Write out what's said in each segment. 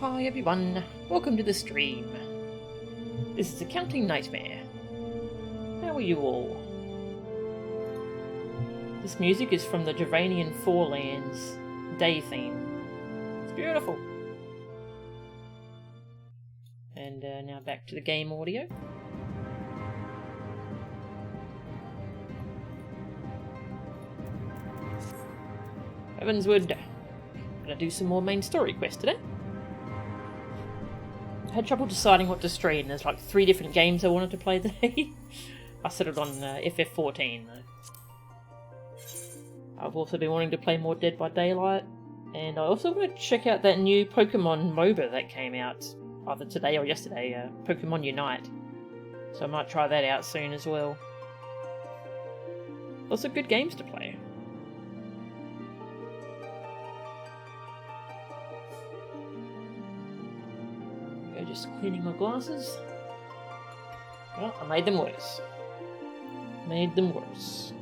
Hi everyone, welcome to the stream. This is Accounting Nightmare. How are you all? This music is from the Geranian Forelands day theme. It's beautiful. And now back to the game audio. Heavensward. Gonna do some more main story quests today. I had trouble deciding what to stream. There's like 3 different games I wanted to play today. I settled on FF14 though. I've also been wanting to play more Dead by Daylight, and I also want to check out that new Pokemon MOBA that came out either today or yesterday, Pokemon Unite. So I might try that out soon as well. Lots of good games to play. Just cleaning my glasses. Oh, I made them worse. Made them worse.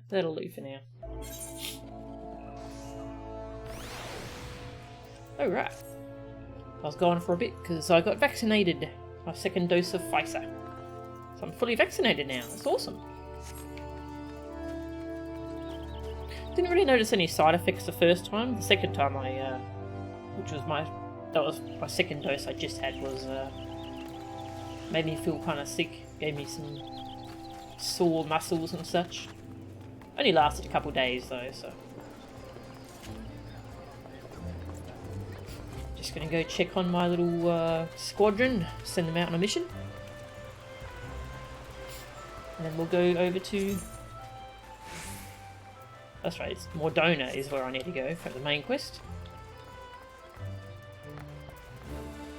That'll do for now. Alright. I was gone for a bit because I got vaccinated. My 2nd dose of Pfizer. So I'm fully vaccinated now. That's awesome. Didn't really notice any side effects the first time. The second time which was my 2nd dose I just had, was made me feel kind of sick. Gave me some sore muscles and such. Only lasted a couple days though, so. Just gonna go check on my little squadron, send them out on a mission. And then we'll go over to... That's right, it's Mordona is where I need to go for the main quest.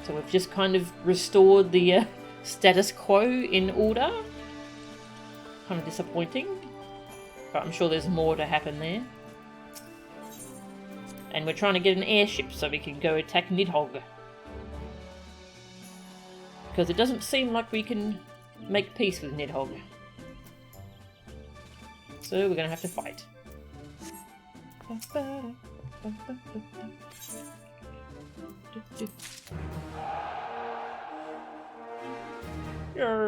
So we've just kind of restored the status quo in order. Kind of disappointing. But I'm sure there's more to happen there. And we're trying to get an airship so we can go attack NIDHOGG. Because it doesn't seem like we can make peace with NIDHOGG. So we're going to have to fight.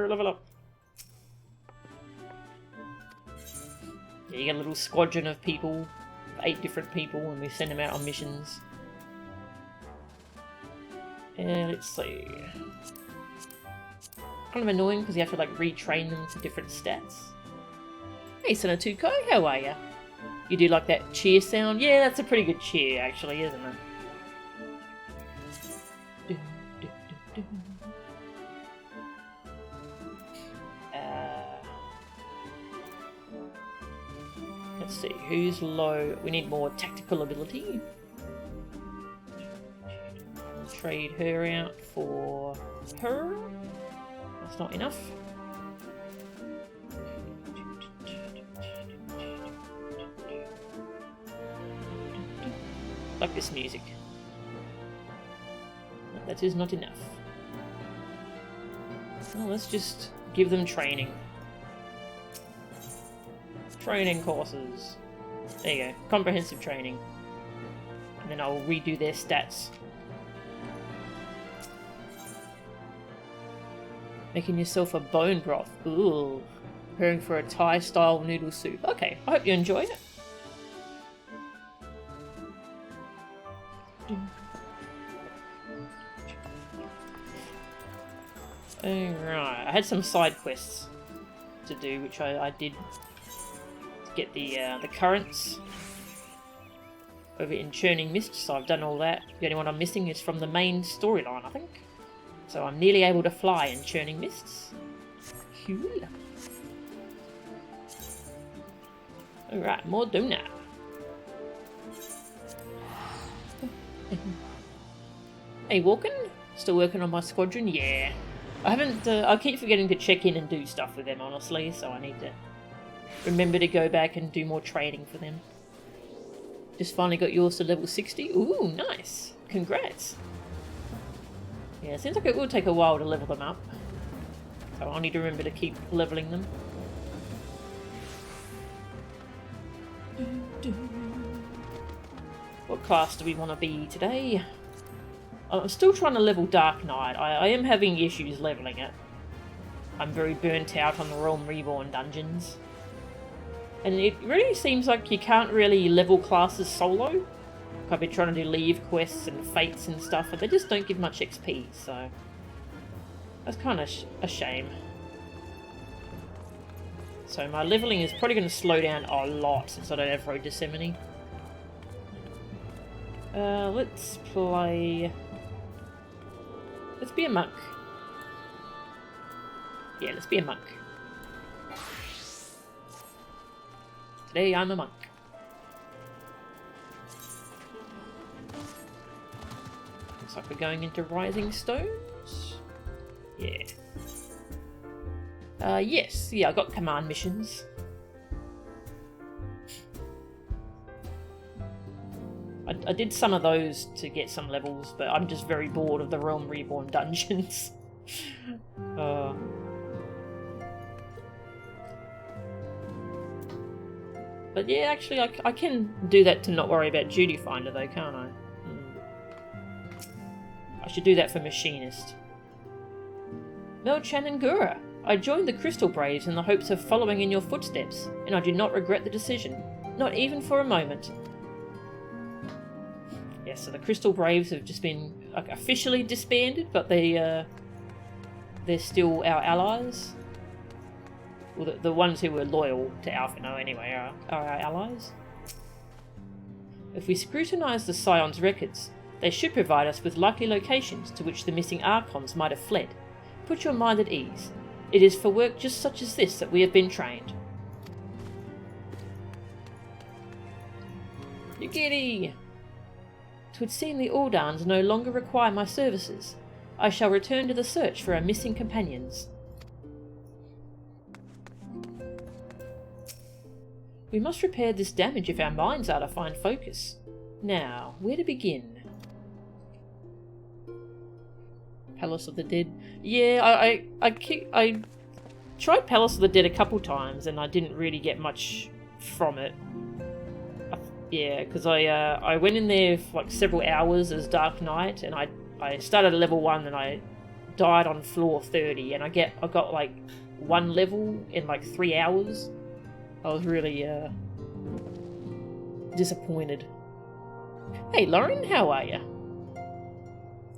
Level up. Yeah, you get a little squadron of people, 8 different people, and we send them out on missions. And let's see. Kind of annoying because you have to like retrain them for different stats. Hey Sonatuko, how are ya? You do like that cheer sound? Yeah, that's a pretty good cheer actually, isn't it? Let's see, who's low? We need more tactical ability. Trade her out for her. That's not enough. Like this music. That is not enough. Well, let's just give them training. Training courses. There you go. Comprehensive training. And then I'll redo their stats. Making yourself a bone broth. Ooh. Preparing for a Thai-style noodle soup. Okay, I hope you enjoy it. Alright, I had some side quests to do, which I did to get the currents over in Churning Mist, so I've done all that. The only one I'm missing is from the main storyline, I think. So I'm nearly able to fly in Churning Mists. Cool. Alright, more donut. Hey, Walken? Still working on my squadron? Yeah. I haven't, I keep forgetting to check in and do stuff with them, honestly, so I need to remember to go back and do more training for them. Just finally got yours to level 60. Ooh, nice. Congrats. Yeah, it seems like it will take a while to level them up. So I'll need to remember to keep leveling them. What class do we want to be today? I'm still trying to level Dark Knight. I am having issues leveling it. I'm very burnt out on the Realm Reborn dungeons. And it really seems like you can't really level classes solo. I've been trying to do leave quests and fates and stuff, but they just don't give much XP, so... That's kind of a shame. So my leveling is probably going to slow down a lot since I don't have Road to Semini. Let's play... Let's be a monk. Yeah, let's be a monk. Today I'm a monk. Looks like we're going into Rising Stones. Yeah. Yes. Yeah, I got command missions. I did some of those to get some levels, but I'm just very bored of the Realm Reborn dungeons. But yeah, actually, I can do that to not worry about Duty Finder, though, can't I? I should do that for Machinist. Melchan and Gura, I joined the Crystal Braves in the hopes of following in your footsteps, and I do not regret the decision. Not even for a moment. Yeah, so the Crystal Braves have just been officially disbanded, but they're still our allies. Well, the ones who were loyal to Alphino anyway are our allies. If we scrutinise the Scion's records, they should provide us with likely locations to which the missing Archons might have fled. Put your mind at ease. It is for work just such as this that we have been trained. Yugiri! 'Twould seem the Aldans no longer require my services. I shall return to the search for our missing companions. We must repair this damage if our minds are to find focus. Now, where to begin? Palace of the Dead. Yeah, I tried Palace of the Dead a couple times and I didn't really get much from it. Yeah, because I went in there for like several hours as Dark Knight, and I started at level 1 and I died on floor 30, and I got like 1 level in like 3 hours. I was really disappointed. Hey Lauren, how are you?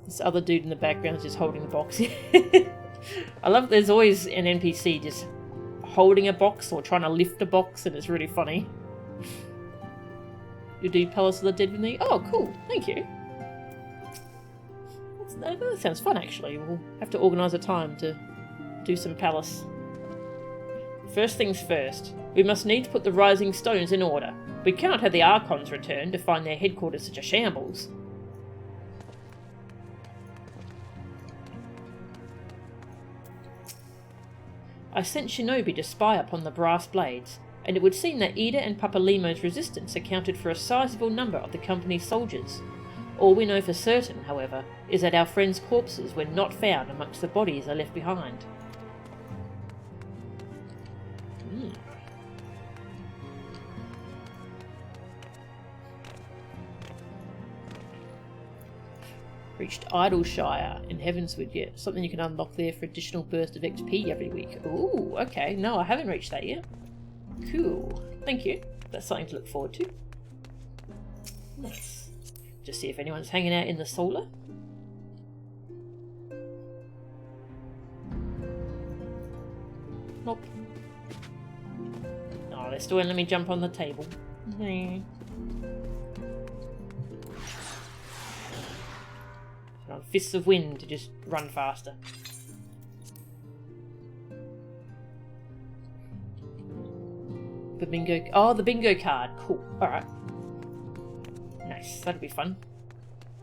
This other dude in the background is just holding the box. I love there's always an NPC just holding a box or trying to lift a box, and it's really funny. You do Palace of the Dead with me? Oh, cool. Thank you. That sounds fun, actually. We'll have to organise a time to do some Palace. First things first. We must needs put the Rising Stones in order. We cannot have the Archons return to find their headquarters such a shambles. I sent Shinobi to spy upon the brass blades, and it would seem that Ida and Papalimo's resistance accounted for a sizable number of the company's soldiers. All we know for certain, however, is that our friends' corpses were not found amongst the bodies they left behind. Reached Idleshire in Heavensward yet. Something you can unlock there for additional burst of XP every week. Ooh, okay. No, I haven't reached that yet. Cool. Thank you. That's something to look forward to. Nice. Just see if anyone's hanging out in the solar. Nope. Oh, they're still letting me jump on the table. Fists of wind to just run faster. The bingo... Oh, the bingo card. Cool. Alright. Nice. That'll be fun.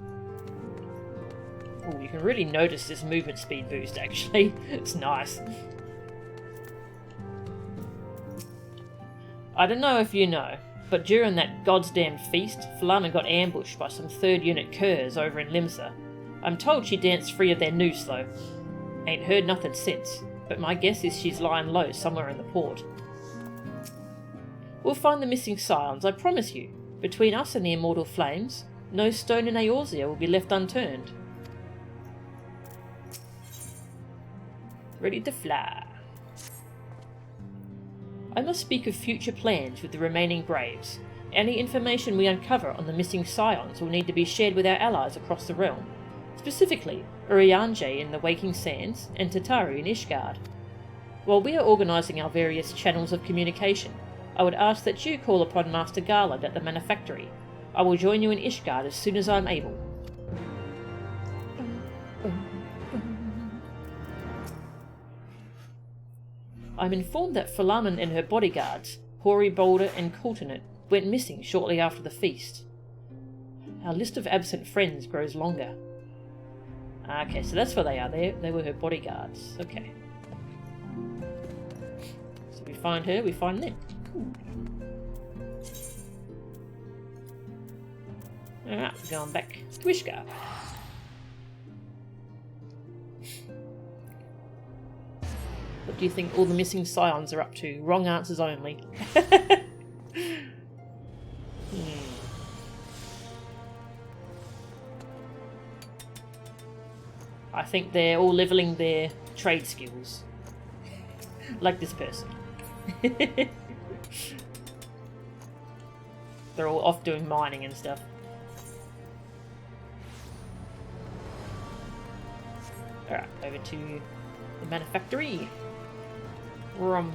Oh, you can really notice this movement speed boost, actually. It's nice. I don't know if you know, but during that goddamn feast, Falana got ambushed by some 3rd unit curs over in Limsa. I'm told she danced free of their noose, though. Ain't heard nothing since, but my guess is she's lying low somewhere in the port. We'll find the missing scions, I promise you. Between us and the immortal flames, no stone in Eorzea will be left unturned. Ready to fly. I must speak of future plans with the remaining Braves. Any information we uncover on the missing scions will need to be shared with our allies across the realm. Specifically, Urianger in the Waking Sands and Tataru in Ishgard. While we are organising our various channels of communication, I would ask that you call upon Master Garland at the Manufactory. I will join you in Ishgard as soon as I am able. I'm informed that Philamen and her bodyguards, Hori Boulder and Coulternet, went missing shortly after the feast. Our list of absent friends grows longer. Okay, so that's where they are. They were her bodyguards. Okay. So we find her, we find them. Alright, we're going back to Ishgard. What do you think all the missing scions are up to? Wrong answers only. I think they're all levelling their trade skills. Like this person. They're all off doing mining and stuff. Alright, over to the Manufactory. Rum.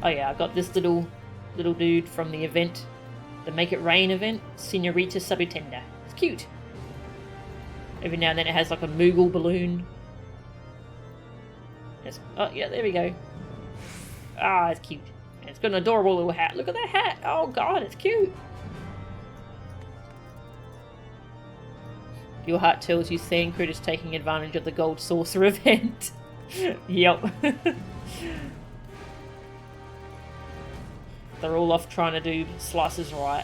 Oh yeah, I got this little dude from the event, the Make It Rain event, Senorita Subutenda. It's cute. Every now and then it has like a Moogle balloon. Yes. Oh yeah, there we go. Ah, it's cute. And it's got an adorable little hat. Look at that hat. Oh god, it's cute. Your heart tells you Thancred is taking advantage of the Gold Saucer event. Yep. They're all off trying to do slices right.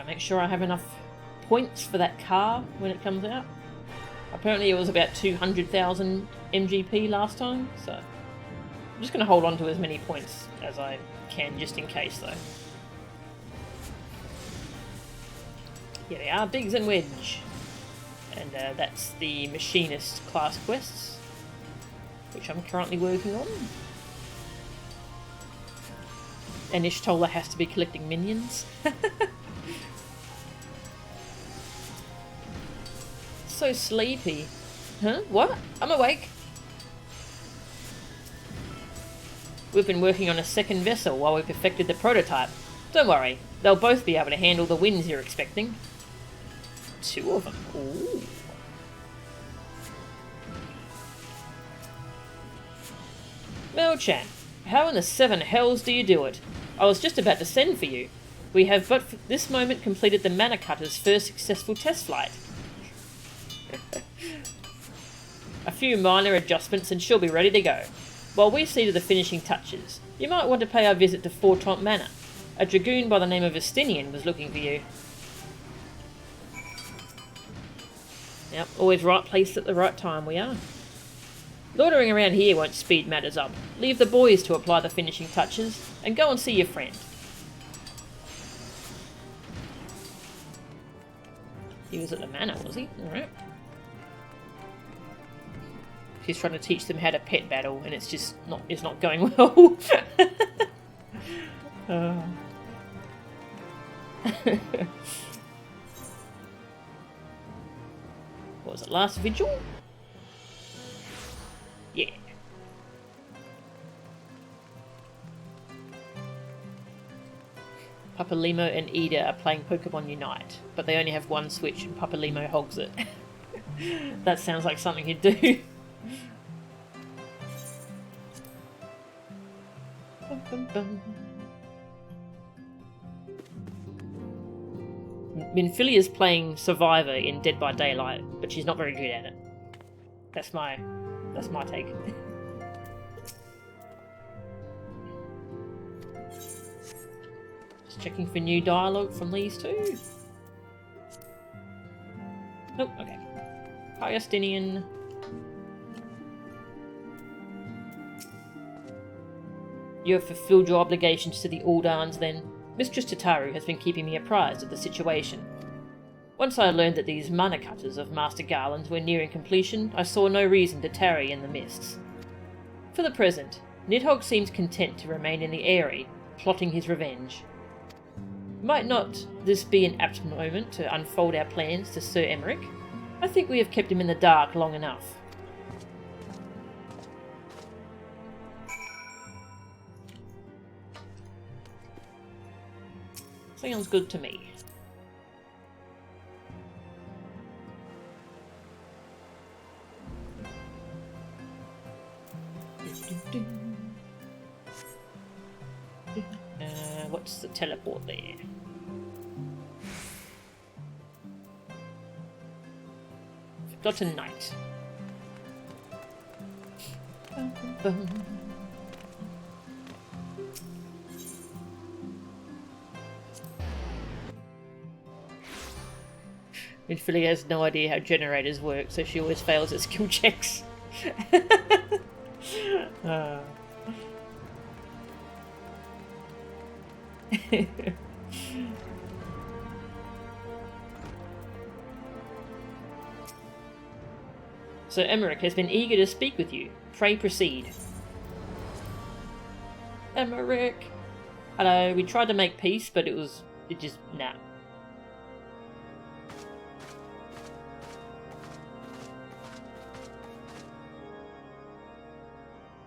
Make sure I have enough points for that car when it comes out. Apparently it was about 200,000 MGP last time, so I'm just going to hold on to as many points as I can just in case though. Here they are, Biggs and Wedge. And that's the Machinist class quests, which I'm currently working on. And Ishtola has to be collecting minions. So sleepy. Huh? What? I'm awake. We've been working on a second vessel while we perfected the prototype. Don't worry, they'll both be able to handle the winds you're expecting. 2 of them. Ooh. Melchan, how in the 7 hells do you do it? I was just about to send for you. We have but for this moment completed the Mana Cutter's first successful test flight. A few minor adjustments and she'll be ready to go. While we see to the finishing touches, you might want to pay a visit to Fortront Manor. A dragoon by the name of Estinian was looking for you. Yep, always right place at the right time we are. Loitering around here won't speed matters up. Leave the boys to apply the finishing touches, and go and see your friend. He was at the manor, was he? Alright. He's trying to teach them how to pet battle, and it's not going well. What was it, last vigil? Yeah. Papalimo and Ida are playing Pokemon Unite, but they only have one Switch and Papalimo hogs it. That sounds like something he'd do. Minfilia's playing Survivor in Dead by Daylight, but she's not very good at it. That's my take. Just checking for new dialogue from these two. Nope, okay. Hi, Justinian. You have fulfilled your obligations to the Aldans, then. Mistress Tataru has been keeping me apprised of the situation. Once I learned that these mana cutters of Master Garland's were nearing completion, I saw no reason to tarry in the mists. For the present, NIDHOGG seems content to remain in the Eyrie, plotting his revenge. Might not this be an apt moment to unfold our plans to Sir Emmerich? I think we have kept him in the dark long enough. Sounds good to me. What's the teleport there? Forgotten Night. Minfilia has no idea how generators work, so she always fails at skill checks. So Emmerich has been eager to speak with you. Pray proceed. Emmerich! Hello, we tried to make peace, but it just, nah.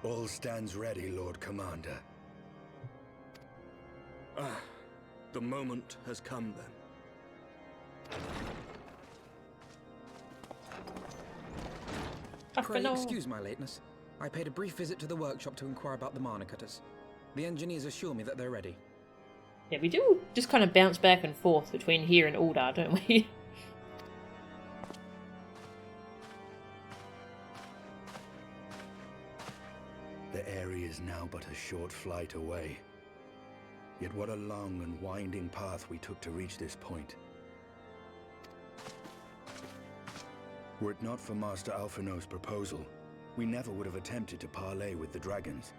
All stands ready, Lord Commander. Ah, the moment has come then. Pray excuse my lateness. I paid a brief visit to the workshop to inquire about the mana cutters. The engineers assure me that they're ready. Yeah, we do just kind of bounce back and forth between here and Uldar, don't we? The area is now but a short flight away. Yet what a long and winding path we took to reach this point. Were it not for Master Alphino's proposal, we never would have attempted to parley with the dragons.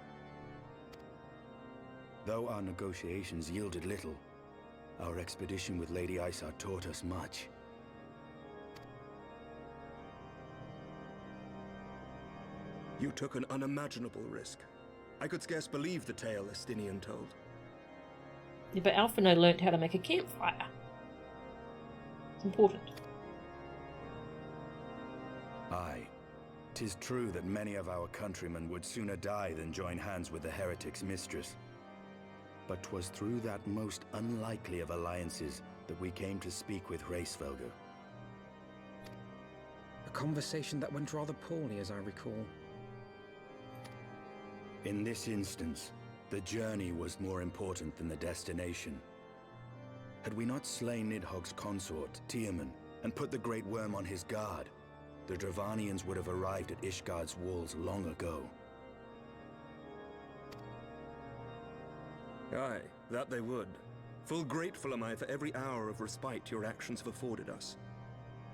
Though our negotiations yielded little, our expedition with Lady Isar taught us much. You took an unimaginable risk. I could scarce believe the tale Estinian told. Yeah, but Alphino learnt how to make a campfire. It's important. Aye. 'Tis true that many of our countrymen would sooner die than join hands with the heretic's mistress. But 'twas through that most unlikely of alliances that we came to speak with Hraesvelgr. A conversation that went rather poorly, as I recall. In this instance, the journey was more important than the destination. Had we not slain Nidhogg's consort, Tiaman, and put the Great Worm on his guard, the Dravanians would have arrived at Ishgard's walls long ago. Aye, that they would. Full grateful am I for every hour of respite your actions have afforded us.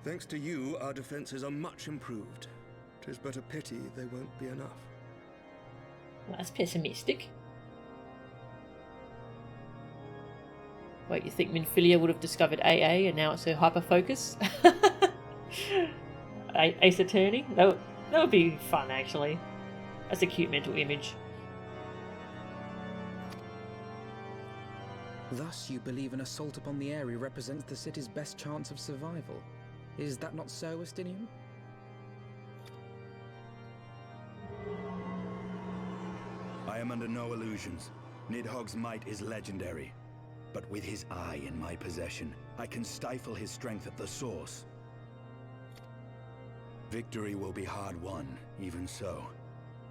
Thanks to you, our defenses are much improved. 'Tis but a pity they won't be enough. Well, that's pessimistic. Wait, you think Minfilia would have discovered AA and now it's her hyper-focus? Ace Attorney? That would be fun, actually. That's a cute mental image. Thus, you believe an assault upon the area represents the city's best chance of survival. Is that not so, Estinian? I am under no illusions. Nidhogg's might is legendary. But with his eye in my possession, I can stifle his strength at the source. Victory will be hard won, even so.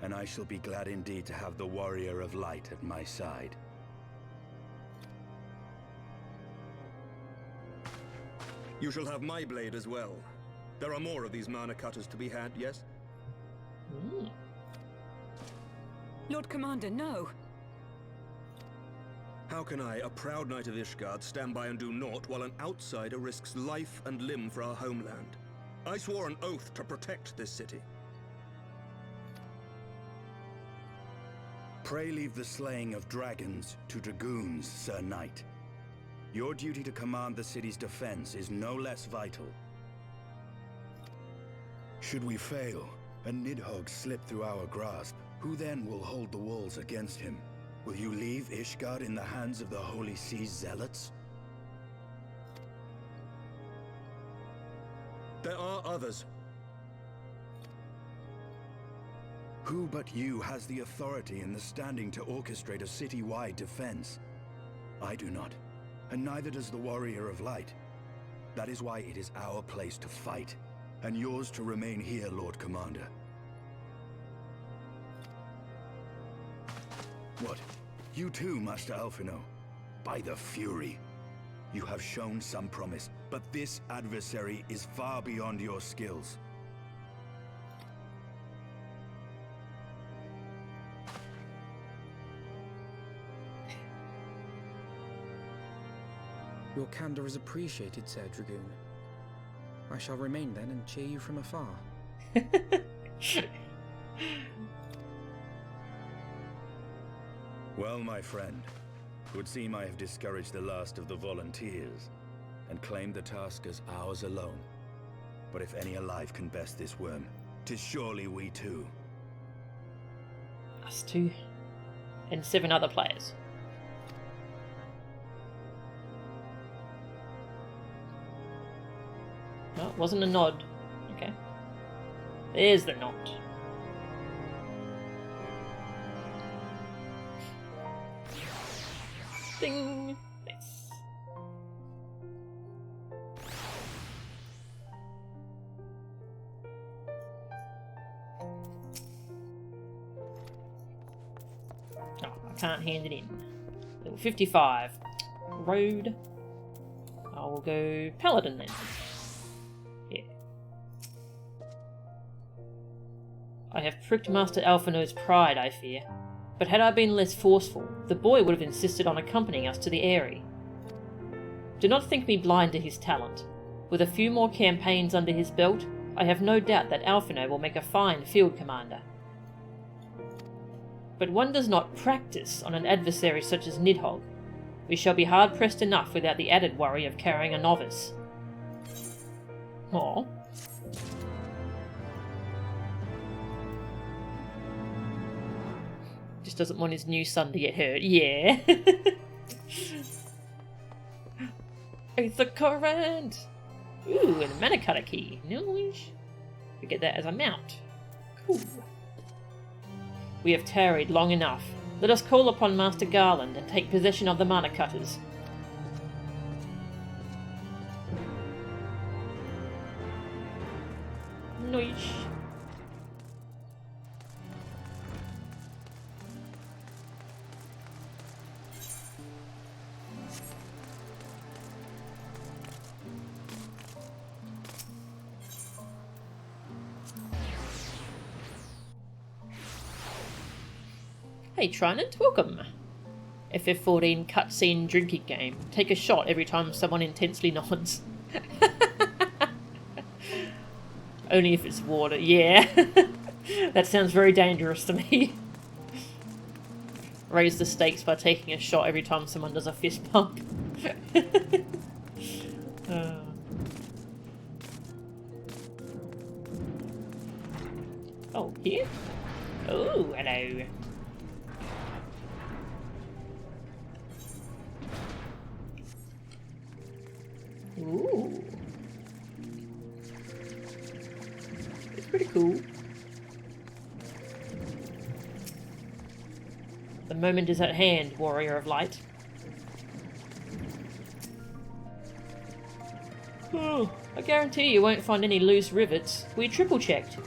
And I shall be glad indeed to have the Warrior of Light at my side. You shall have my blade as well. There are more of these mana cutters to be had, yes? Mm. Lord Commander, no. How can I, a proud knight of Ishgard, stand by and do naught while an outsider risks life and limb for our homeland? I swore an oath to protect this city. Pray leave the slaying of dragons to dragoons, Sir Knight. Your duty to command the city's defense is no less vital. Should we fail, and NIDHOGG slip through our grasp, who then will hold the walls against him? Will you leave Ishgard in the hands of the Holy Sea's zealots? There are others. Who but you has the authority and the standing to orchestrate a city-wide defense? I do not, and neither does the Warrior of Light. That is why it is our place to fight, and yours to remain here, Lord Commander. What? You too, Master Alphino? By the Fury! You have shown some promise, but this adversary is far beyond your skills. Your candor is appreciated, Sir Dragoon. I shall remain then and cheer you from afar. Well, my friend, it would seem I have discouraged the last of the volunteers, and claimed the task as ours alone. But if any alive can best this worm, 'tis surely we two. Us two. And 7 other players. No, it wasn't a nod. Okay. There's the nod. Ding! Nice. Oh, I can't hand it in. Level 55. Road. I will go Paladin then. Yeah. I have pricked Master Alphino's pride, I fear. But had I been less forceful, the boy would have insisted on accompanying us to the Eyrie. Do not think me blind to his talent. With a few more campaigns under his belt, I have no doubt that Alphino will make a fine field commander. But one does not practice on an adversary such as NIDHOGG. We shall be hard-pressed enough without the added worry of carrying a novice. Aww. Just doesn't want his new son to get hurt. Yeah. It's the current. Ooh, and a mana cutter key. Nice. We get that as a mount. Cool. We have tarried long enough. Let us call upon Master Garland and take possession of the mana cutters. Nice. Hey Trinant, welcome! FF14 cutscene drinking game. Take a shot every time someone intensely nods. Only if it's water, yeah. That sounds very dangerous to me. Raise the stakes by taking a shot every time someone does a fist pump. Oh, here? Oh, hello. Ooh. It's pretty cool. The moment is at hand, Warrior of Light. Oh, I guarantee you won't find any loose rivets. We triple-checked.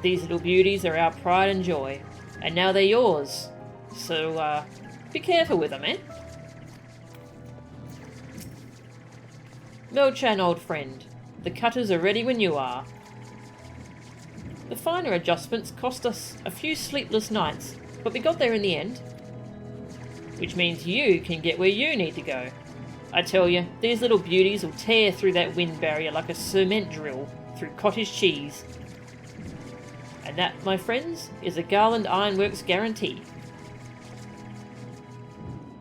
These little beauties are our pride and joy, and now they're yours. So, be careful with them, eh? Melchan, old friend. The cutters are ready when you are. The finer adjustments cost us a few sleepless nights, but we got there in the end. Which means you can get where you need to go. I tell you, these little beauties will tear through that wind barrier like a cement drill through cottage cheese. And that, my friends, is a Garland Ironworks guarantee.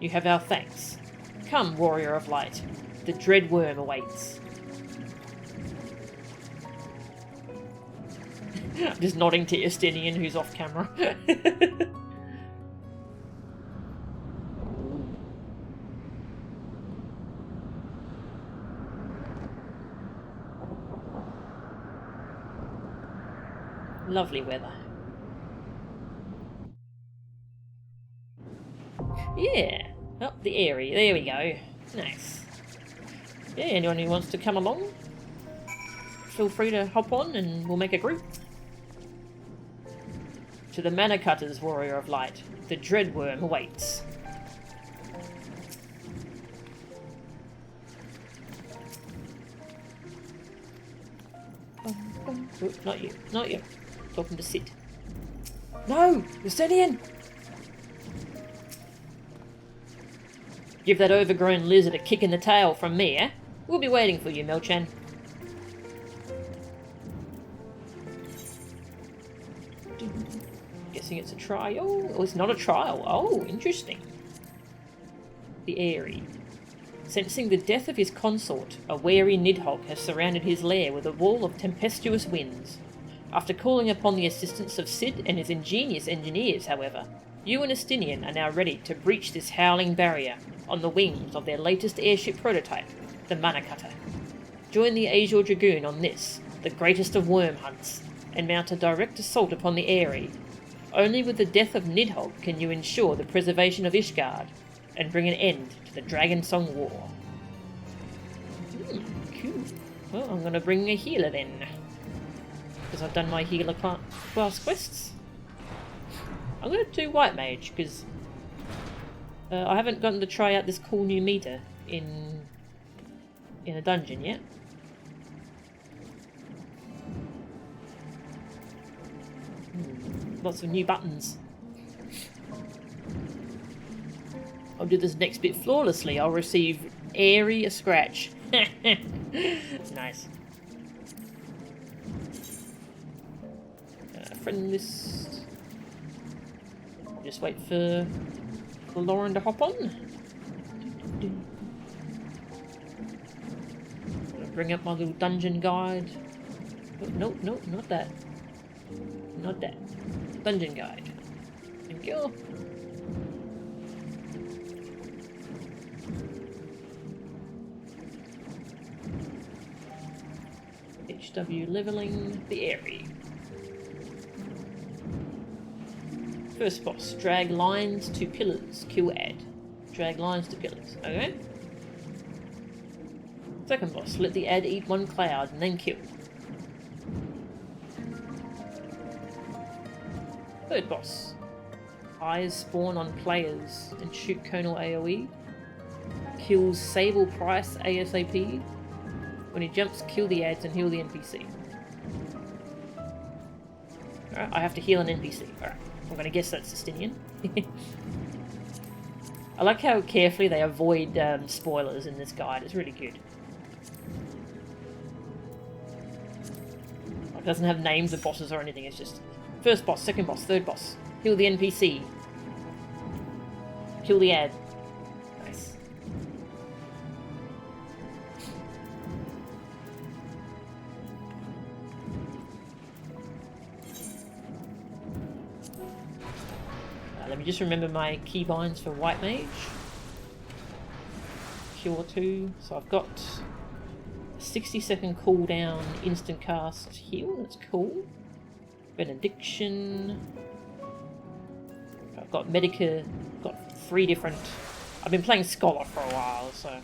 You have our thanks. Come, warrior of light. The dread worm awaits. I'm just nodding to Estinian, who's off camera. Lovely weather. Yeah. Oh, the Airy. There we go. Nice. Yeah, anyone who wants to come along, feel free to hop on and we'll make a group. To the Mana Cutters, warrior of light. The dread worm awaits. Oh, not you. Not you. Talking to Sid. No! Justinian! Give that overgrown lizard a kick in the tail from me, eh? We'll be waiting for you, Melchan. Guessing it's a trial? Oh, it's not a trial. Oh, interesting. The Airy. Sensing the death of his consort, a wary NIDHOGG has surrounded his lair with a wall of tempestuous winds. After calling upon the assistance of Sid and his ingenious engineers, however, you and Estinian are now ready to breach this howling barrier on the wings of their latest airship prototype, the Mana Cutter. Join the Azure Dragoon on this, the greatest of worm hunts, and mount a direct assault upon the Airy. Only with the death of NIDHOGG can you ensure the preservation of Ishgard, and bring an end to the Dragon Song War. Cool. Well, I'm going to bring a healer then, because I've done my healer class quests. I'm going to do White Mage, because I haven't gotten to try out this cool new meter in a dungeon yet. Lots of new buttons. I'll do this next bit flawlessly. I'll receive airy a scratch. Nice. Friend list. Just wait for Lauren to hop on. Bring up my little dungeon guide. Oh, no, no, not that. Not that. Dungeon guide. Thank you. HW leveling the Airy. First boss, drag lines to pillars, kill add. Drag lines to pillars, okay. Second boss, let the ad eat one cloud and then kill. Third boss, eyes spawn on players and shoot Colonel AoE. Kills Sable Price ASAP. When he jumps, kill the ads and heal the NPC. Alright, I have to heal an NPC. Alright, I'm gonna guess that's Justinian. I like how carefully they avoid spoilers in this guide. It's really good. It doesn't have names of bosses or anything, it's just first boss, second boss, third boss. Heal the NPC. Kill the ad. Nice. Let me just remember my keybinds for White Mage. Cure 2. So I've got 60-second cooldown, instant cast heal. That's cool. Benediction. I've got Medica. Got 3 different. I've been playing Scholar for a while, so.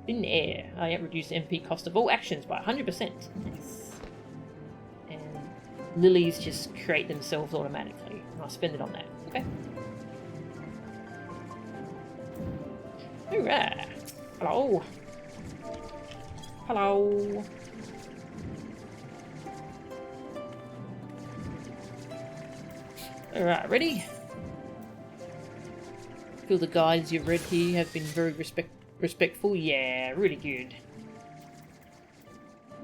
In air, I reduce MP cost of all actions by 100%. Nice. And lilies just create themselves automatically. And I spend it on that. Okay. Alright. Hello. Hello. Alright, ready? Feel the guides you've read here have been very respectful. Yeah, really good.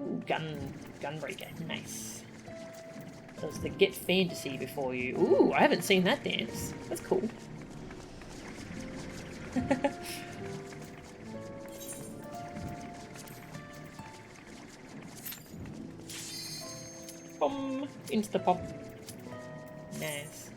Ooh, gunbreaker, nice. Does the Get Fantasy before you. Ooh, I haven't seen that dance. That's cool. Boom! Insta pop. Nice.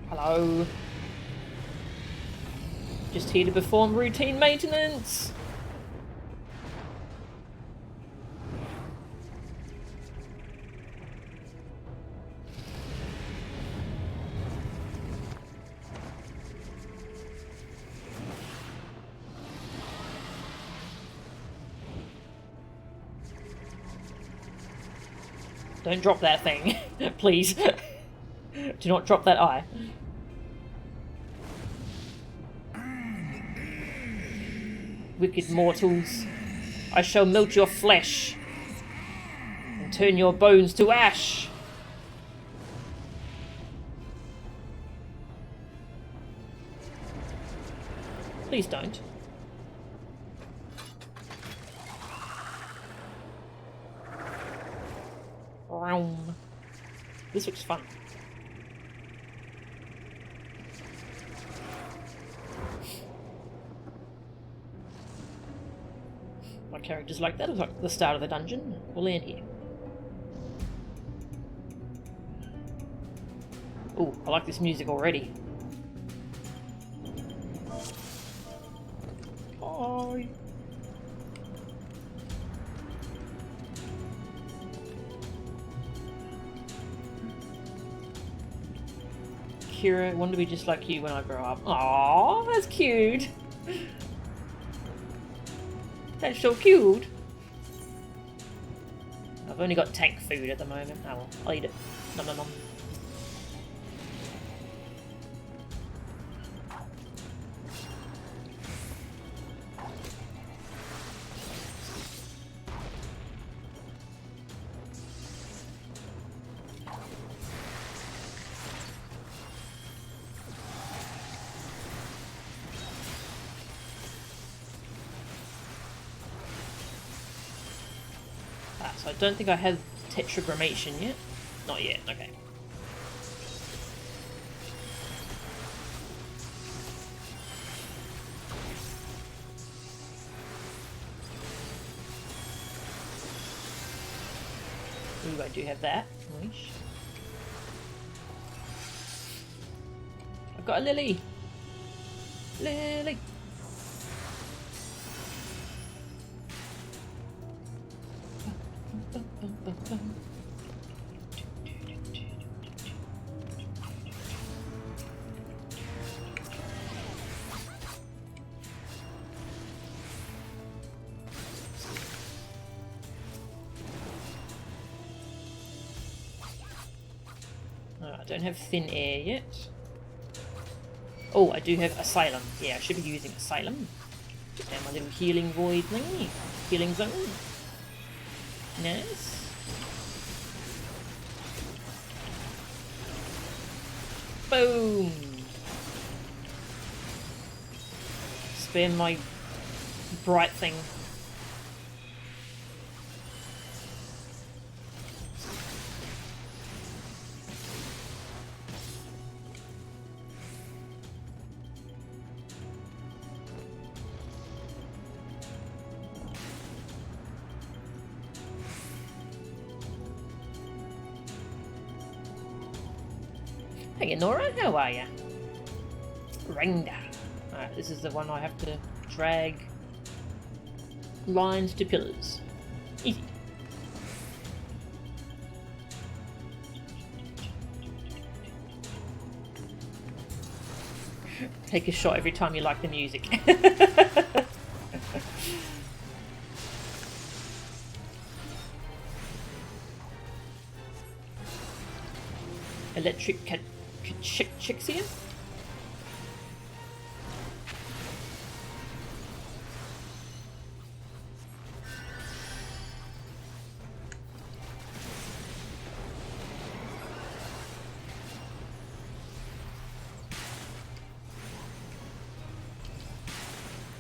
Hello. Just here to perform routine maintenance. Don't drop that thing, please. Do not drop that eye. Wicked mortals, I shall melt your flesh and turn your bones to ash. Please don't. This looks fun. My character's like that. It's like the start of the dungeon. We'll land here. Ooh, I like this music already. Bye. Kira, I want to be just like you when I grow up. Aww, that's cute. That's so cute. I've only got tank food at the moment. Oh well, I'll eat it. Nom nom nom. So I don't think I have tetragrammation yet. Not yet, okay. Ooh, I do have that. Nice. I've got a lily! Lily! I don't have thin air yet. Oh, I do have Asylum. Yeah, I should be using Asylum. Get down my little healing void thingy. Healing zone. Nice. Boom! Spam my bright thing. Hey Nora, how are ya? Renda. Alright, this is the one I have to drag lines to pillars. Easy. Take a shot every time you like the music. Electric Chixia?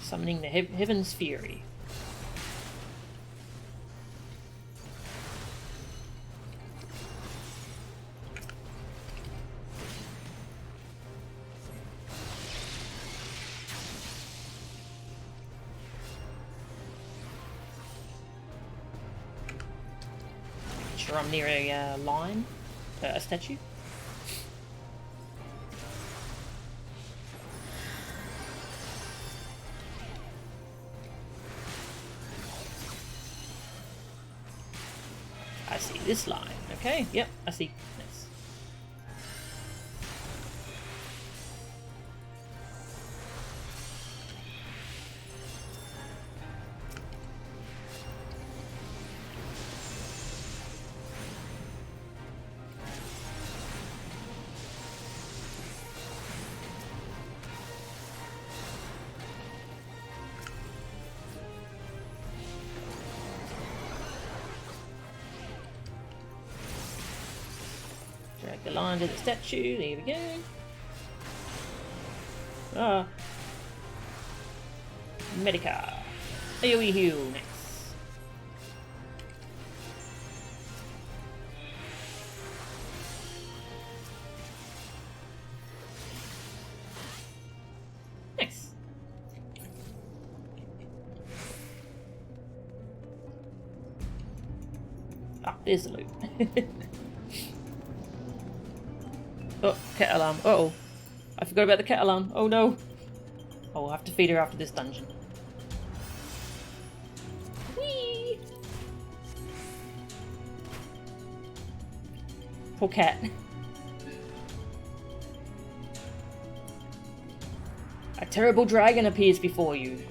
Summoning the Heaven's Fury. Sure, I'm near a line, a statue. I see this line. Okay, yep, I see. Nice. Drag the line to the statue. There we go. Ah. Medica. AoE heal. Nice. Nice. Ah, there's the loot. Oh, cat alarm. Uh-oh. I forgot about the cat alarm. Oh no. Oh, I'll have to feed her after this dungeon. Whee! Poor cat. A terrible dragon appears before you.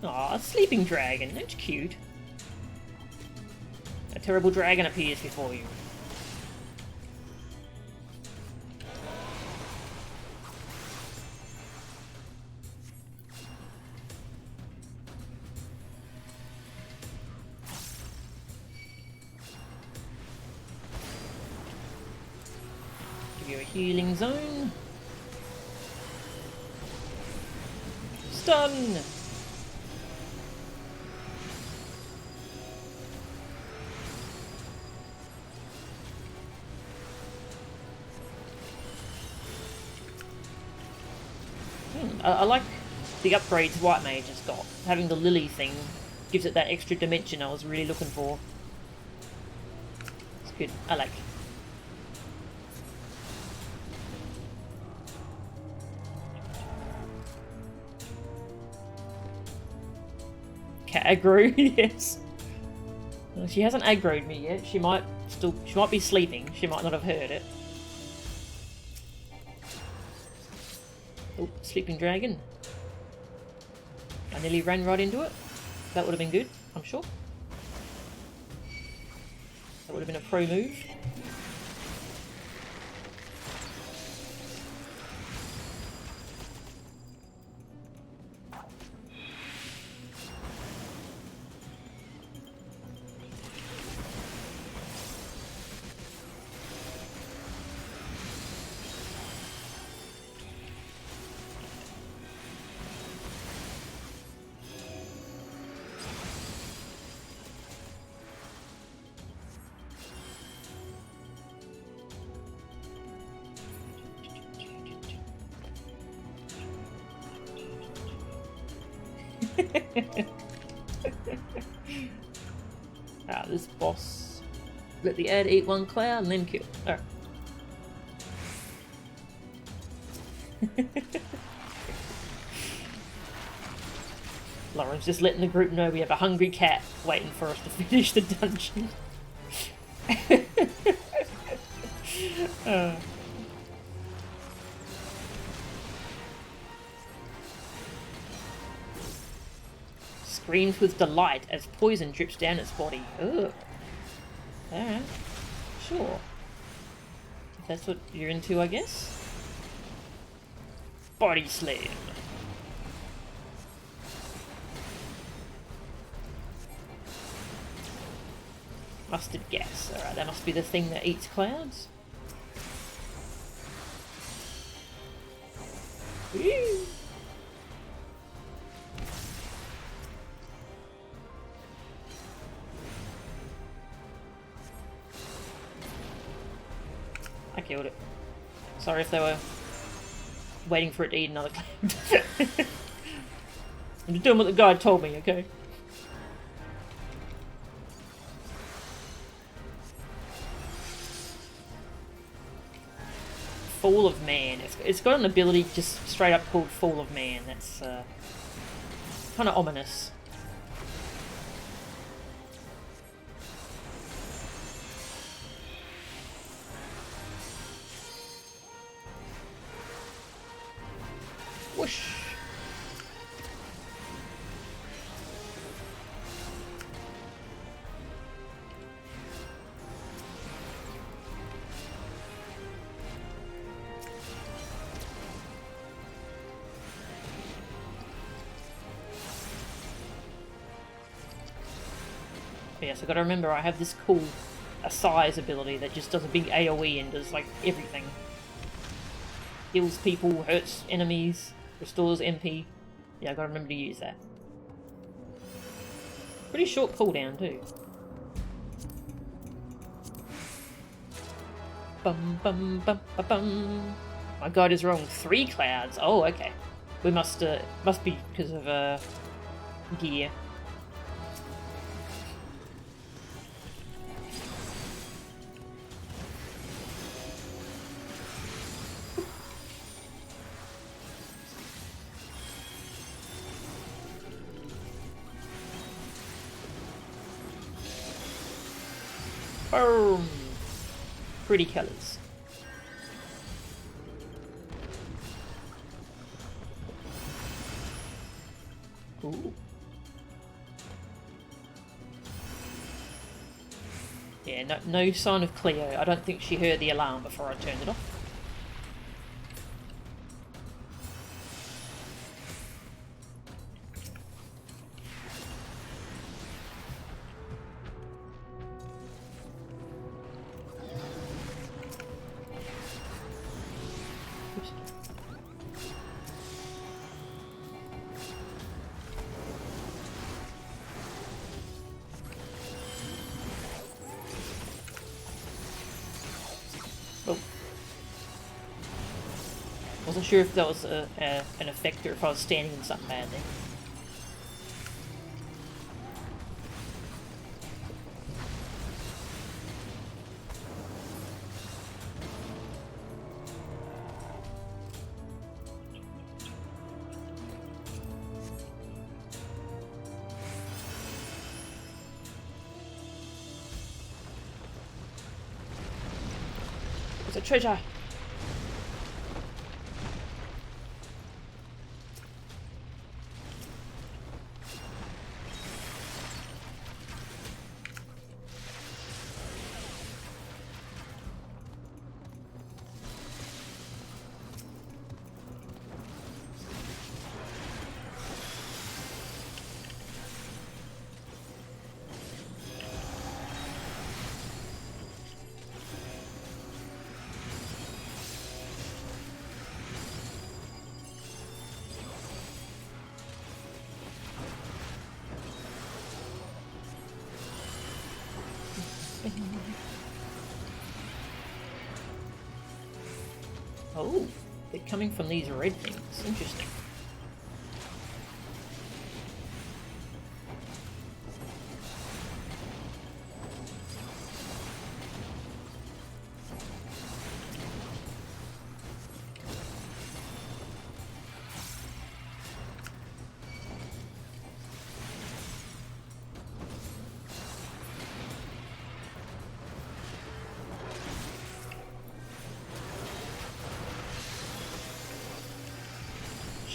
Aw, a sleeping dragon. That's cute. A terrible dragon appears before you. Give you a healing zone. Stun! I like the upgrades White Mage has got. Having the lily thing gives it that extra dimension I was really looking for. It's good. I like it. Cat aggro, yes. Well, she hasn't aggroed me yet. She might be sleeping. She might not have heard it. Oh, sleeping dragon. I nearly ran right into it. That would have been good, I'm sure. That would have been a pro move. This boss. Let the ad eat one cloud and then kill. Alright. Lauren's just letting the group know we have a hungry cat waiting for us to finish the dungeon. Screams with delight as poison drips down its body. Ugh. Alright. Sure. If that's what you're into, I guess. Body slam. Mustard gas. Alright, that must be the thing that eats clouds. Woo! I killed it. Sorry if they were waiting for it to eat another cloud. I'm just doing what the guide told me, okay? Fall of Man. It's got an ability just straight up called Fall of Man. That's kind of ominous. Whoosh. Yes, I gotta remember I have this cool size ability that just does a big AoE and does like everything. Heals people, hurts enemies, restores MP. Yeah, I gotta remember to use that. Pretty short cooldown too. Bum bum bum bum bum. My guide is wrong. 3 clouds. Oh, okay. We must be because of gear. Boom! Pretty colours. Ooh. Yeah, no sign of Cleo. I don't think she heard the alarm before I turned it off. Wasn't sure if that was an effect or if I was standing in something bad there. It's a treasure! Oh, they're coming from these red things. Interesting.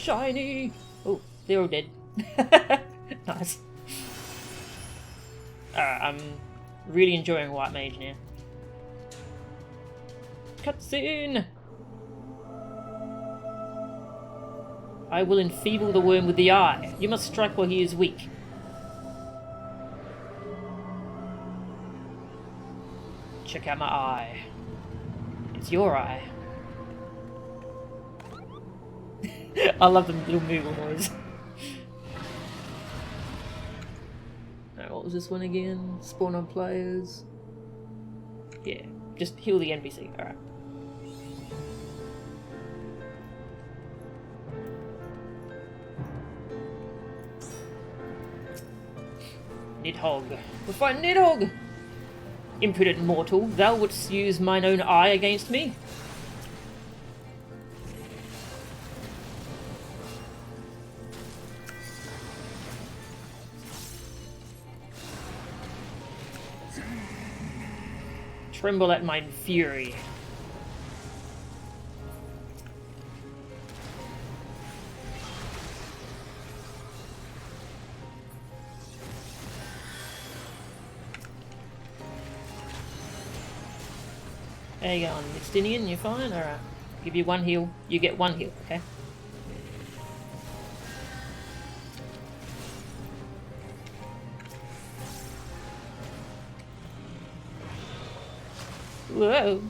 shiny! Oh, they're all dead. Nice. Alright, I'm really enjoying White Mage now. Cutscene! I will enfeeble the worm with the eye. You must strike while he is weak. Check out my eye. It's your eye. I love the little Moogle noise. Alright, what was this one again? Spawn on players. Yeah, just heal the NPC. Alright. NIDHOGG. We'll find NIDHOGG! Impudent mortal, thou wouldst use mine own eye against me? Tremble at mine fury. How you going, Mixtinian? You fine? Alright. Give you one heal. You get one heal, okay? Whoa!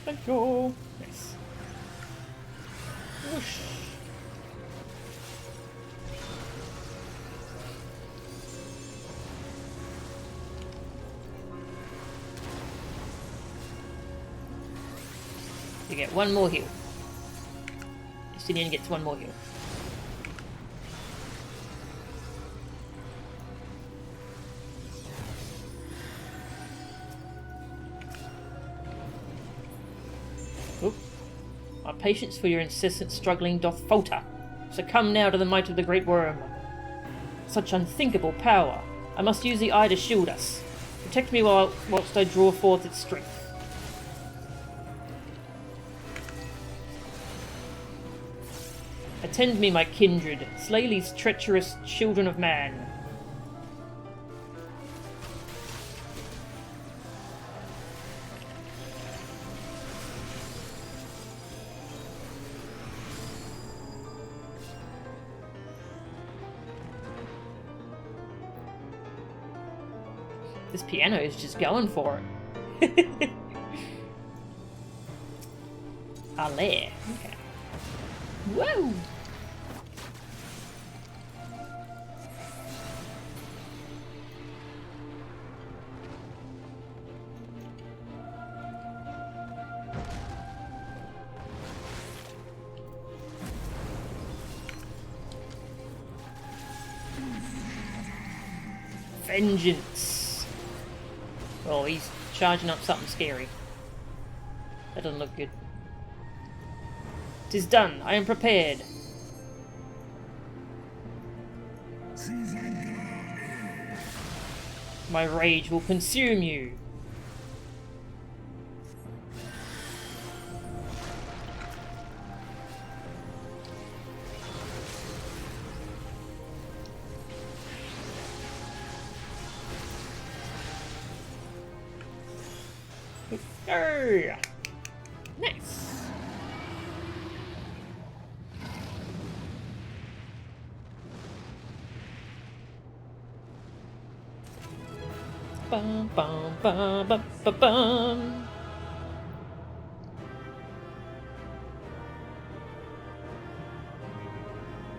Thank you! Nice. Whoosh! You get one more heal. Justinian gets one more heal. Oop. My patience for your incessant struggling doth falter. Succumb now to the might of the great worm. Such unthinkable power. I must use the eye to shield us. Protect me whilst I draw forth its strength. Attend me, my kindred. Slay these treacherous children of man. This piano is just going for it. Ale. Okay. Whoa! Vengeance! Oh, he's charging up something scary. That doesn't look good. 'Tis done. I am prepared. My rage will consume you. Go! Nice. Bum bum bum bum bum bum.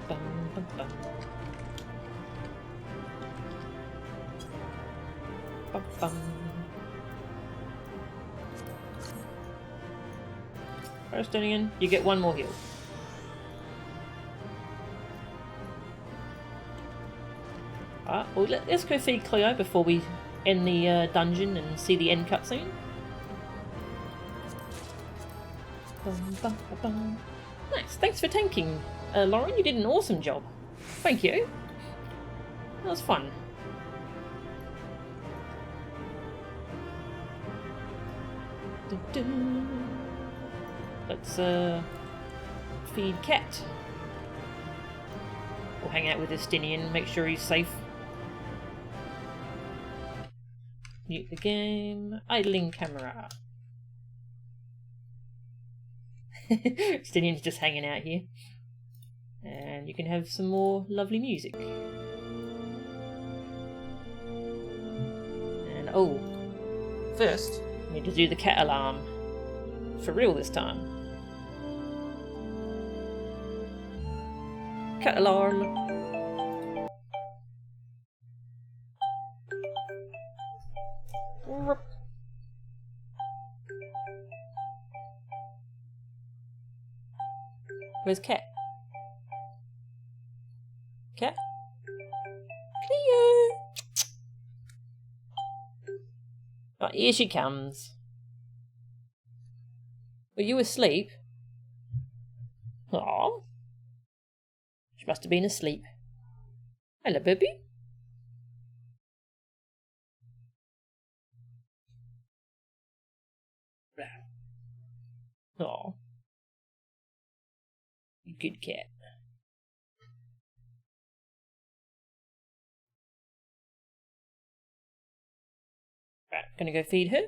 Bum bum bum. Bum bum. First in, you get one more heal. Alright, well let's go feed Cleo before we end the dungeon and see the end cutscene. Nice, thanks for tanking, Lauren. You did an awesome job. Thank you. That was fun. Let's feed Cat. We'll hang out with Estinian, make sure he's safe. Mute the game. Idling camera. Estinian's just hanging out here. And you can have some more lovely music. And oh, first, I need to do the cat alarm. For real this time. Cat alarm. Where's Cat? Cat? Cleo! Oh, here she comes. Were you asleep? Aw. She must have been asleep. Hello, baby. Aw. Good cat. Right, gonna go feed her.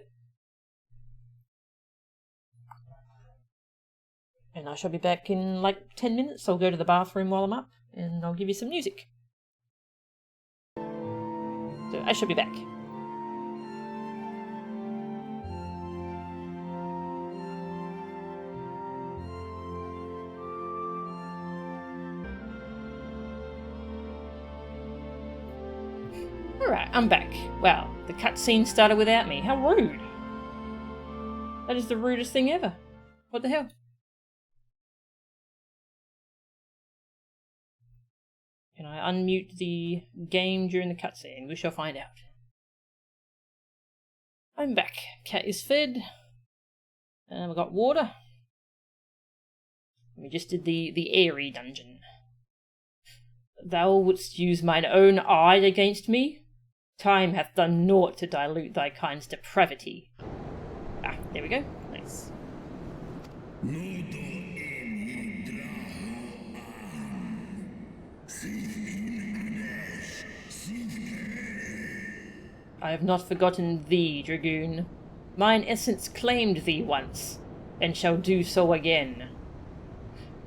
And I shall be back in like 10 minutes. I'll go to the bathroom while I'm up and I'll give you some music. So I shall be back. Alright, I'm back. Wow, the cutscene started without me. How rude. That is the rudest thing ever. What the hell? Can I unmute the game during the cutscene? We shall find out. I'm back. Cat is fed. And we got water. We just did the airy dungeon. Thou wouldst use mine own eye against me? Time hath done naught to dilute thy kind's depravity. Ah, there we go. Nice. I have not forgotten thee, Dragoon. Mine essence claimed thee once, and shall do so again.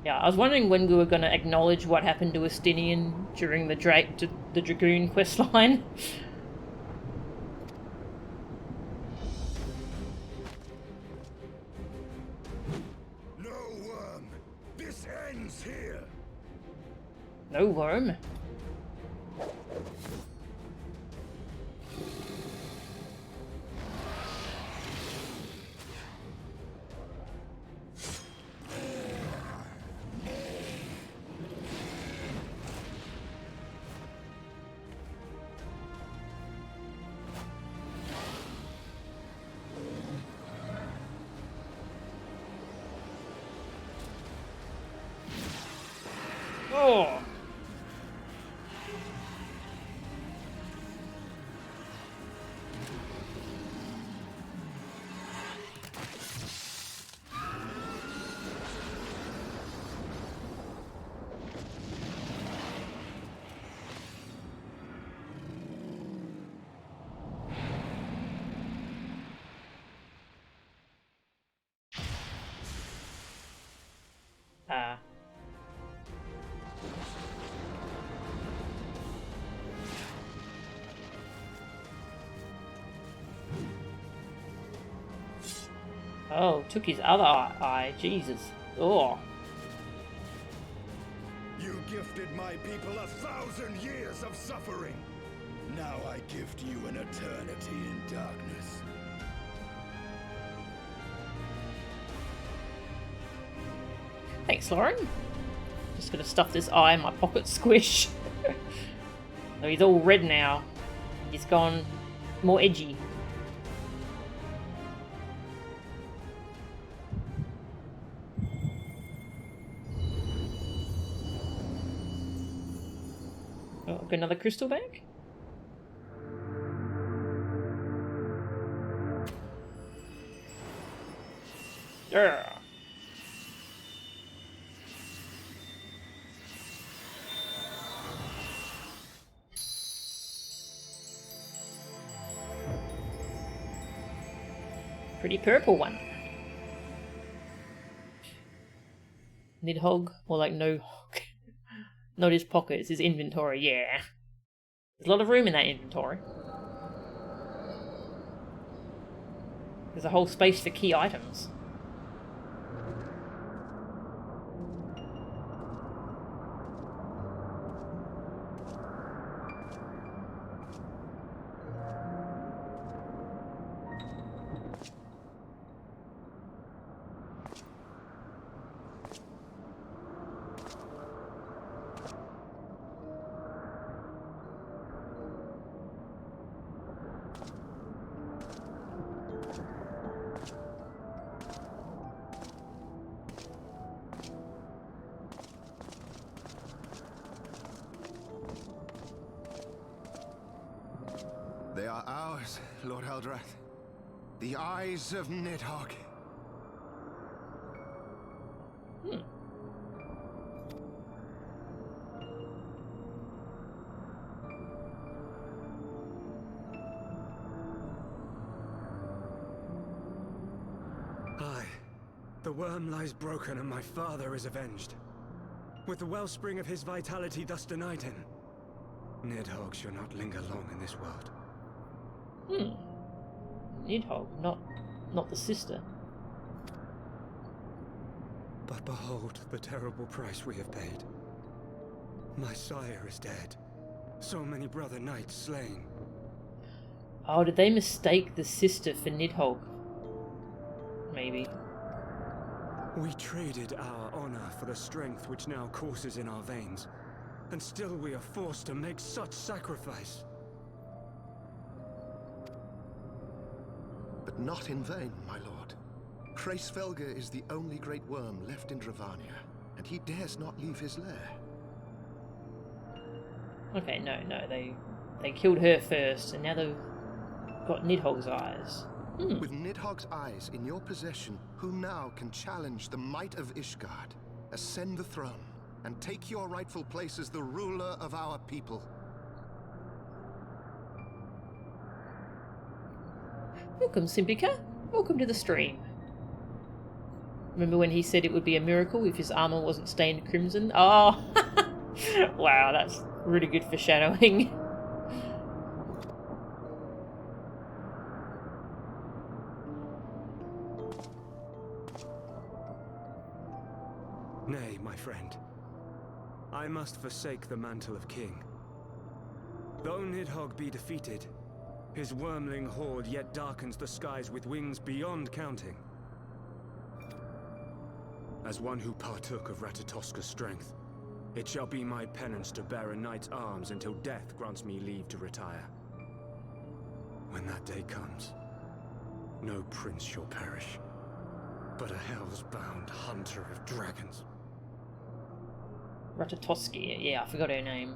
Yeah, I was wondering when we were going to acknowledge what happened to Estinian during the Dragoon questline. No worm! This ends here! No worm. Oh! Oh, took his other eye. Jesus. Oh. You gifted my people 1,000 years of suffering. Now I gift you an eternity in darkness. Thanks, Lauren. Just gonna stuff this eye in my pocket, squish. So he's all red now. He's gone more edgy. Oh, got another crystal bag? Urgh. Pretty purple one. NIDHOGG, more like no hog. Not his pockets, his inventory, yeah. There's a lot of room in that inventory. There's a whole space for key items. They are ours, Lord Eldrath. The eyes of NIDHOGG. Aye. The worm lies broken and my father is avenged. With the wellspring of his vitality thus denied him, NIDHOGG shall not linger long in this world. NIDHOGG, not the sister. But behold the terrible price we have paid. My sire is dead. So many brother knights slain. Oh, did they mistake the sister for NIDHOGG? Maybe. We traded our honor for the strength which now courses in our veins, and still we are forced to make such sacrifice. But not in vain, my lord. Hraesvelgr is the only great worm left in Dravania, and he dares not leave his lair. Okay, no, they killed her first, and now they've got NIDHOGG's eyes. With NIDHOGG's eyes in your possession, who now can challenge the might of Ishgard, ascend the throne, and take your rightful place as the ruler of our people? Welcome, Simpica. Welcome to the stream. Remember when he said it would be a miracle if his armor wasn't stained crimson? Oh, wow, that's really good foreshadowing. Nay, my friend. I must forsake the mantle of king. Though NIDHOGG be defeated, his wormling horde yet darkens the skies with wings beyond counting. As one who partook of Ratatoska's strength, it shall be my penance to bear a knight's arms until death grants me leave to retire. When that day comes, no prince shall perish, but a hell's-bound hunter of dragons. Ratatoski, yeah, I forgot her name.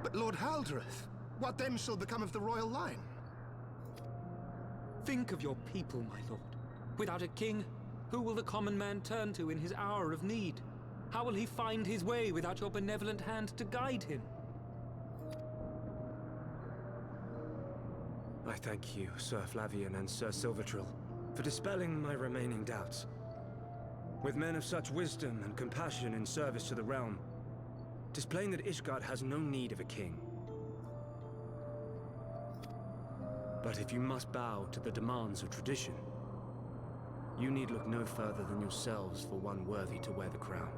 But Lord Haldreth, what then shall become of the royal line? Think of your people, my lord. Without a king, who will the common man turn to in his hour of need? How will he find his way without your benevolent hand to guide him? I thank you, Sir Flavian and Sir Silvertrill, for dispelling my remaining doubts. With men of such wisdom and compassion in service to the realm, 'tis plain that Ishgard has no need of a king. But if you must bow to the demands of tradition, you need look no further than yourselves for one worthy to wear the crown.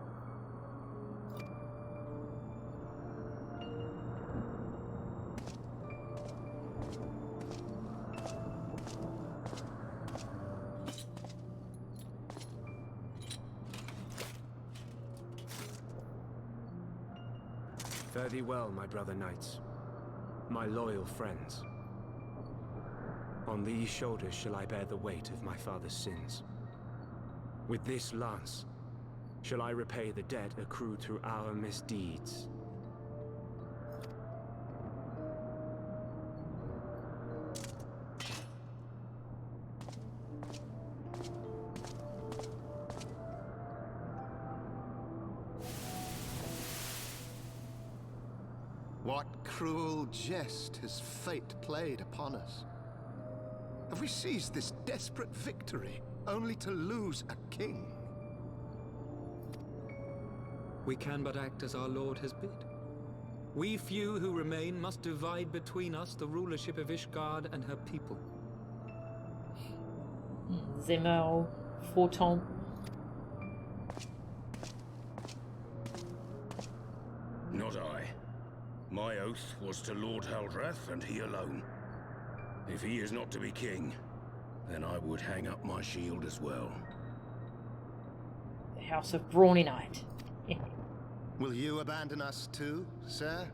Fare thee well, my brother knights, my loyal friends. On these shoulders shall I bear the weight of my father's sins. With this lance shall I repay the debt accrued through our misdeeds. What cruel jest has fate played upon us? Have we seized this desperate victory only to lose a king? We can but act as our lord has bid. We few who remain must divide between us the rulership of Ishgard and her people. Zemel, Forton. Not I. My oath was to Lord Haldrath, and he alone. If he is not to be king, then I would hang up my shield as well. The House of Brawny Knight. Will you abandon us too, sir?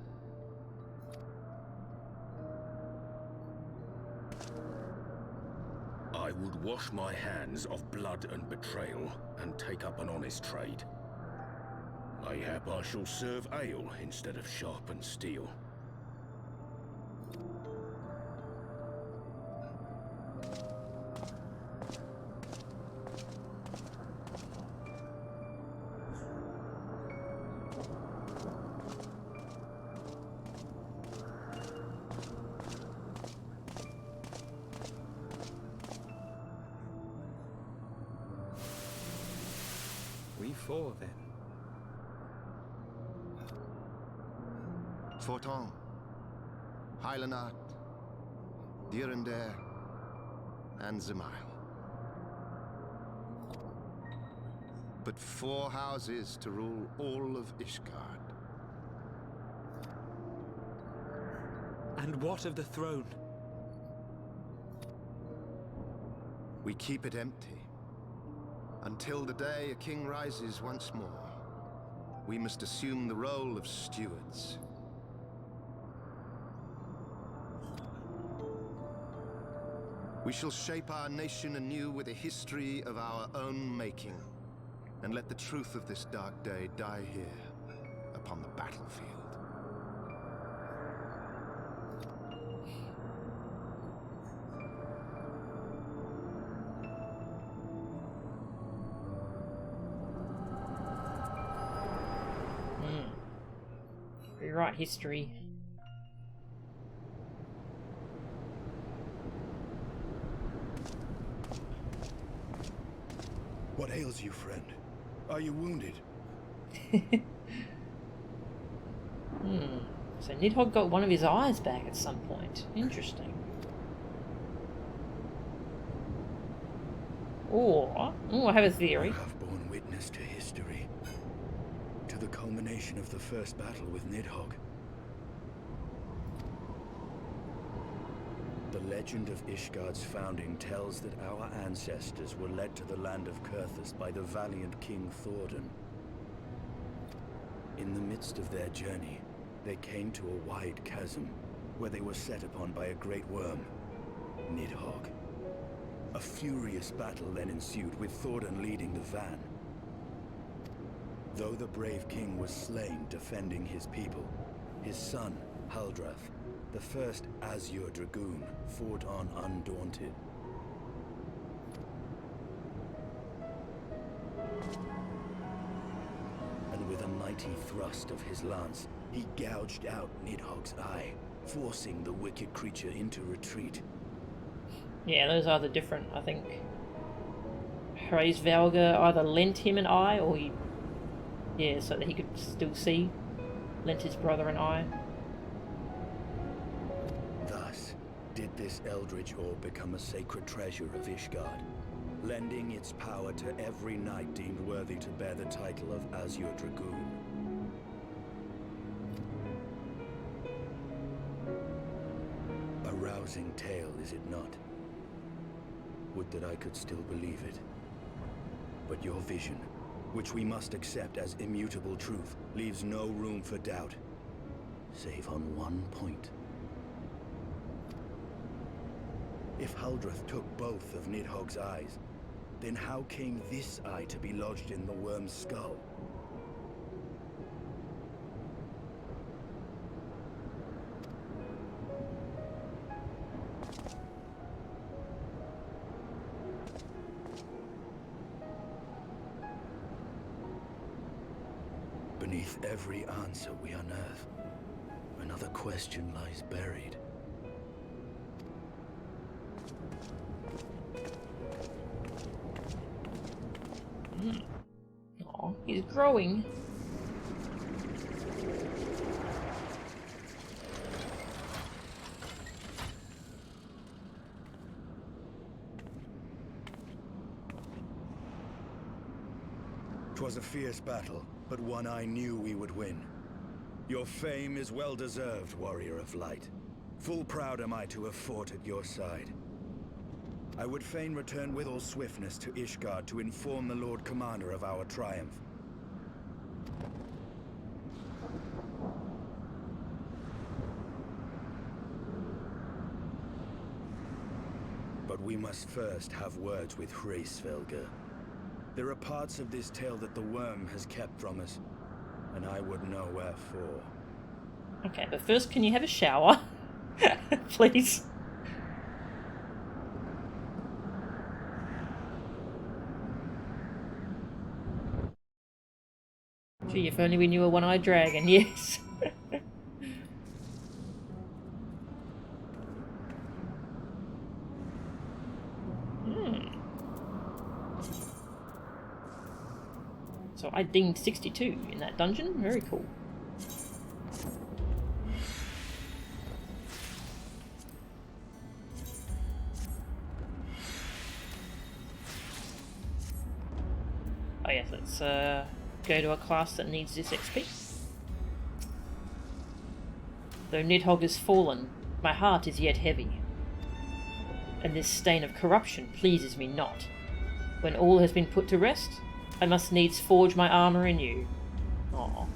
I would wash my hands of blood and betrayal, and take up an honest trade. Mayhap I shall serve ale instead of sharpened steel. We four, then. Forton, Hylanat, Dyrendare, and Zemile. But 4 houses to rule all of Ishgard. And what of the throne? We keep it empty. Until the day a king rises once more, we must assume the role of stewards. We shall shape our nation anew with a history of our own making, and let the truth of this dark day die here, upon the battlefield. Rewrite history. What ails you, friend? Are you wounded? So NIDHOGG got one of his eyes back at some point. Interesting. Or, I have a theory. You have borne witness to history. To the culmination of the first battle with NIDHOGG. The legend of Ishgard's founding tells that our ancestors were led to the land of Kurthus by the valiant King Thordan. In the midst of their journey, they came to a wide chasm, where they were set upon by a great worm, NIDHOGG. A furious battle then ensued, with Thordan leading the van. Though the brave king was slain defending his people, his son, Haldrath, the first Azure Dragoon, fought on undaunted. And with a mighty thrust of his lance, he gouged out NIDHOGG's eye, forcing the wicked creature into retreat. Yeah, those are the different, I think. Hraesvelgr either lent him an eye, or he... Yeah, so that he could still see. Lent his brother an eye. Thus, did this eldritch orb become a sacred treasure of Ishgard, lending its power to every knight deemed worthy to bear the title of Azure Dragoon. A rousing tale, is it not? Would that I could still believe it. But your vision, which we must accept as immutable truth, leaves no room for doubt, save on one point. If Haldrath took both of NIDHOGG's eyes, then how came this eye to be lodged in the worm's skull? Beneath every answer we unearth, Another question lies buried. Oh, he's growing. Twas a fierce battle, but one I knew we would win. Your fame is well deserved, warrior of light. Full proud am I to have fought at your side. I would fain return with all swiftness to Ishgard to inform the Lord Commander of our triumph. But we must first have words with Heavensward. There are parts of this tale that the worm has kept from us, and I would know wherefore. Okay, but first, can you have a shower? Please. Gee, if only we knew a one-eyed dragon, yes. So I dinged 62 in that dungeon. Very cool. Oh yes, let's go to a class that needs this XP. Though NIDHOGG is fallen, my heart is yet heavy, and this stain of corruption pleases me not. When all has been put to rest, I must needs forge my armour anew. Aww.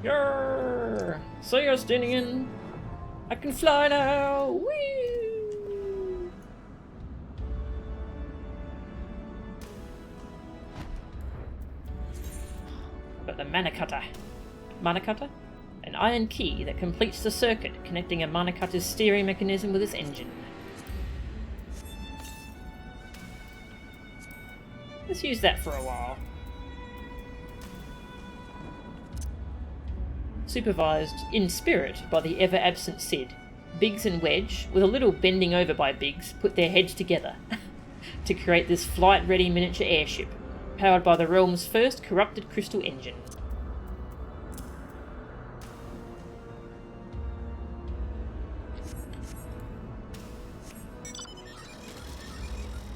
Yarr! See ya, Stinian! I can fly now! Whee! Got the mana cutter. Mana cutter? An iron key that completes the circuit connecting a mana cutter's steering mechanism with its engine. Let's use that for a while. Supervised in spirit by the ever-absent Cid, Biggs and Wedge, with a little bending over by Biggs, put their heads together to create this flight-ready miniature airship, powered by the realm's first corrupted crystal engine.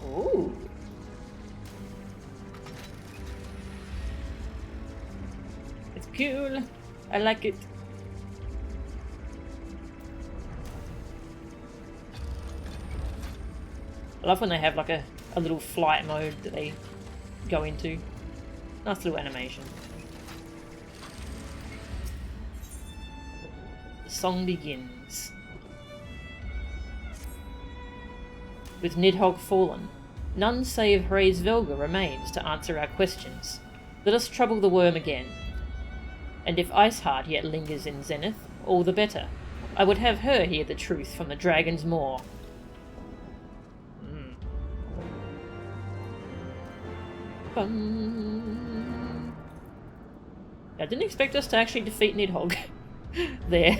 Ooh. It's cool. I like it. I love when they have like a little flight mode that they go into. Nice little animation. The song begins. With NIDHOGG fallen, none save Heavensward remains to answer our questions. Let us trouble the worm again. And if Iceheart yet lingers in Zenith, all the better. I would have her hear the truth from the dragon's maw. Bum. I didn't expect us to actually defeat NIDHOGG there.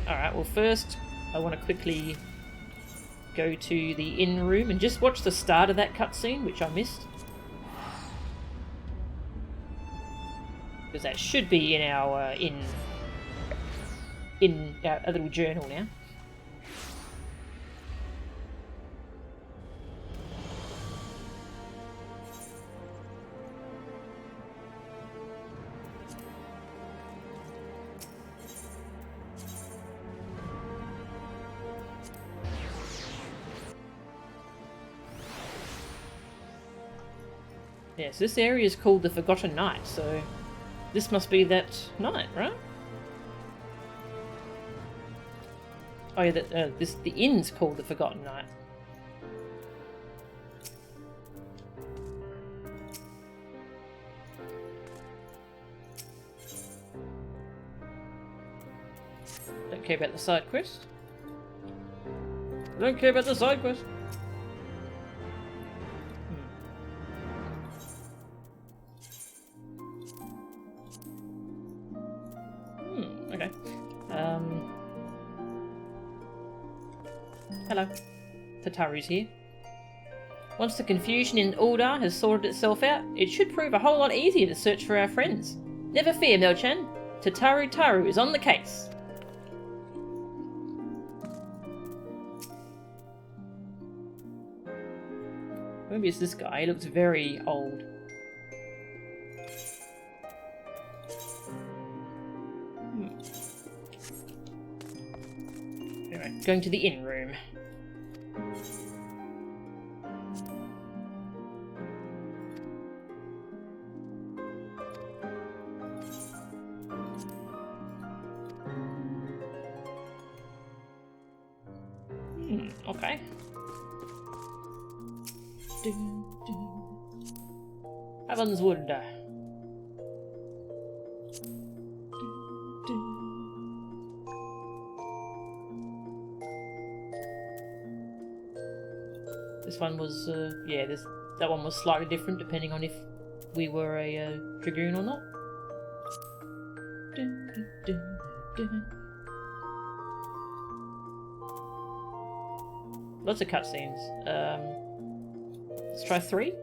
Alright, well first I want to quickly go to the inn room and just watch the start of that cutscene, which I missed. Because that should be in our in our little journal now. Yes, this area is called the Forgotten Night, so this must be that night, right? Oh yeah, the inn's called the Forgotten Night. Don't care about the side quest. Don't care about the side quest. the Taru's here. Once the confusion in Uldar has sorted itself out, it should prove a whole lot easier to search for our friends. Never fear, Melchan. Taru is on the case. Maybe it's this guy. He looks very old. Anyway, going to the inn room. Okay. Heavensward. This one was, yeah, that one was slightly different depending on if we were a dragoon or not. Lots of cutscenes. Let's try 3.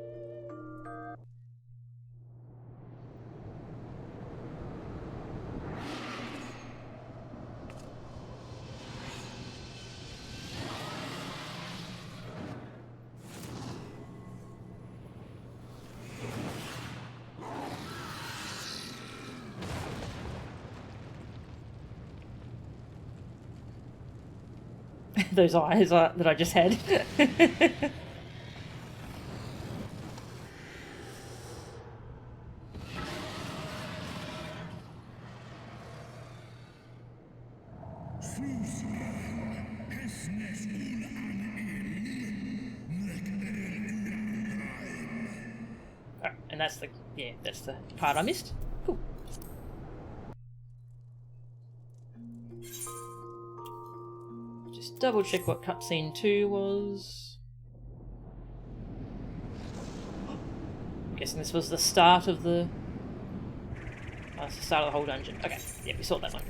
Those eyes that I just had. Oh, and that's the part I missed. Cool. Just double check what cutscene 2 was. I'm guessing this was the start of the... Oh, it's the start of the whole dungeon. Okay, yeah, we saw that one.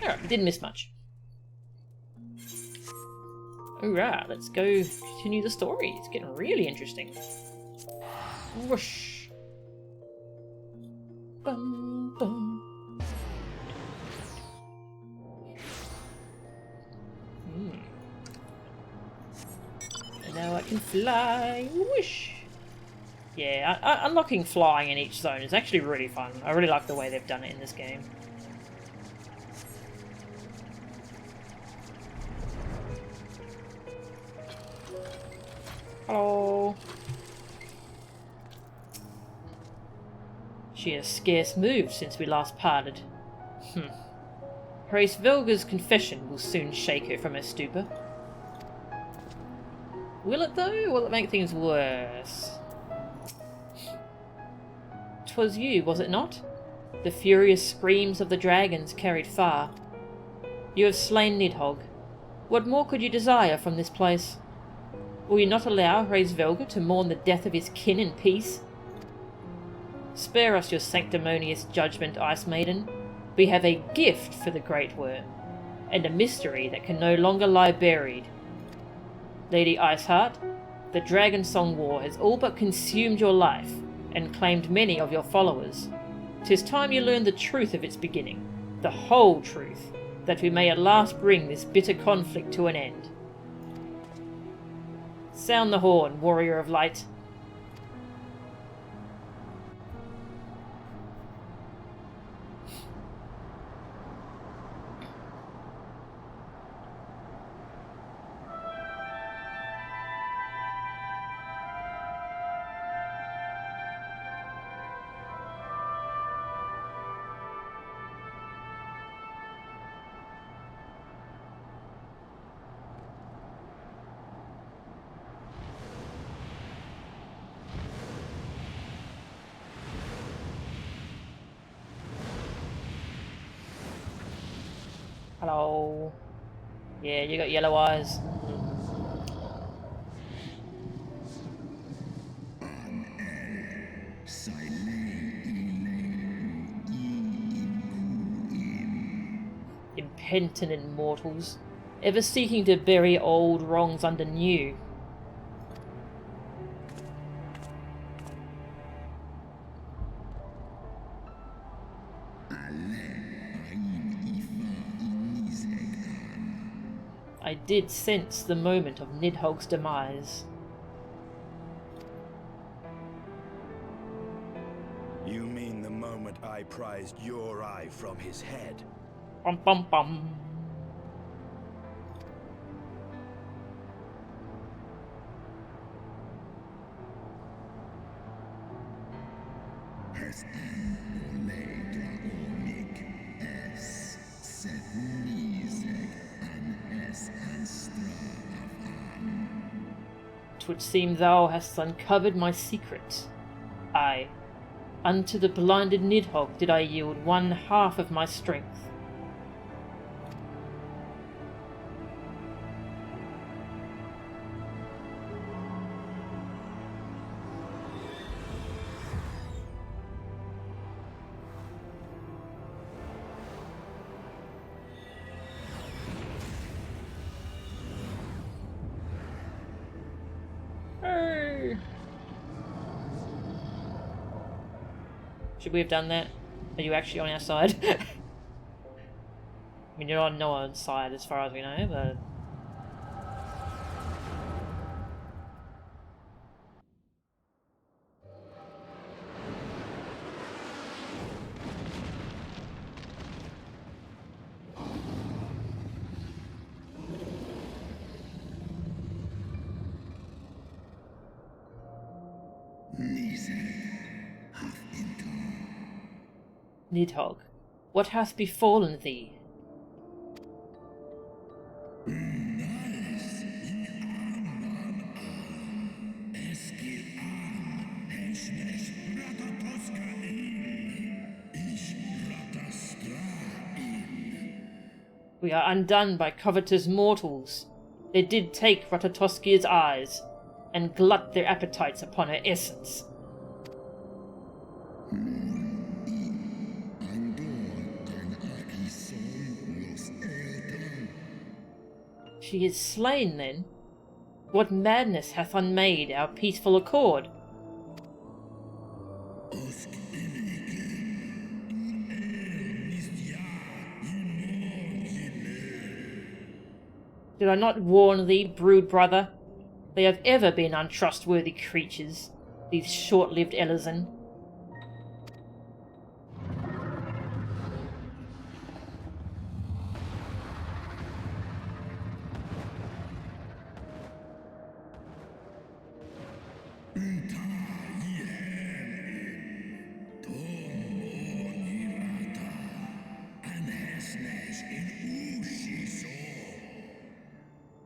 Alright, we didn't miss much. Alright, let's go continue the story. It's getting really interesting. Whoosh. Bum, bum. And now I can fly. Whoosh. Yeah, unlocking flying in each zone is actually really fun. I really like the way they've done it in this game. Hello. She has scarce moved since we last parted. Heavensward's confession will soon shake her from her stupor. Will it though, or will it make things worse? 'Twas you, was it not? The furious screams of the dragons carried far. You have slain NIDHOGG. What more could you desire from this place? Will you not allow Heavensward to mourn the death of his kin in peace? Spare us your sanctimonious judgment, Ice Maiden. We have a gift for the Great Worm, and a mystery that can no longer lie buried. Lady Iceheart, the Dragon Song War has all but consumed your life, and claimed many of your followers. 'Tis time you learned the truth of its beginning, the whole truth, that we may at last bring this bitter conflict to an end. Sound the horn, warrior of light. Hello. Yeah, you got yellow eyes. Impenitent mortals, ever seeking to bury old wrongs under new. I did sense the moment of NIDHOGG's demise. You mean the moment I prized your eye from his head? Bum bum bum. Twould seem thou hast uncovered my secret. Aye, unto the blinded NIDHOGG did I yield 1/2 of my strength. Hey. Should we have done that? Are you actually on our side? I mean, you're on no one's side as far as we know, but... NIDHOGG, what hath befallen thee? We are undone by covetous mortals. They did take Ratatoskia's eyes, and glut their appetites upon her essence. She is slain, then? What madness hath unmade our peaceful accord? Did I not warn thee, brood brother? They have ever been untrustworthy creatures, these short-lived Elezen.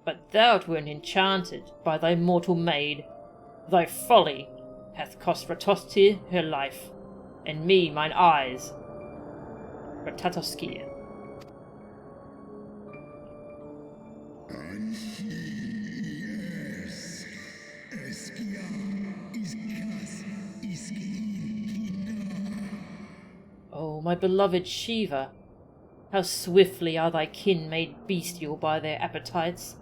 But thou wert enchanted by thy mortal maid. Thy folly hath cost Ratostia her life, and me mine eyes. Ratatoskia. Oh, my beloved Shiva, how swiftly are thy kin made bestial by their appetites.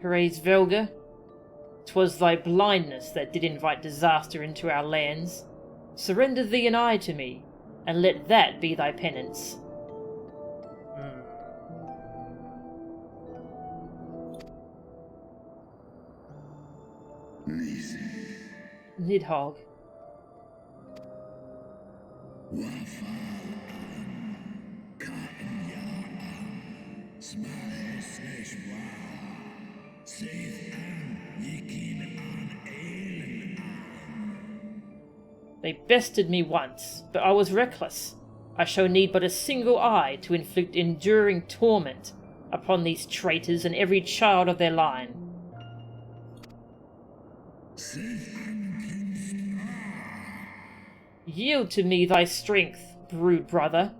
Heavensward, 'twas thy blindness that did invite disaster into our lands. Surrender thee an eye to me, and let that be thy penance. NIDHOGG. They bested me once, but I was reckless. I shall need but a single eye to inflict enduring torment upon these traitors and every child of their line. Yield to me thy strength, brood brother.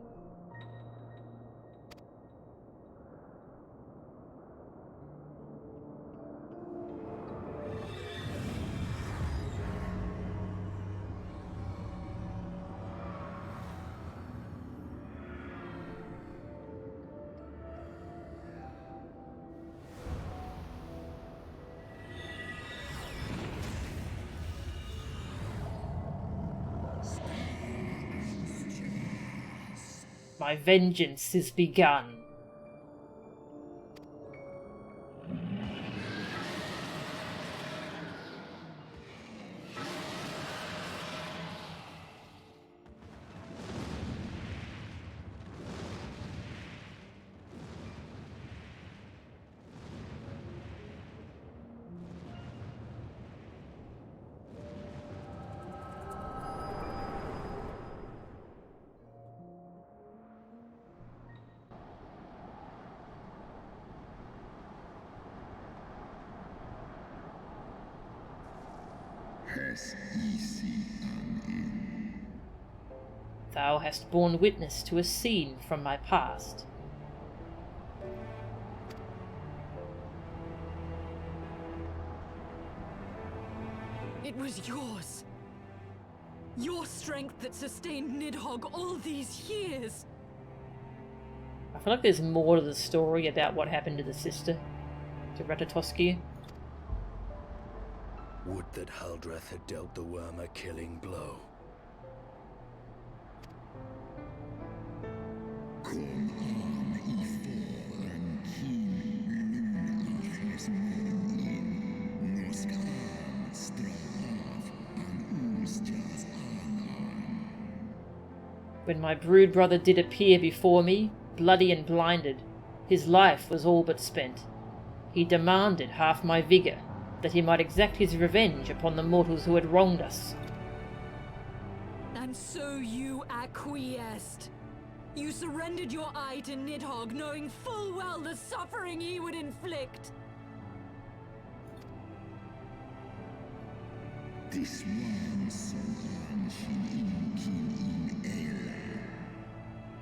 My vengeance is begun. Thou hast borne witness to a scene from my past. It was yours. Your strength that sustained NIDHOGG all these years. I feel like there's more to the story about what happened to the sister, to Ratatoski. Would that Haldreth had dealt the worm a killing blow. When my brood brother did appear before me, bloody and blinded, his life was all but spent. He demanded half my vigour, that he might exact his revenge upon the mortals who had wronged us. And so you acquiesced. You surrendered your eye to NIDHOGG, knowing full well the suffering he would inflict.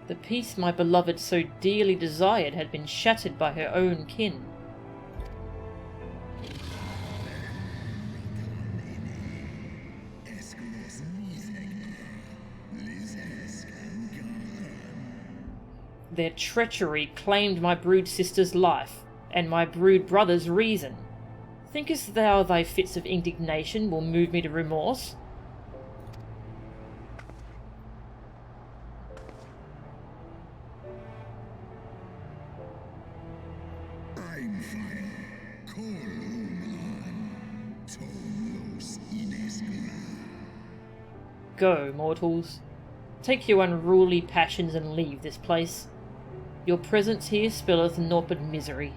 The peace my beloved so dearly desired had been shattered by her own kin. Their treachery claimed my brood sister's life, and my brood brother's reason. Thinkest thou thy fits of indignation will move me to remorse? Go, mortals. Take your unruly passions and leave this place. Your presence here spelleth naught but misery.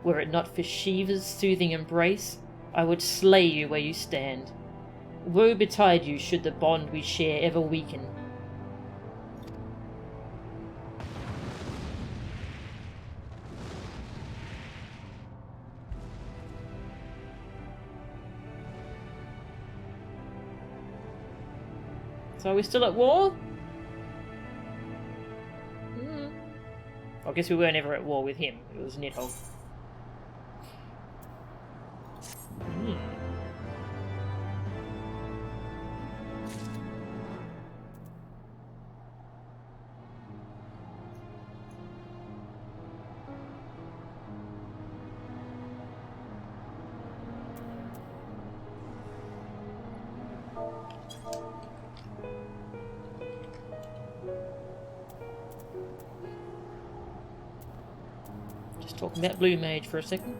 Were it not for Shiva's soothing embrace, I would slay you where you stand. Woe betide you should the bond we share ever weaken. So are we still at war? I guess we were never at war with him. It was NIDHOGG. Talking about Blue Mage for a second.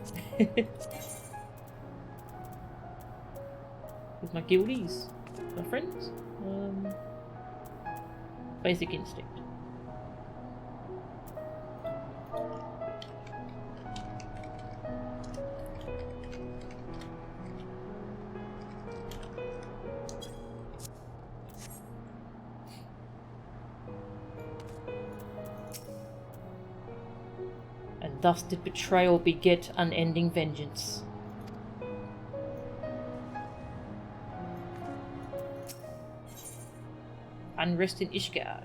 With my guildies, my friends. Basic Instinct. And thus did betrayal beget unending vengeance. Unrest in Ishgard.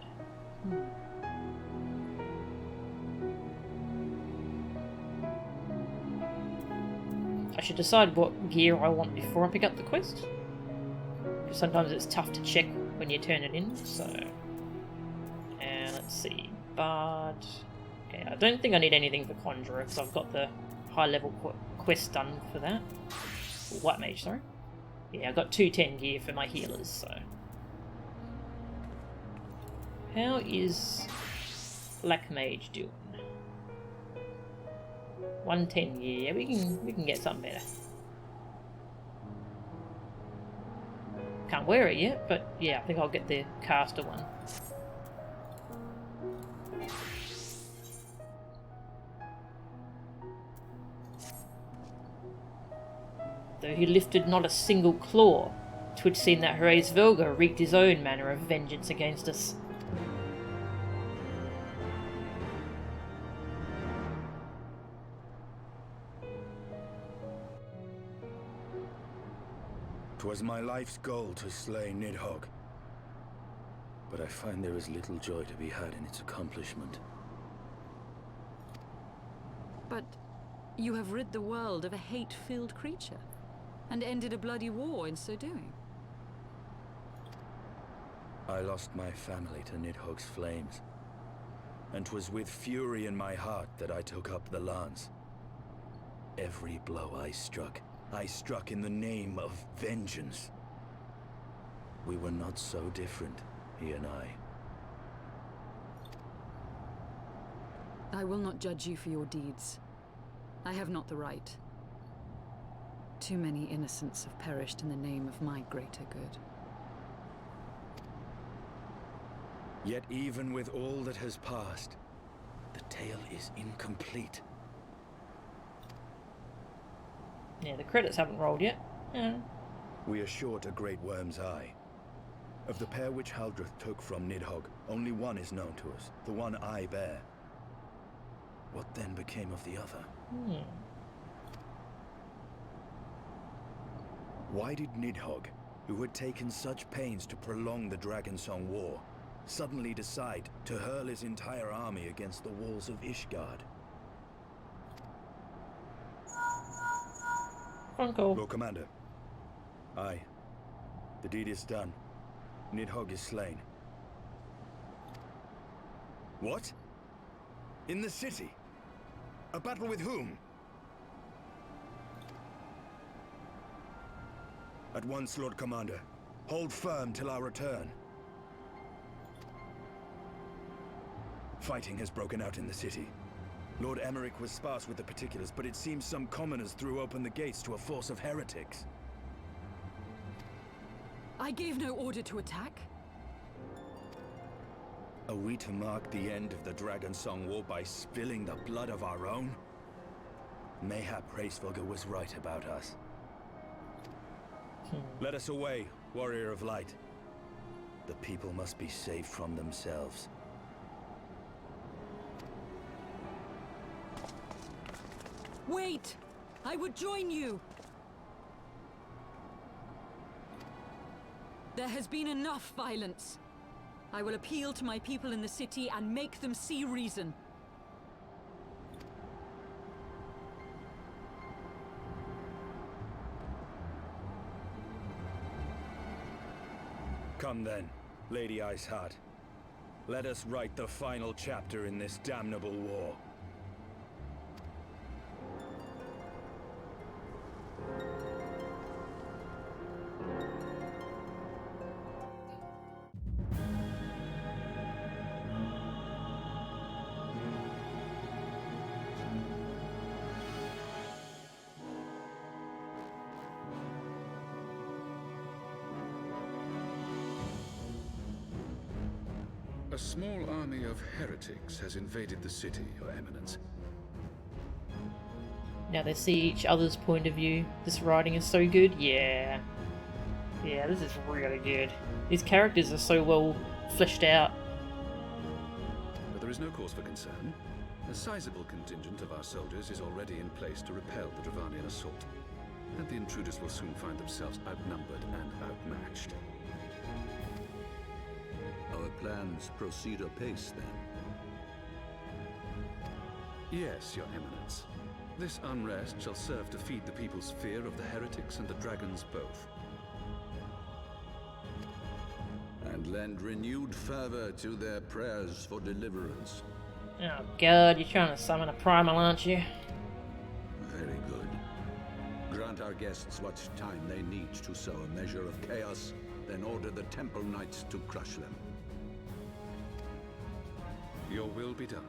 I should decide what gear I want before I pick up the quest. Because sometimes it's tough to check when you turn it in, so... And let's see. But okay, I don't think I need anything for Conjurer because I've got the high level quest done for that. Or White Mage, sorry. Yeah, I've got 210 gear for my healers, so. How is Black Mage doing? 110 gear. Yeah, we can get something better. Can't wear it yet, but yeah, I think I'll get the caster one. Though he lifted not a single claw, 'twould seem that Heavensward wreaked his own manner of vengeance against us. 'Twas my life's goal to slay NIDHOGG, but I find there is little joy to be had in its accomplishment. But you have rid the world of a hate-filled creature, and ended a bloody war in so doing. I lost my family to NIDHOGG's flames, and 'twas with fury in my heart that I took up the lance. Every blow I struck in the name of vengeance. We were not so different, he and I. I will not judge you for your deeds. I have not the right. Too many innocents have perished in the name of my greater good. Yet even with all that has passed, the tale is incomplete. Yeah, the credits haven't rolled yet. Yeah. We are short a great worm's eye. Of the pair which Haldreth took from NIDHOGG, only one is known to us, the one I bear. What then became of the other? Why did NIDHOGG, who had taken such pains to prolong the Dragonsong War, suddenly decide to hurl his entire army against the walls of Ishgard? Uncle. Lord Commander. Aye. The deed is done. NIDHOGG is slain. What? In the city? A battle with whom? At once, Lord Commander. Hold firm till our return. Fighting has broken out in the city. Lord Emmerich was sparse with the particulars, but it seems some commoners threw open the gates to a force of heretics. I gave no order to attack. Are we to mark the end of the Dragonsong War by spilling the blood of our own? Mayhap Heavensward was right about us. Let us away, warrior of light. The people must be saved from themselves. Wait! I would join you! There has been enough violence. I will appeal to my people in the city and make them see reason. Come then, Lady Iceheart. Let us write the final chapter in this damnable war. A small army of heretics has invaded the city, Your Eminence. Now they see each other's point of view. This writing is so good. Yeah. Yeah, this is really good. These characters are so well fleshed out. But there is no cause for concern. A sizable contingent of our soldiers is already in place to repel the Dravanian assault. And the intruders will soon find themselves outnumbered and outmatched. Our plans proceed apace, then? Yes, Your Eminence. This unrest shall serve to feed the people's fear of the heretics and the dragons both. and lend renewed fervor to their prayers for deliverance. Oh god, you're trying to summon a primal, aren't you? Very good. Grant our guests what time they need to sow a measure of chaos, then order the Temple Knights to crush them. Your will be done.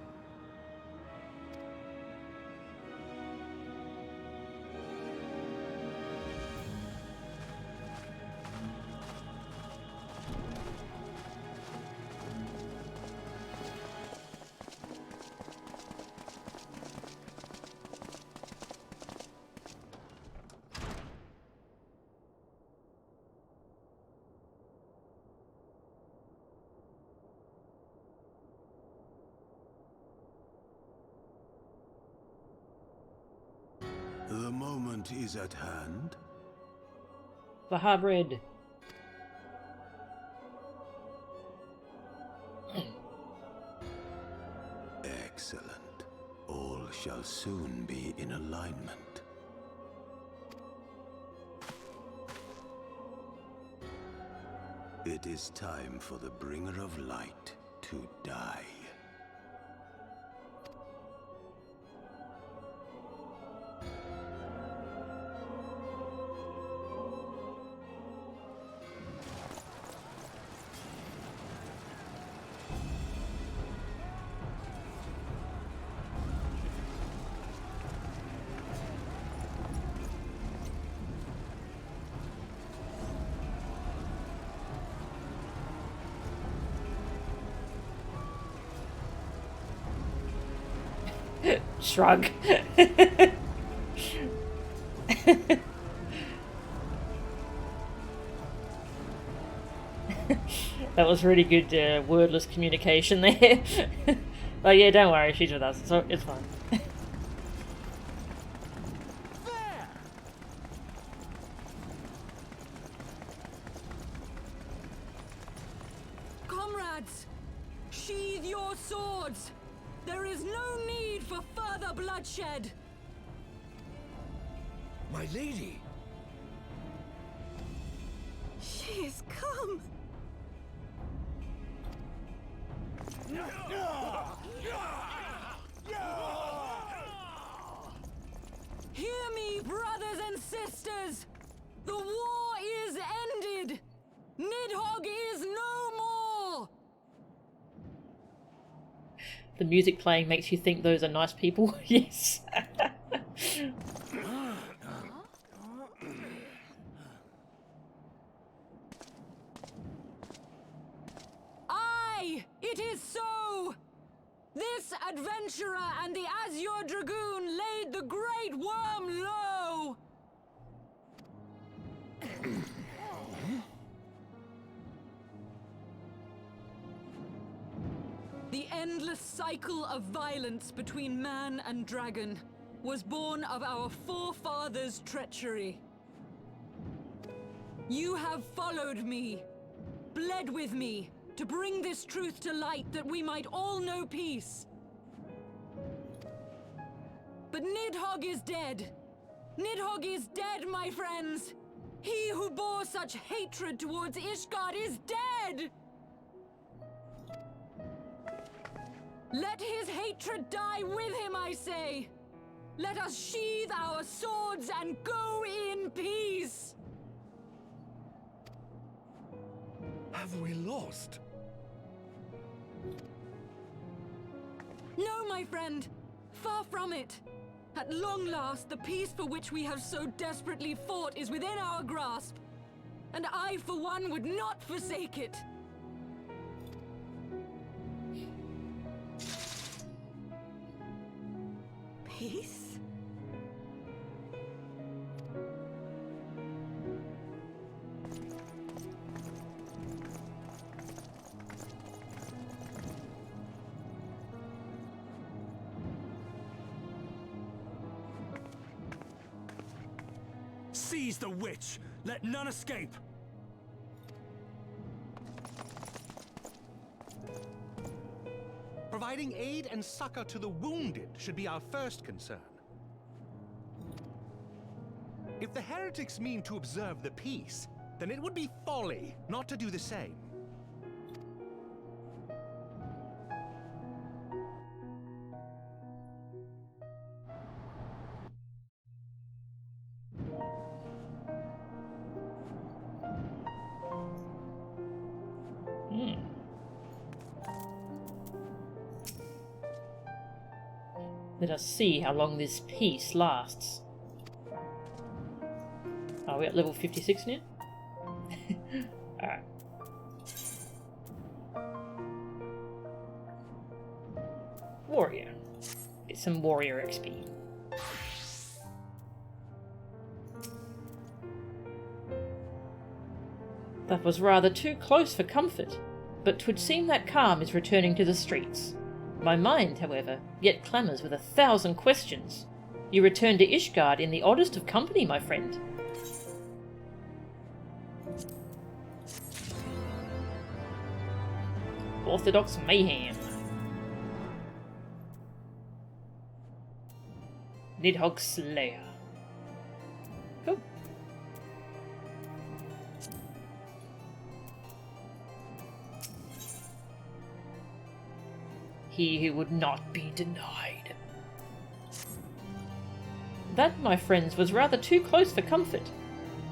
The moment is at hand. The hybrid. Excellent. All shall soon be in alignment. It is time for the Bringer of Light to die. Shrug. That was really good wordless communication there. Oh yeah, don't worry, she's with us, so it's fine. Comrades, sheathe your swords. There is no need for further bloodshed. My lady! She is come. Hear me, brothers and sisters. The war is ended. NIDHOGG is no more. The music playing makes you think those are nice people. Yes. Aye, it is so. This adventurer and the Azure Dragoon laid the great worm low. The endless cycle of violence between man and dragon was born of our forefathers' treachery. You have followed me, bled with me, to bring this truth to light that we might all know peace. But NIDHOGG is dead. NIDHOGG is dead, my friends. He who bore such hatred towards Ishgard is dead! Let his hatred die with him, I say! Let us sheathe our swords and go in peace! Have we lost? No, my friend. Far from it. At long last, the peace for which we have so desperately fought is within our grasp. And I, for one, would not forsake it. Peace? Seize the witch! Let none escape! Providing aid and succor to the wounded should be our first concern. If the heretics mean to observe the peace, then it would be folly not to do the same. Let us see how long this peace lasts. Are we at level 56 now? Alright. Warrior. Get some warrior XP. That was rather too close for comfort, but 'twould seem that calm is returning to the streets. My mind, however, yet clamours with 1,000 questions. You return to Ishgard in the oddest of company, my friend. Orthodox mayhem. NIDHOGG Slayer. Cool. He who would not be denied. That, my friends, was rather too close for comfort.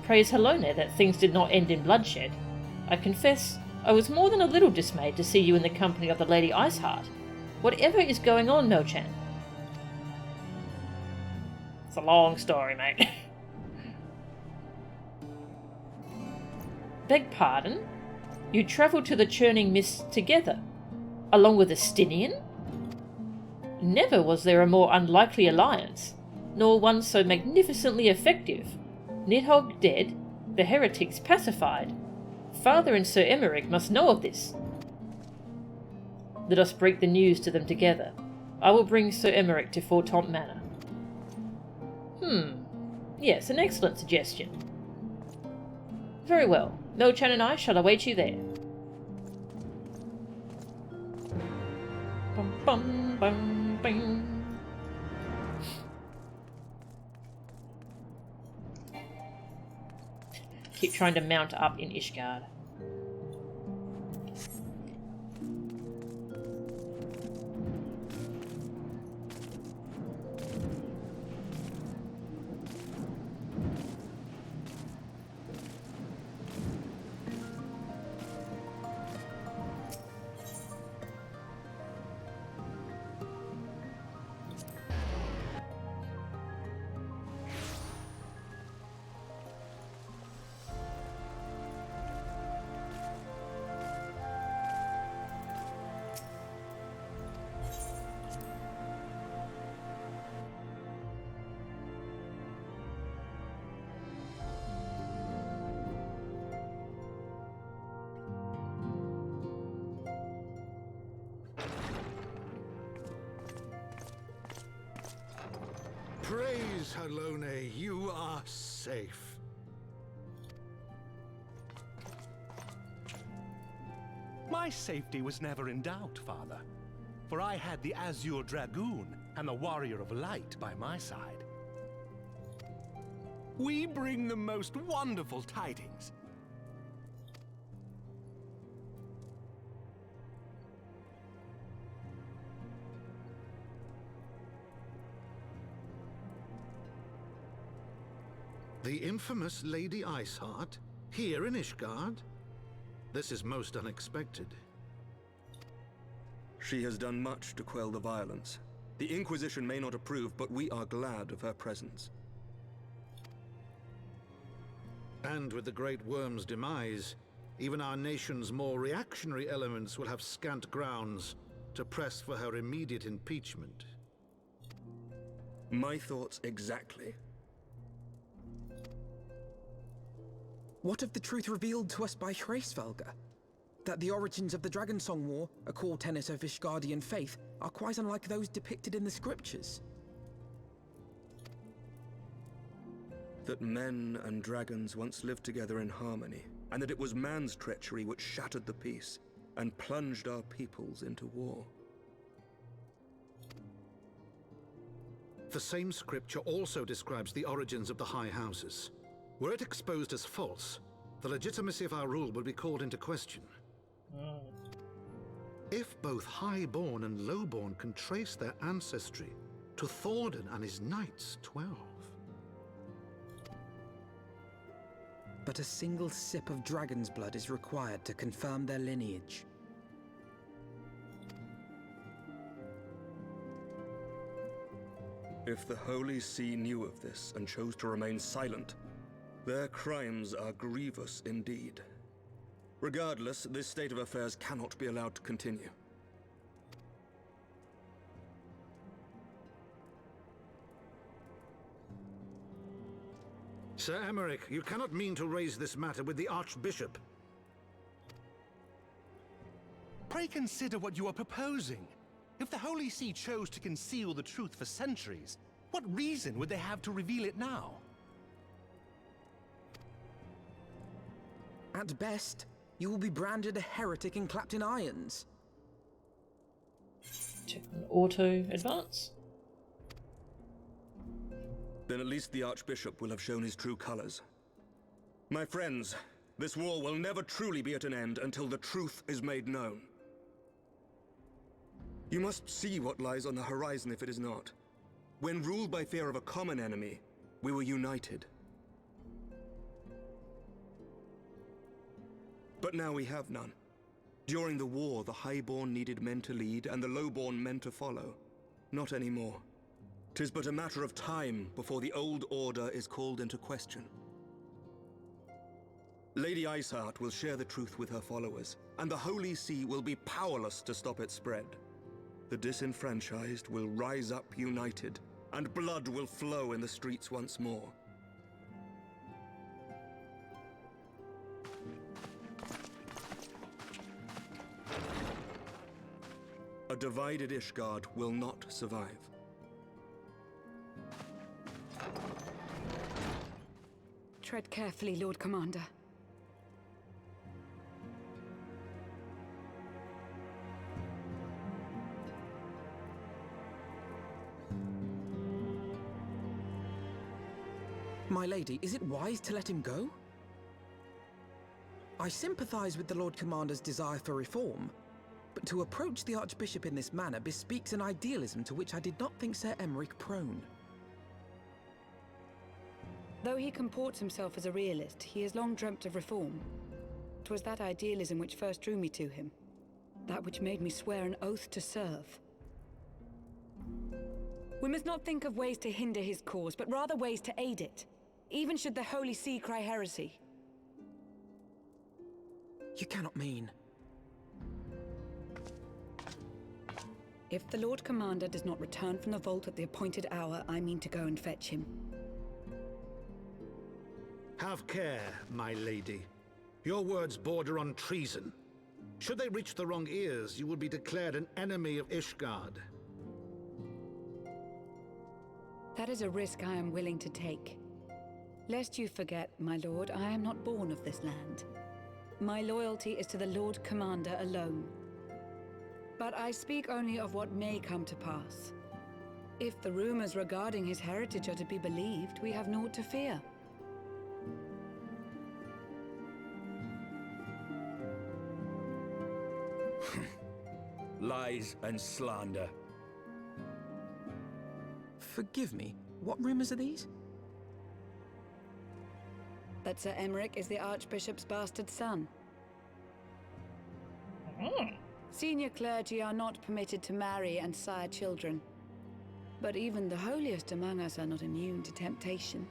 Praise Helone that things did not end in bloodshed. I confess, I was more than a little dismayed to see you in the company of the Lady Iceheart. Whatever is going on, Mel-chan? It's a long story, mate. Beg pardon? You travelled to the Churning Mists together, along with Estinian? Never was there a more unlikely alliance, nor one so magnificently effective. NIDHOGG dead, the heretics pacified. Father and Sir Emmerich must know of this. Let us break the news to them together. I will bring Sir Emmerich to Fortompt Manor. Yes, an excellent suggestion. Very well. Mel-chan and I shall await you there. Bum, bum, bum, bum. Keep trying to mount up in Ishgard. Praise Helone, you are safe. My safety was never in doubt, Father, for I had the Azure Dragoon and the Warrior of Light by my side. We bring the most wonderful tidings. The infamous Lady Iceheart, here in Ishgard? This is most unexpected. She has done much to quell the violence. The Inquisition may not approve, but we are glad of her presence. And with the Great Worm's demise, even our nation's more reactionary elements will have scant grounds to press for her immediate impeachment. My thoughts exactly. What of the truth revealed to us by Hraesvelgr? That the origins of the Dragonsong War, a core tenet of Ishgardian faith, are quite unlike those depicted in the scriptures. That men and dragons once lived together in harmony, and that it was man's treachery which shattered the peace and plunged our peoples into war. The same scripture also describes the origins of the High Houses. Were it exposed as false, the legitimacy of our rule would be called into question. If both Highborn and Lowborn can trace their ancestry to Thordan and his Knights 12. But a single sip of dragon's blood is required to confirm their lineage. If the Holy See knew of this and chose to remain silent, their crimes are grievous indeed. Regardless, this state of affairs cannot be allowed to continue. Sir Emmerich, you cannot mean to raise this matter with the Archbishop. Pray consider what you are proposing. If the Holy See chose to conceal the truth for centuries, what reason would they have to reveal it now? At best, you will be branded a heretic and clapped in irons. Check on auto advance. Then at least the Archbishop will have shown his true colors. My friends, this war will never truly be at an end until the truth is made known. You must see what lies on the horizon if it is not. When ruled by fear of a common enemy, we were united. But now we have none. During the war, the highborn needed men to lead and the lowborn men to follow. Not anymore. 'Tis but a matter of time before the old order is called into question. Lady Iceheart will share the truth with her followers, and the Holy See will be powerless to stop its spread. The disenfranchised will rise up united, and blood will flow in the streets once more. A divided Ishgard will not survive. Tread carefully, Lord Commander. My lady, is it wise to let him go? I sympathize with the Lord Commander's desire for reform, but to approach the Archbishop in this manner bespeaks an idealism to which I did not think Sir Emmerich prone. Though he comports himself as a realist, he has long dreamt of reform. 'Twas that idealism which first drew me to him, that which made me swear an oath to serve. We must not think of ways to hinder his cause, but rather ways to aid it, even should the Holy See cry heresy. You cannot mean... If the Lord Commander does not return from the vault at the appointed hour, I mean to go and fetch him. Have care, my lady. Your words border on treason. Should they reach the wrong ears, you will be declared an enemy of Ishgard. That is a risk I am willing to take. Lest you forget, my lord, I am not born of this land. My loyalty is to the Lord Commander alone. But I speak only of what may come to pass. If the rumors regarding his heritage are to be believed, we have naught to fear. Lies and slander. Forgive me, what rumors are these? That Sir Emmerich is the Archbishop's bastard son. Senior clergy are not permitted to marry and sire children. But even the holiest among us are not immune to temptation.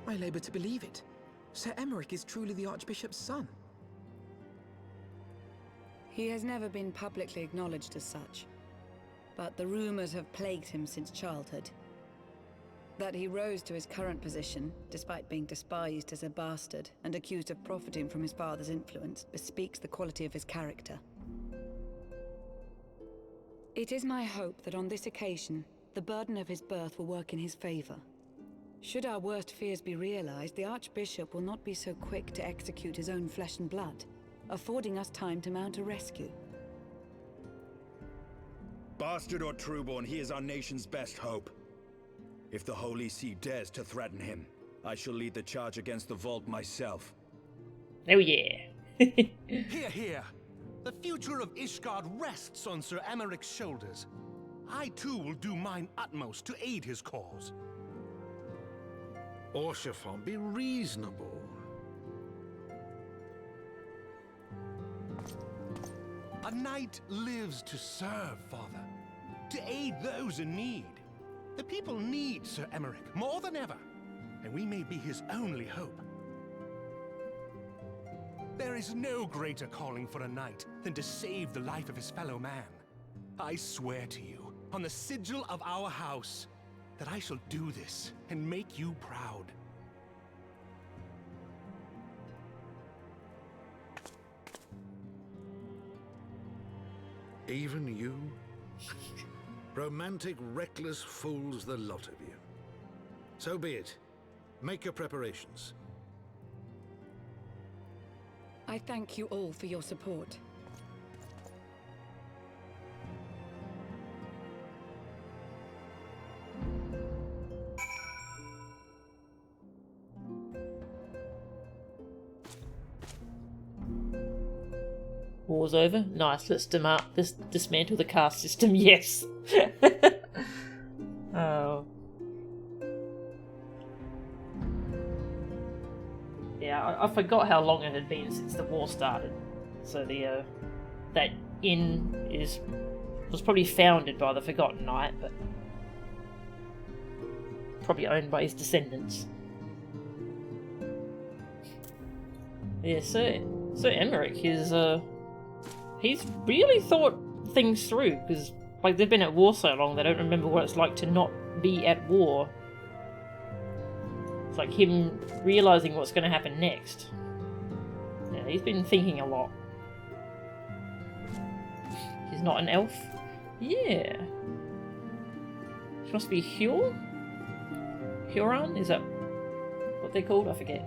I labor to believe it. Sir Emmerich is truly the Archbishop's son. He has never been publicly acknowledged as such. But the rumors have plagued him since childhood. That he rose to his current position, despite being despised as a bastard and accused of profiting from his father's influence, bespeaks the quality of his character. It is my hope that on this occasion, the burden of his birth will work in his favor. Should our worst fears be realized, the Archbishop will not be so quick to execute his own flesh and blood, affording us time to mount a rescue. Bastard or trueborn, he is our nation's best hope. If the Holy See dares to threaten him, I shall lead the charge against the vault myself. Oh yeah. Hear, hear! The future of Ishgard rests on Sir Emmerich's shoulders. I too will do mine utmost to aid his cause. Orshafon, be reasonable. A knight lives to serve, Father. to aid those in need. The people need Sir Emmerich more than ever, and we may be his only hope. There is no greater calling for a knight than to save the life of his fellow man. I swear to you, on the sigil of our house, that I shall do this and make you proud. Even you? Romantic, reckless fools, the lot of you. So be it. Make your preparations. I thank you all for your support. War's over. Nice. Let's dismantle the caste system. Yes. Oh. Yeah, I forgot how long it had been since the war started. So the that inn was probably founded by the Forgotten Knight, but probably owned by his descendants. Yeah, so Emmerich is he's really thought things through, because like they've been at war so long they don't remember what it's like to not be at war. It's like him realising what's going to happen next. Yeah, he's been thinking a lot. He's not an elf? Yeah. She must be Huron? Huron? Is that what they're called? I forget.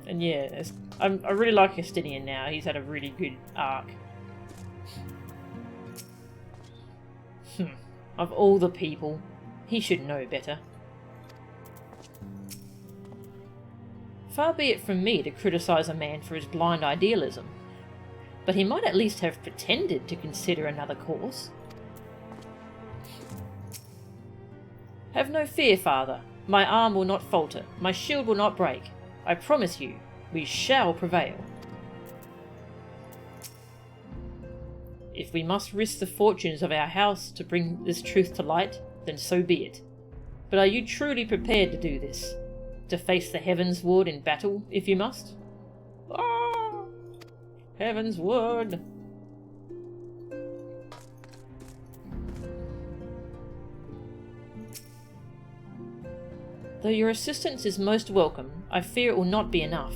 And yeah, I really like Estinian now. He's had a really good arc. Of all the people, he should know better. Far be it from me to criticise a man for his blind idealism, but he might at least have pretended to consider another course. Have no fear, father. My arm will not falter. My shield will not break. I promise you, we shall prevail. If we must risk the fortunes of our house to bring this truth to light, then so be it. But are you truly prepared to do this? To face the Heavensward in battle, if you must? Ah! Heavensward! Though your assistance is most welcome, I fear it will not be enough.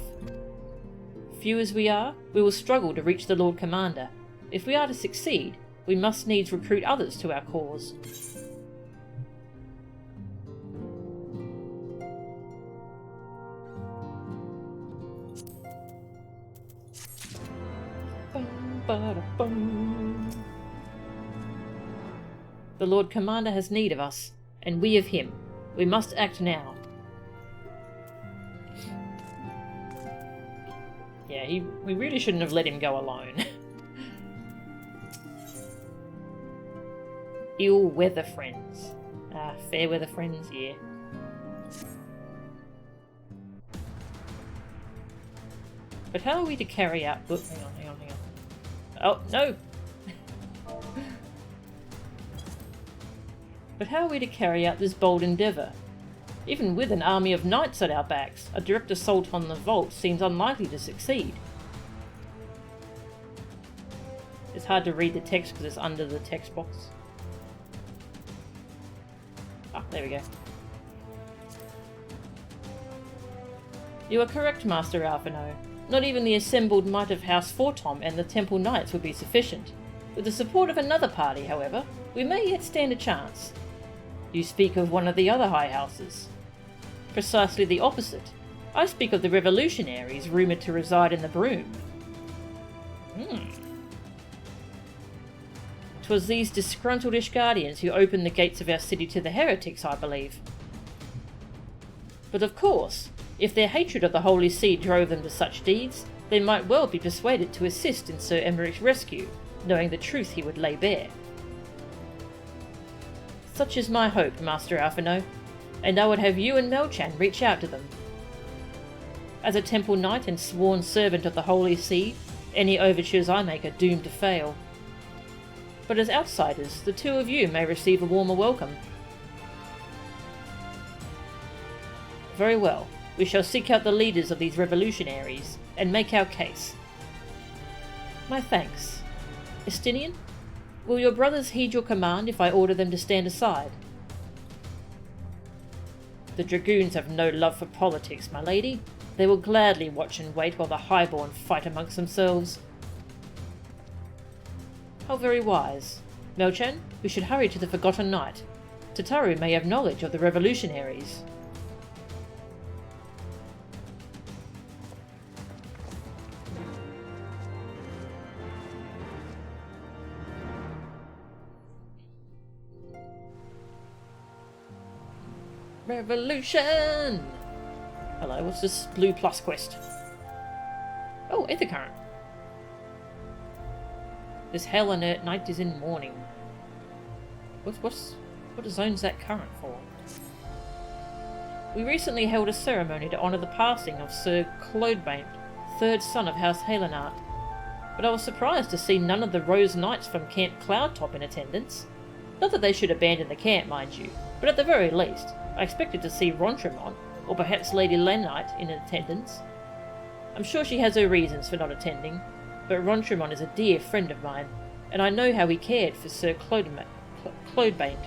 Few as we are, we will struggle to reach the Lord Commander. If we are to succeed, we must needs recruit others to our cause. The Lord Commander has need of us, and we of him. We must act now. Yeah, we really shouldn't have let him go alone. Ill weather friends. Fair weather friends, yeah. But how are we to carry out... Oh, hang on. Oh, no! But how are we to carry out this bold endeavour? Even with an army of knights at our backs, a direct assault on the vault seems unlikely to succeed. It's hard to read the text because it's under the text box. Ah, there we go. You are correct, Master Alphino. Not even the assembled might of House Fortom and the Temple Knights would be sufficient. With the support of another party, however, we may yet stand a chance. You speak of one of the other high houses. Precisely the opposite. I speak of the revolutionaries rumoured to reside in the Broom. 'Twas these disgruntled Ishgardians who opened the gates of our city to the heretics, I believe. But of course, if their hatred of the Holy See drove them to such deeds, they might well be persuaded to assist in Sir Emmerich's rescue, knowing the truth he would lay bare. Such is my hope, Master Alphino, and I would have you and Melchan reach out to them. As a Temple Knight and sworn servant of the Holy See, Any overtures I make are doomed to fail. But as outsiders, the two of you may receive a warmer welcome. Very well. We shall seek out the leaders of these revolutionaries and make our case. My thanks. Estinian, will your brothers heed your command if I order them to stand aside? The dragoons have no love for politics, my lady. They will gladly watch and wait while the highborn fight amongst themselves. How very wise. Melchan, we should hurry to the Forgotten Knight. Tataru may have knowledge of the revolutionaries. Revolution! Hello, what's this blue plus quest? Oh, Ether Current. This hell inert night is in mourning. What zone's that current for? We recently held a ceremony to honour the passing of Sir Clodebank, third son of House Halenart, but I was surprised to see none of the Rose Knights from Camp Cloudtop in attendance. Not that they should abandon the camp, mind you, but at the very least, I expected to see Rontremont, or perhaps Lady Lenite, in attendance. I'm sure she has her reasons for not attending, but Rontremont is a dear friend of mine, and I know how he cared for Sir Clodebank.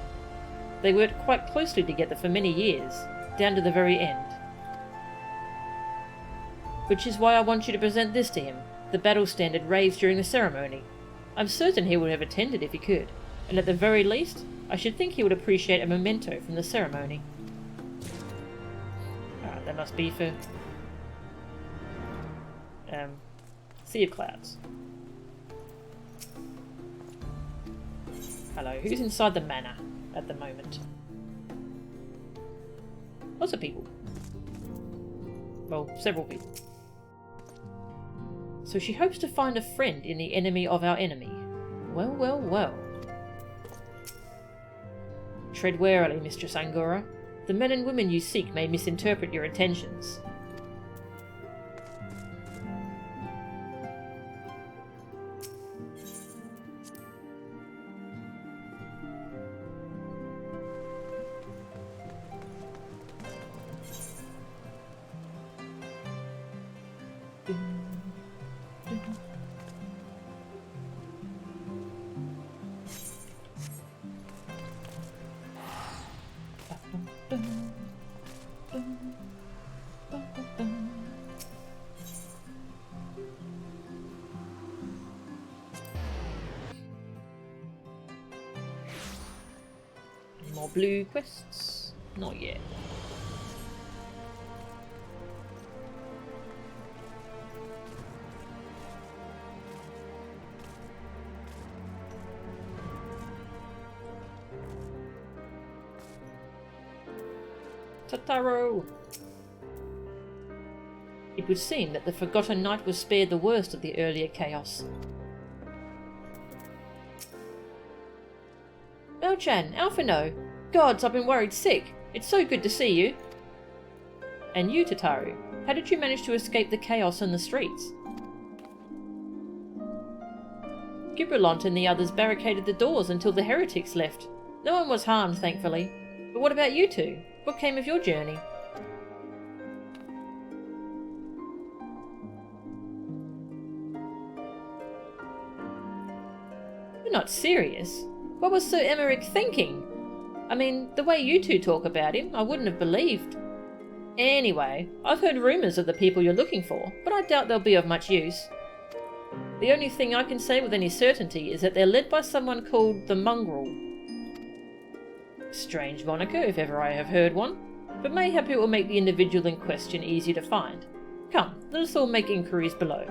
They worked quite closely together for many years, down to the very end. Which is why I want you to present this to him, the battle standard raised during the ceremony. I'm certain he would have attended if he could, and at the very least, I should think he would appreciate a memento from the ceremony. Alright, that must be for... Sea of Clouds. Hello, who's inside the manor at the moment? Lots of people. Well, several people. So she hopes to find a friend in the enemy of our enemy. Well, well, well. Tread warily, Mistress Angora. The men and women you seek may misinterpret your intentions. Any more blue quests? Not yet. Tataru! It would seem that the Forgotten Knight was spared the worst of the earlier chaos. Melchan, Alphino! Gods, I've been worried sick. It's so good to see you. And you, Tataru, how did you manage to escape the chaos in the streets? Gibralont and the others barricaded the doors until the heretics left. No one was harmed, thankfully. But what about you two? What came of your journey? You're not serious. What was Sir Emmerich thinking? I mean, the way you two talk about him, I wouldn't have believed. Anyway, I've heard rumours of the people you're looking for, but I doubt they'll be of much use. The only thing I can say with any certainty is that they're led by someone called the Mongrel. Strange moniker, if ever I have heard one, but mayhap it will make the individual in question easier to find. Come, let us all make inquiries below.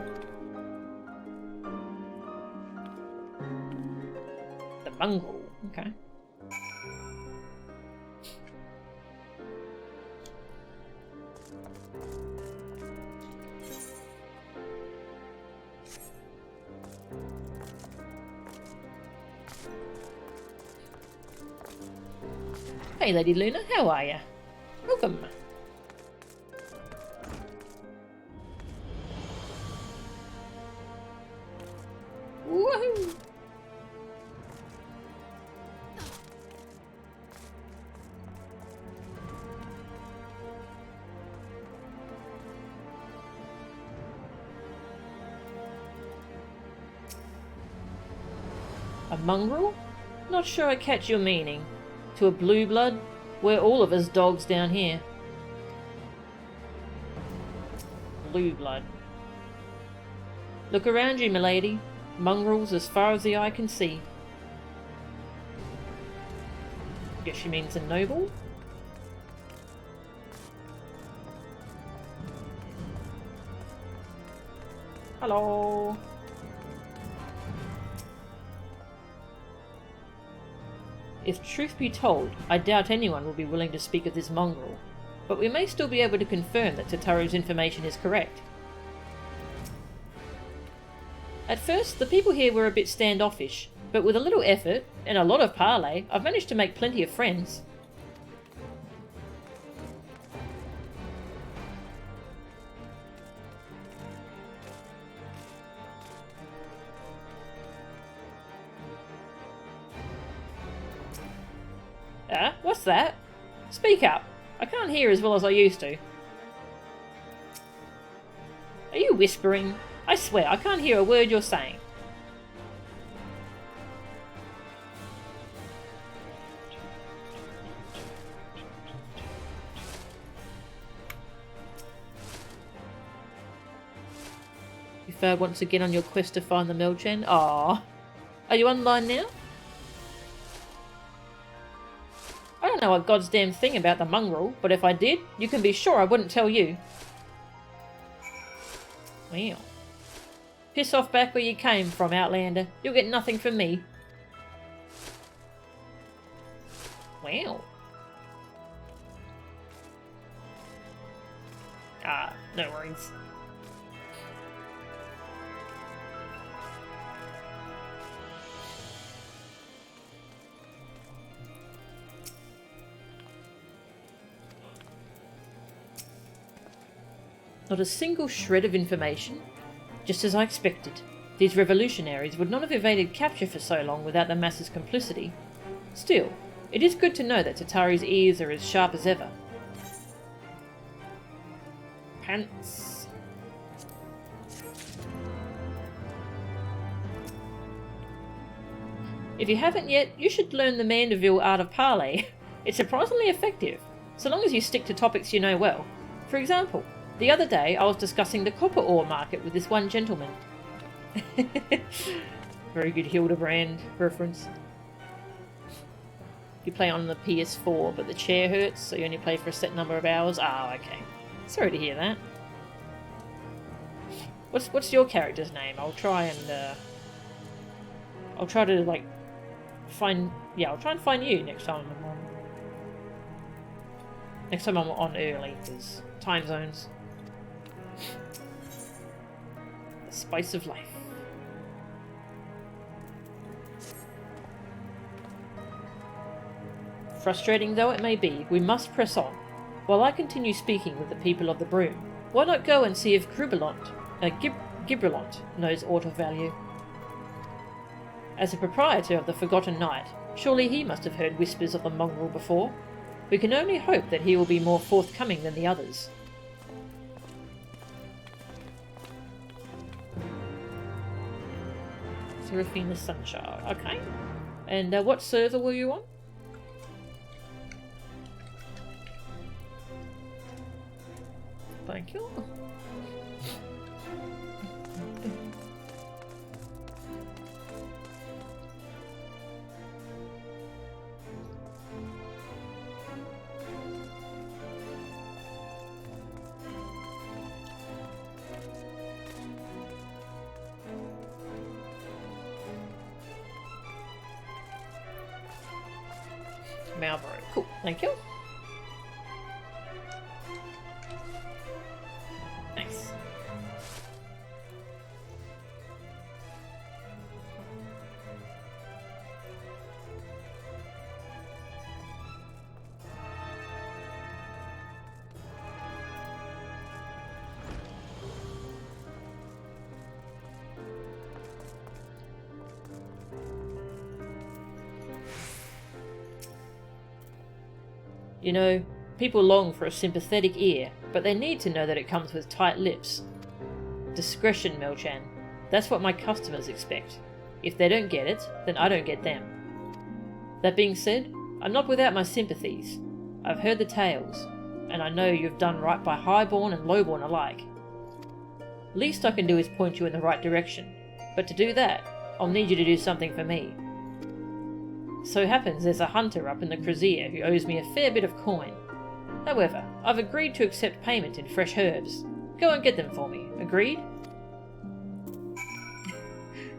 The Mongrel, okay. Hey Lady Luna, how are ya? Welcome. A mongrel? Not sure I catch your meaning. To a blue blood? We're all of us dogs down here. Blue blood. Look around you, milady. Mongrels as far as the eye can see. Guess she means a noble? Hello. If truth be told, I doubt anyone will be willing to speak of this mongrel, but we may still be able to confirm that Tataru's information is correct. At first, the people here were a bit standoffish, but with a little effort, and a lot of parley, I've managed to make plenty of friends. What's that? Speak up. I can't hear as well as I used to. Are you whispering? I swear, I can't hear a word you're saying. You failed once again on your quest to find the Milchen? Aww. Are you online now? I don't know a goddamn thing about the mongrel, but if I did, you can be sure I wouldn't tell you. Well. Piss off back where you came from, Outlander. You'll get nothing from me. Well. Ah, no worries. Not a single shred of information. Just as I expected. These revolutionaries would not have evaded capture for so long without the masses' complicity. Still, it is good to know that Tataru's ears are as sharp as ever. Pants. If you haven't yet, you should learn the Mandeville art of parley. It's surprisingly effective, so long as you stick to topics you know well. For example, the other day I was discussing the copper ore market with this one gentleman. Very good Hildebrand reference. You play on the PS4, but the chair hurts, so you only play for a set number of hours. Ah, okay. Sorry to hear that. What's your character's name? I'll try and I'll try to like find. Yeah, I'll try and find you next time I'm on. Next time I'm on early, because time zones. The spice of life. Frustrating though it may be, we must press on. While I continue speaking with the people of the Broom, why not go and see if Gibralont knows aught of value? As the proprietor of the Forgotten Knight, surely he must have heard whispers of the mongrel before. We can only hope that he will be more forthcoming than the others. Seraphina Sunshine. Okay. And what server were you on? Thank you. Malboro. Cool. Thank you. Nice. You know, people long for a sympathetic ear, but they need to know that it comes with tight lips. Discretion, Melchan. That's what my customers expect. If they don't get it, then I don't get them. That being said, I'm not without my sympathies. I've heard the tales, and I know you've done right by highborn and lowborn alike. Least I can do is point you in the right direction, but to do that, I'll need you to do something for me. So happens there's a hunter up in the Crozier who owes me a fair bit of coin. However, I've agreed to accept payment in fresh herbs. Go and get them for me. Agreed?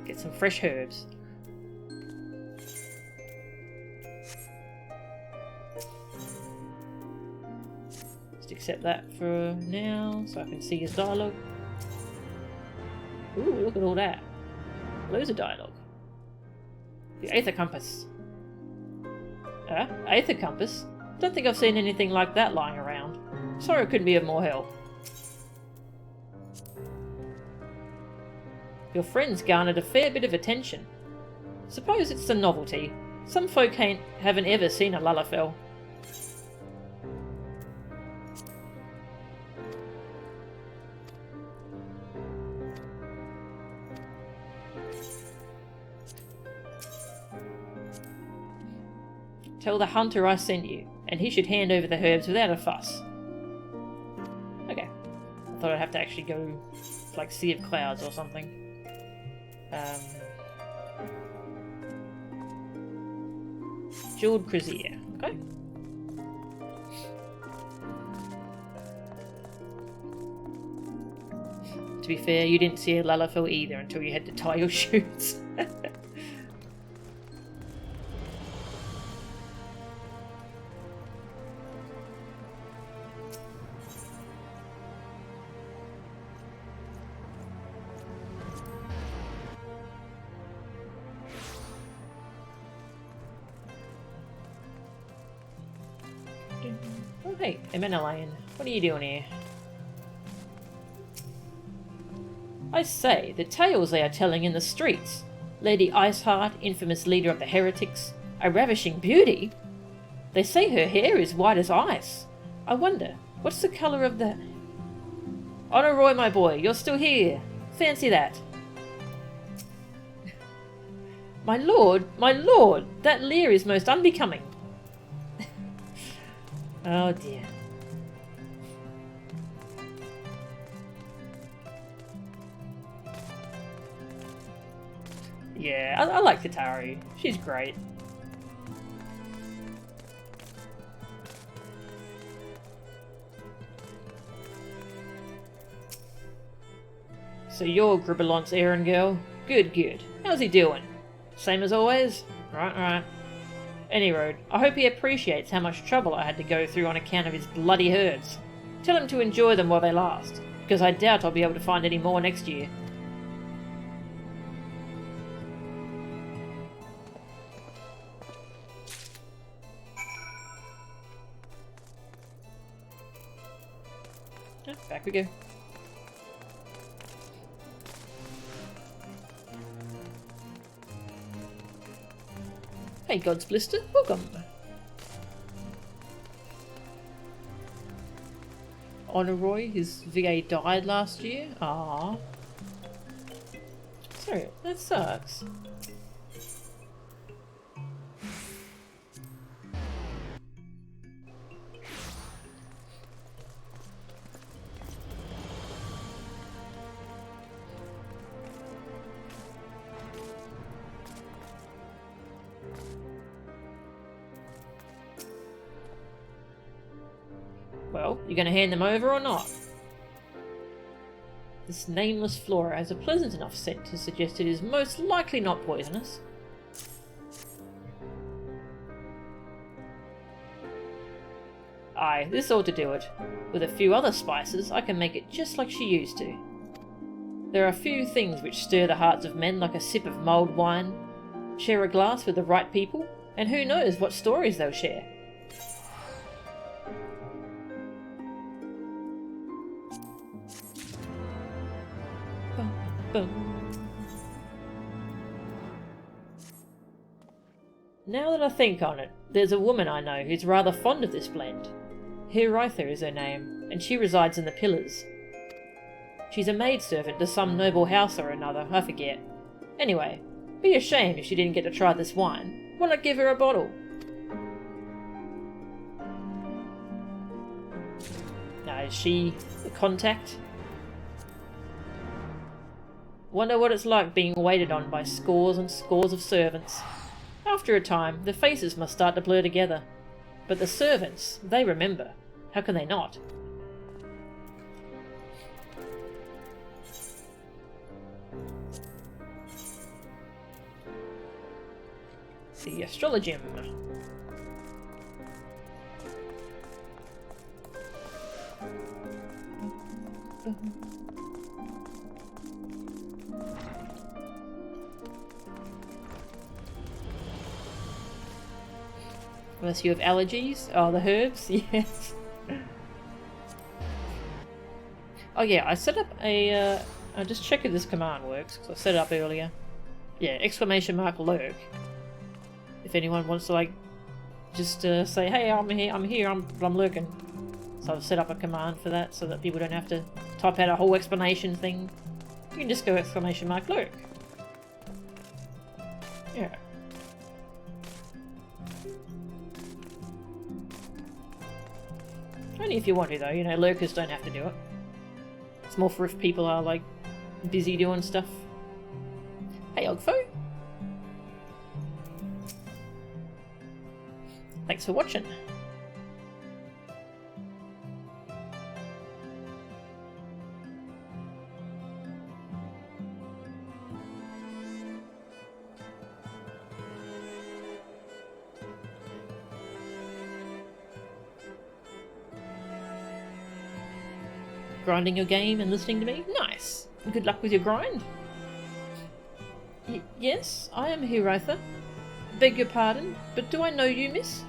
Get some fresh herbs. Just accept that for now, so I can see his dialogue. Ooh, look at all that. Loads of dialogue. The Aether Compass. Aether Compass? Don't think I've seen anything like that lying around. Sorry I couldn't be of more help. Your friend's garnered a fair bit of attention. Suppose it's the novelty. Some folk haven't ever seen a Lalafell. Tell the hunter I sent you, and he should hand over the herbs without a fuss. Okay. I thought I'd have to actually go, like, Sea of Clouds or something. Jeweled Crozier. Okay. To be fair, you didn't see a Lalafell either until you had to tie your shoes. Oh hey, Emenelayan, what are you doing here? I say, the tales they are telling in the streets. Lady Iceheart, infamous leader of the heretics, a ravishing beauty. They say her hair is white as ice. I wonder, what's the colour of the... Honoroy, my boy, you're still here. Fancy that. My lord, that leer is most unbecoming. Oh dear. Yeah, I like Kataru. She's great. So you're Gribbalont's errand girl? Good, good. How's he doing? Same as always? Right. Any road, I hope he appreciates how much trouble I had to go through on account of his bloody herbs. Tell him to enjoy them while they last, because I doubt I'll be able to find any more next year. Back we go. Hey, God's Blister, welcome. Honoroy, his VA died last year. Ah. Sorry, that sucks. Well, you gonna hand them over or not? This nameless flora has a pleasant enough scent to suggest it is most likely not poisonous. Aye, this ought to do it. With a few other spices, I can make it just like she used to. There are few things which stir the hearts of men like a sip of mulled wine. Share a glass with the right people, and who knows what stories they'll share. Now that I think on it, there's a woman I know who's rather fond of this blend. Heritha is her name, and she resides in the Pillars. She's a maidservant to some noble house or another, I forget. Anyway, Be a shame if she didn't get to try this wine. Why not give her a bottle? Now, is she the contact? Wonder what it's like being waited on by scores and scores of servants. After a time, the faces must start to blur together. But the servants, they remember. How can they not? The astrologem. Unless you have allergies. Oh, the herbs? Yes. Oh yeah, I set up a... I'll just check if this command works, because I set it up earlier. Yeah, ! lurk. If anyone wants to, like, just say, hey, I'm here, I'm lurking. So I've set up a command for that, so that people don't have to type out a whole explanation thing. You can just go ! lurk. Yeah. Only if you want to, though. You know, lurkers don't have to do it. It's more for if people are, like, busy doing stuff. Hey, Ogfo. Thanks for watching. Grinding your game and listening to me? Nice! Good luck with your grind. Yes, I am Hirotha. Beg your pardon, but do I know you, miss?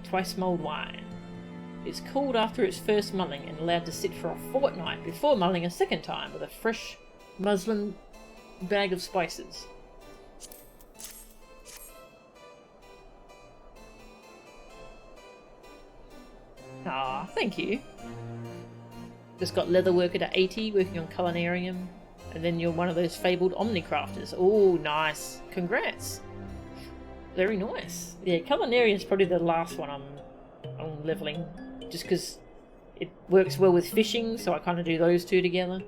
Twice mulled wine. It's cooled after its first mulling and allowed to sit for a fortnight before mulling a second time with a fresh muslin bag of spices. Ah, thank you. Just got leatherworker to 80, working on culinarium. And then you're one of those fabled omnicrafters. Oh, nice. Congrats. Very nice. Yeah, culinarium's probably the last one I'm leveling. Just because it works well with fishing, so I kind of do those two together.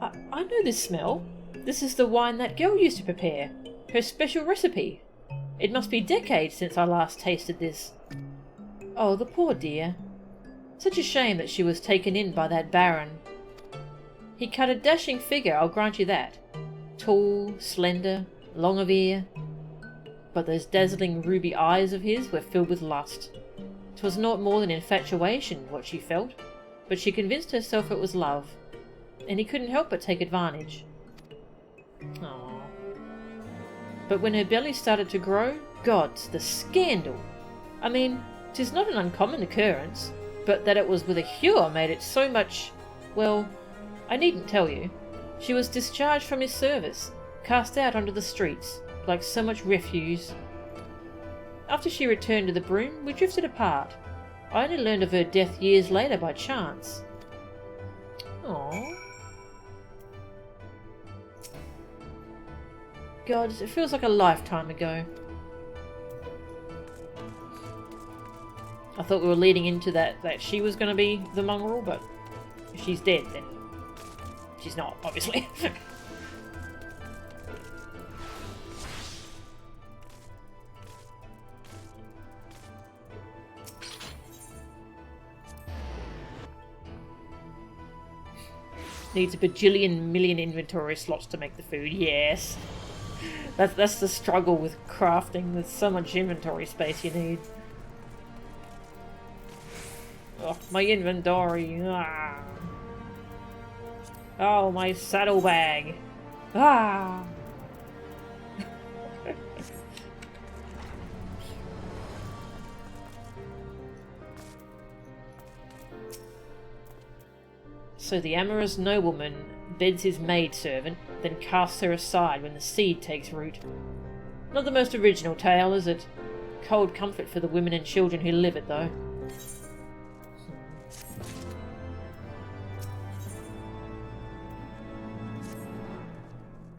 I know this smell. This is the wine that girl used to prepare. Her special recipe. It must be decades since I last tasted this. Oh, the poor dear. Such a shame that she was taken in by that Baron. He cut a dashing figure, I'll grant you that. Tall, slender, long of ear. But those dazzling ruby eyes of his were filled with lust. 'Twas naught more than infatuation, what she felt, but she convinced herself it was love, and he couldn't help but take advantage. Aww. But when her belly started to grow, gods, the scandal! I mean, 'tis not an uncommon occurrence, but that it was with a cure made it so much... Well, I needn't tell you. She was discharged from his service, cast out onto the streets, like so much refuse. After she returned to the broom, we drifted apart. I only learned of her death years later by chance. Aww. God, it feels like a lifetime ago. I thought we were leading into that she was going to be the mongrel, but if she's dead, then she's not, obviously. Needs a bajillion million inventory slots to make the food, yes. That's the struggle with crafting. There's so much inventory space you need. Oh, my inventory. Ah. Oh, my saddlebag. Ah. So the amorous nobleman beds his maidservant, then casts her aside when the seed takes root. Not the most original tale, is it? Cold comfort for the women and children who live it, though.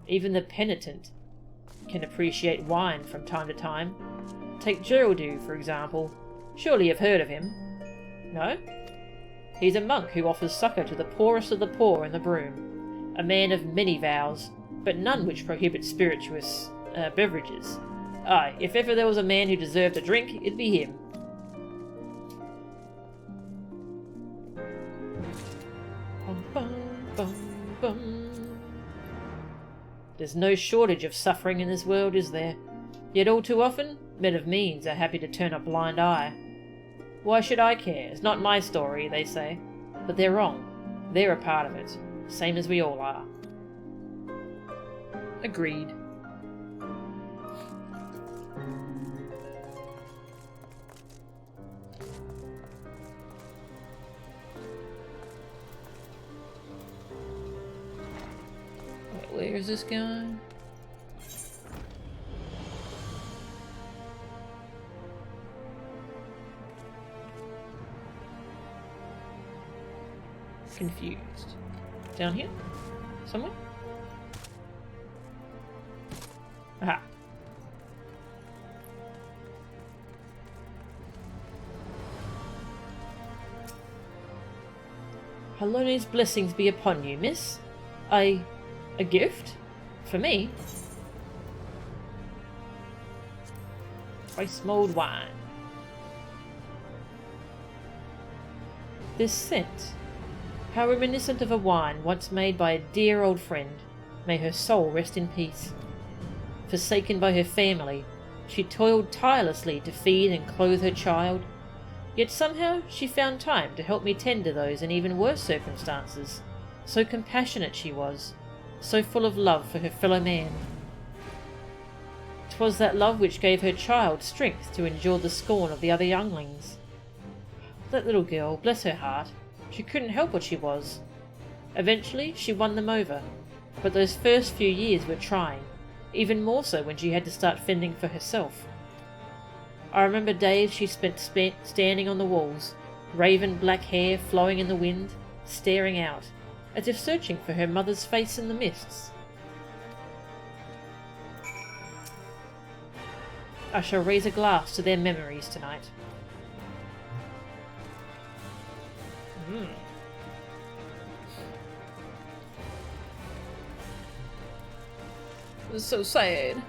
Even the penitent can appreciate wine from time to time. Take Geraldine, for example. Surely you've heard of him. No? He's a monk who offers succour to the poorest of the poor in the Broom. A man of many vows, but none which prohibit spirituous beverages. Aye, if ever there was a man who deserved a drink, it'd be him. Bum, bum, bum, bum. There's no shortage of suffering in this world, is there? Yet all too often, men of means are happy to turn a blind eye. Why should I care? It's not my story, they say. But they're wrong. They're a part of it, same as we all are. Agreed. Wait, where is this guy? Confused. Down here? Somewhere? Aha. Halone's blessings be upon you, miss. A gift? For me? Ice mulled wine. This scent. How reminiscent of a wine once made by a dear old friend. May her soul rest in peace. Forsaken by her family, she toiled tirelessly to feed and clothe her child, yet somehow she found time to help me tend to those in even worse circumstances. So compassionate she was, so full of love for her fellow man. 'Twas that love which gave her child strength to endure the scorn of the other younglings. That little girl, bless her heart, she couldn't help what she was. Eventually she won them over, but those first few years were trying. Even more so when she had to start fending for herself. I remember days she spent standing on the walls, raven black hair flowing in the wind, staring out, as if searching for her mother's face in the mists. I shall raise a glass to their memories tonight. It's so sad.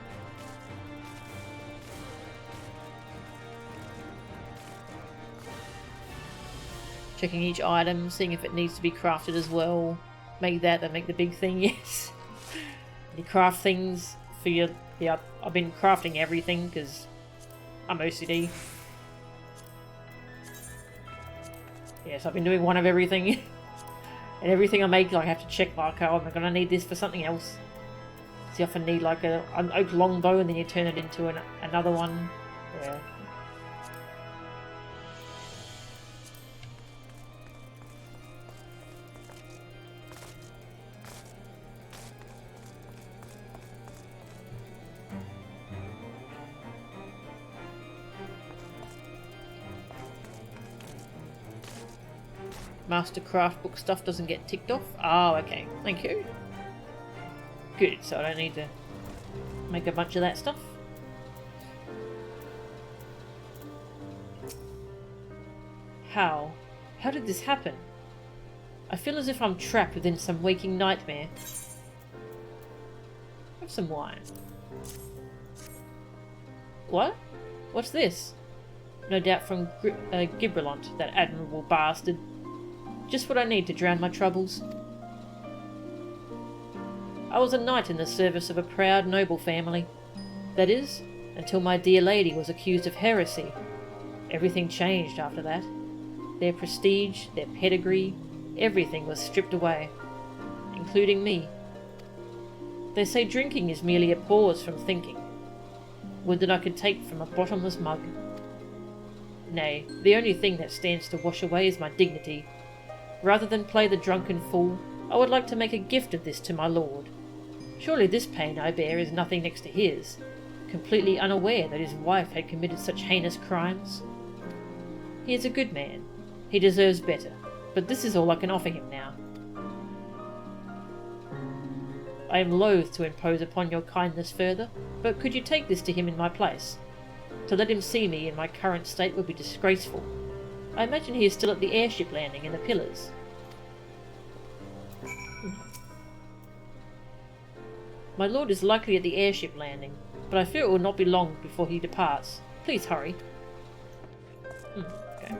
Checking each item, seeing if it needs to be crafted as well. Make that, then make the big thing, yes. You craft things for your... Yeah, I've been crafting everything because I'm OCD. Yes, I've been doing one of everything. And everything I make, like, I have to check, like, oh, am I going to need this for something else? So you often need, like, an oak longbow and then you turn it into another one. Yeah. Master craft book stuff doesn't get ticked off. Oh, okay. Thank you. Good, so I don't need to make a bunch of that stuff. How? How did this happen? I feel as if I'm trapped within some waking nightmare. Have some wine. What? What's this? No doubt from Gibralont, that admirable bastard. Just what I need to drown my troubles. I was a knight in the service of a proud noble family. That is, until my dear lady was accused of heresy. Everything changed after that. Their prestige, their pedigree, everything was stripped away, including me. They say drinking is merely a pause from thinking. Would that I could take from a bottomless mug. Nay, the only thing that stands to wash away is my dignity. Rather than play the drunken fool, I would like to make a gift of this to my lord. Surely this pain I bear is nothing next to his, completely unaware that his wife had committed such heinous crimes. He is a good man. He deserves better, but this is all I can offer him now. I am loath to impose upon your kindness further, but could you take this to him in my place? To let him see me in my current state would be disgraceful. I imagine he is still at the airship landing in the Pillars. My lord is likely at the airship landing, but I fear it will not be long before he departs. Please hurry. Okay.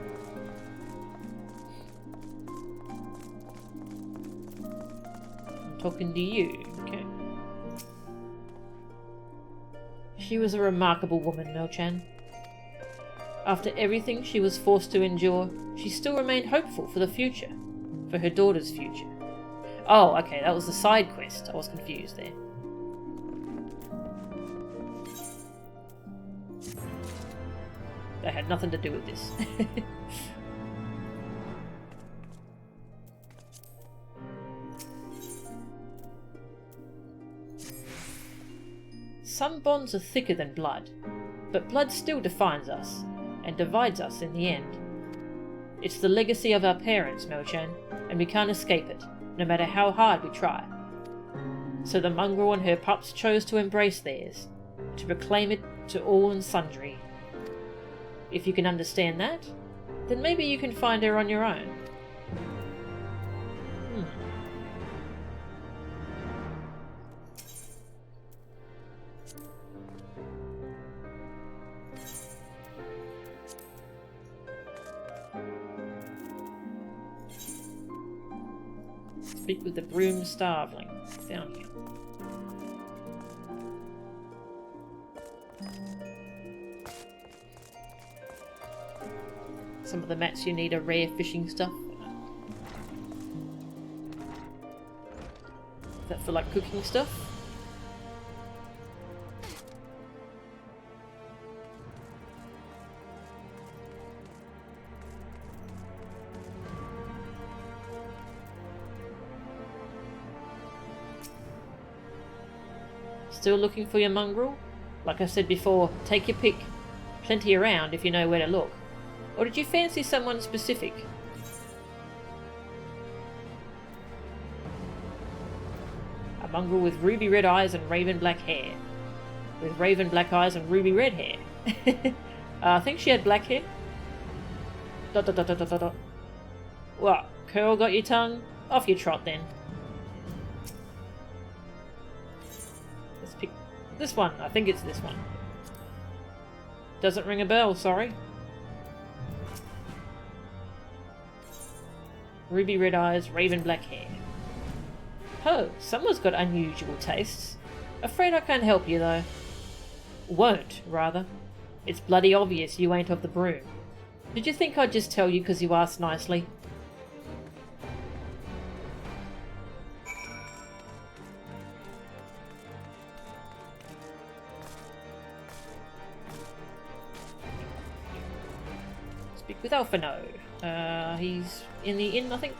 I'm talking to you, okay. She was a remarkable woman, Mel-chan. After everything she was forced to endure, she still remained hopeful for the future. For her daughter's future. Oh, okay, that was the side quest. I was confused there. That had nothing to do with this. Some bonds are thicker than blood, but blood still defines us, and divides us in the end. It's the legacy of our parents, Mel-chan, and we can't escape it, no matter how hard we try. So the mongrel and her pups chose to embrace theirs, to proclaim it to all and sundry. If you can understand that, then maybe you can find her on your own. Speak with the broom starveling. Down here. Some of the mats you need are rare fishing stuff. Is that for like cooking stuff? Still looking for your mongrel? Like I said before, take your pick. Plenty around if you know where to look. Or did you fancy someone specific? A mongrel with ruby red eyes and raven black hair. With raven black eyes and ruby red hair. I think she had black hair. ... What? Curl got your tongue? Off you trot then. Let's pick this one. I think it's this one. Doesn't ring a bell, sorry. Ruby red eyes, raven black hair. Oh, someone's got unusual tastes. Afraid I can't help you though. Won't, rather. It's bloody obvious you ain't of the broom. Did you think I'd just tell you because you asked nicely? Speak with Alphino. He's in the inn, I think.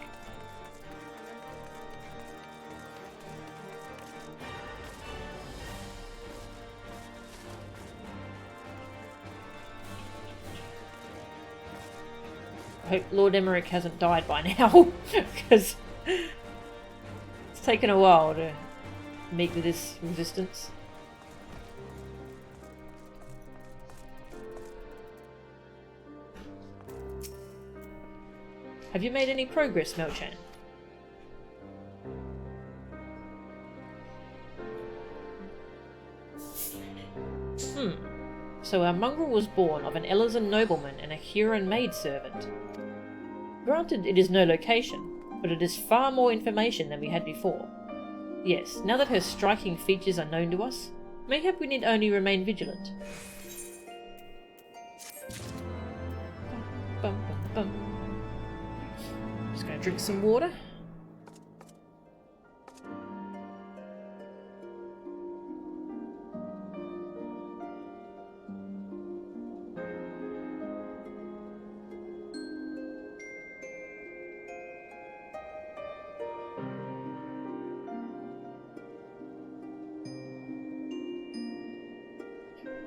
I hope Lord Emmerich hasn't died by now, because it's taken a while to meet with this resistance. Have you made any progress, Mel-chan? So our mongrel was born of an Elizan nobleman and a Huron maidservant. Granted, it is no location, but it is far more information than we had before. Yes, now that her striking features are known to us, mayhap we need only remain vigilant. Bum, bum, bum. Just gonna drink some water.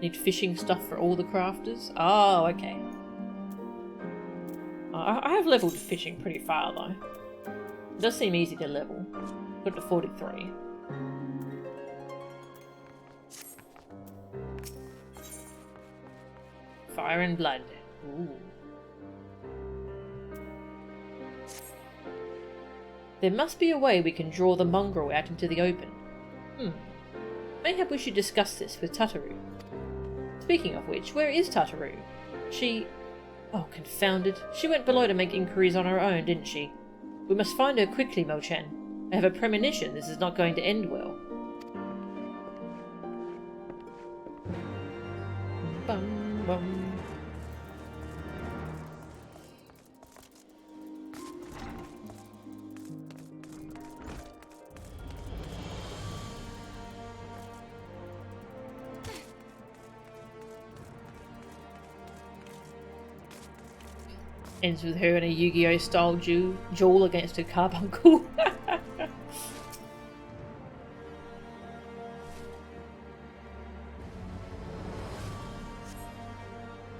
Need fishing stuff for all the crafters? Oh, okay. I have leveled fishing pretty far though. It does seem easy to level. Got to 43. Fire and blood. Ooh. There must be a way we can draw the mongrel out into the open. Mayhap we should discuss this with Tataru. Speaking of which, where is Tataru? She... Oh, confounded. She went below to make inquiries on her own, didn't she? We must find her quickly, Mo-chan. I have a premonition this is not going to end well. Bum, bum. Ends with her in a Yu-Gi-Oh style duel against her carbuncle.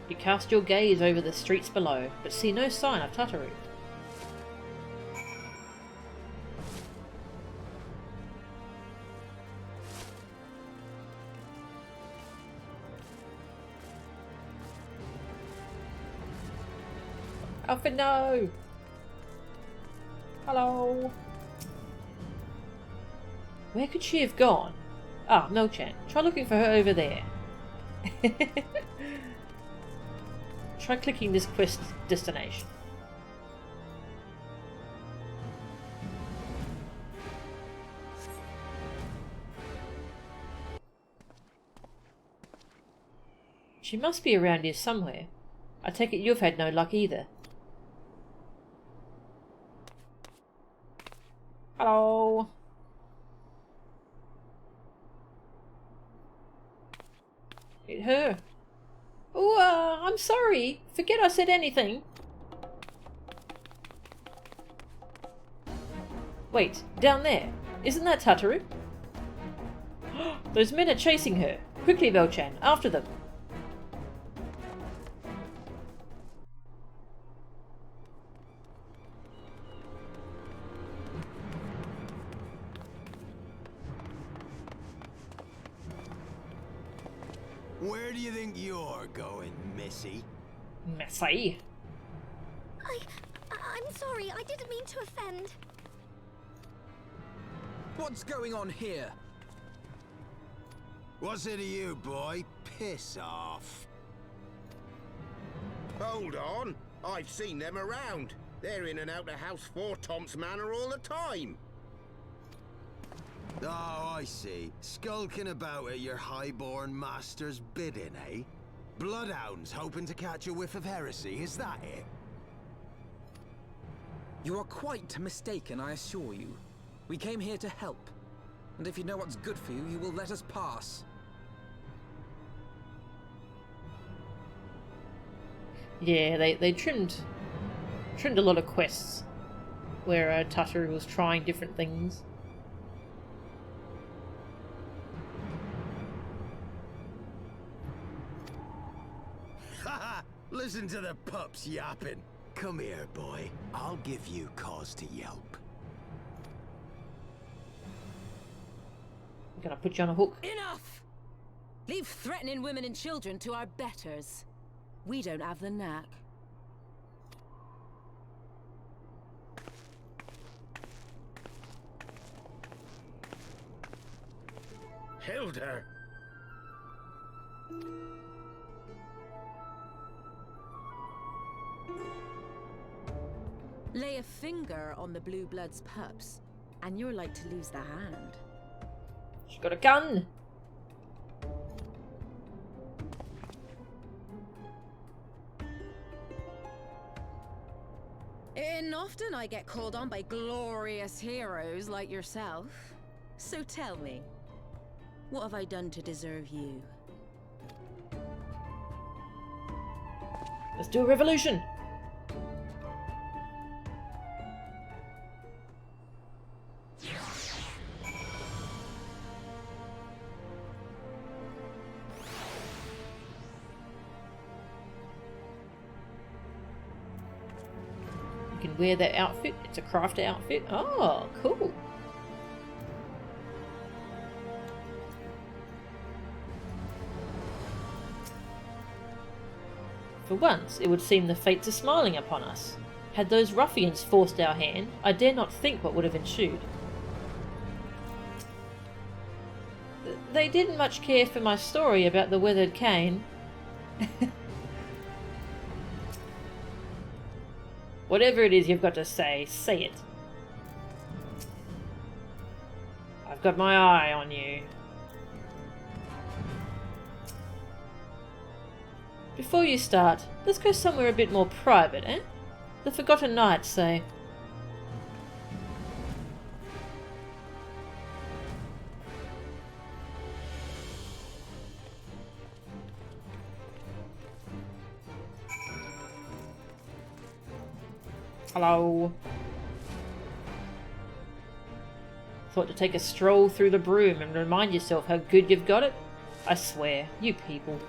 You cast your gaze over the streets below, but see no sign of Tataru. Alfred, no! Hello! Where could she have gone? Ah, Mo-chan. Try looking for her over there. Try clicking this quest destination. She must be around here somewhere. I take it you've had no luck either. Hello. Hit her. Oh, I'm sorry. Forget I said anything. Wait, down there. Isn't that Tataru? Those men are chasing her. Quickly, Mo-chan, after them. Where do you think you're going, Missy? Messy? I'm sorry, I didn't mean to offend. What's going on here? What's it to you, boy? Piss off. Hold on. I've seen them around. They're in and out of House 4 Tom's Manor all the time. Oh, I see. Skulking about at your highborn master's bidding, eh? Bloodhounds hoping to catch a whiff of heresy, is that it? You are quite mistaken, I assure you. We came here to help. And if you know what's good for you, you will let us pass. Yeah, they trimmed a lot of quests where Tataru was trying different things. Haha! Listen to the pups yapping. Come here, boy. I'll give you cause to yelp. I'm gonna put you on a hook. Enough! Leave threatening women and children to our betters. We don't have the knack. Hilda! Lay a finger on the Blue Blood's pups, and you're like to lose the hand. She's got a gun! And often I get called on by glorious heroes like yourself. So tell me, what have I done to deserve you? Let's do a revolution! You can wear that outfit. It's a crafter outfit. Oh, cool. For once, it would seem the fates are smiling upon us. Had those ruffians forced our hand, I dare not think what would have ensued. They didn't much care for my story about the weathered cane. Whatever it is you've got to say it. I've got my eye on you. Before you start, let's go somewhere a bit more private, eh? The Forgotten Knights, say. Hello. Thought to take a stroll through the broom and remind yourself how good you've got it? I swear, you people.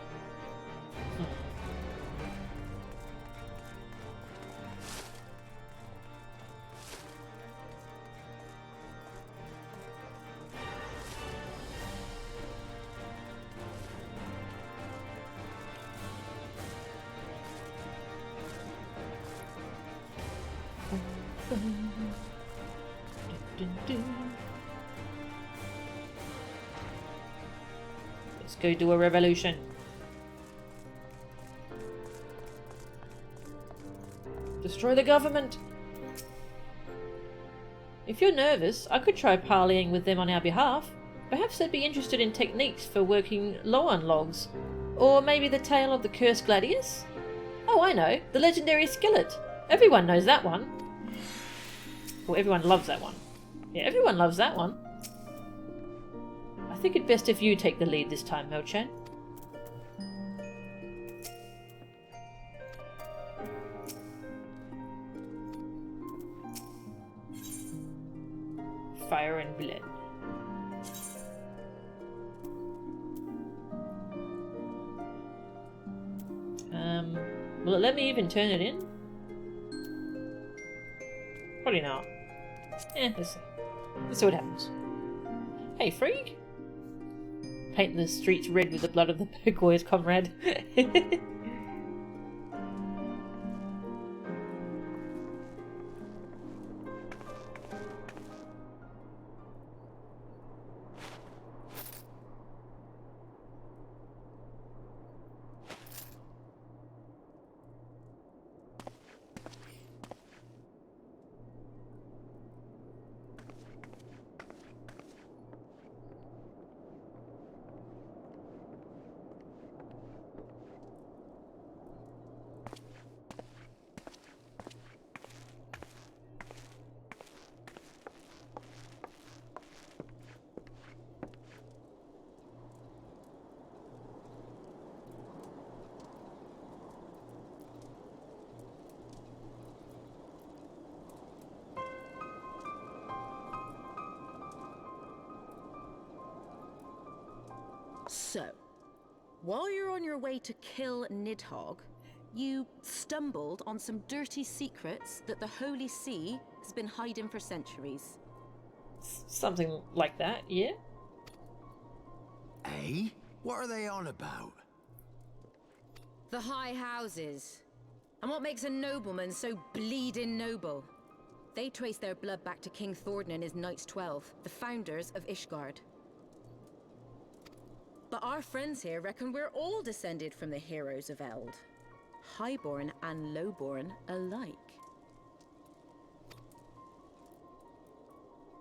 Let's go do a revolution. Destroy the government. If you're nervous, I could try parleying with them on our behalf. Perhaps they'd be interested in techniques for working low on logs. Or maybe the tale of the cursed gladius? Oh, I know, the legendary skillet. Everyone knows that one. Well, everyone loves that one. Yeah, everyone loves that one. I think it's best if you take the lead this time, Mel-chan. Fire and blood. Will it let me even turn it in? Probably not. Let's see what happens. Hey, freak! Paint the streets red with the blood of the Purgoy's comrade. So, while you're on your way to kill NIDHOGG, you stumbled on some dirty secrets that the Holy See has been hiding for centuries. Something like that, yeah? Eh? What are they on about? The high houses. And what makes a nobleman so bleeding noble? They trace their blood back to King Thordan and his Knights 12, the founders of Ishgard. But our friends here reckon we're all descended from the heroes of Eld. Highborn and lowborn alike.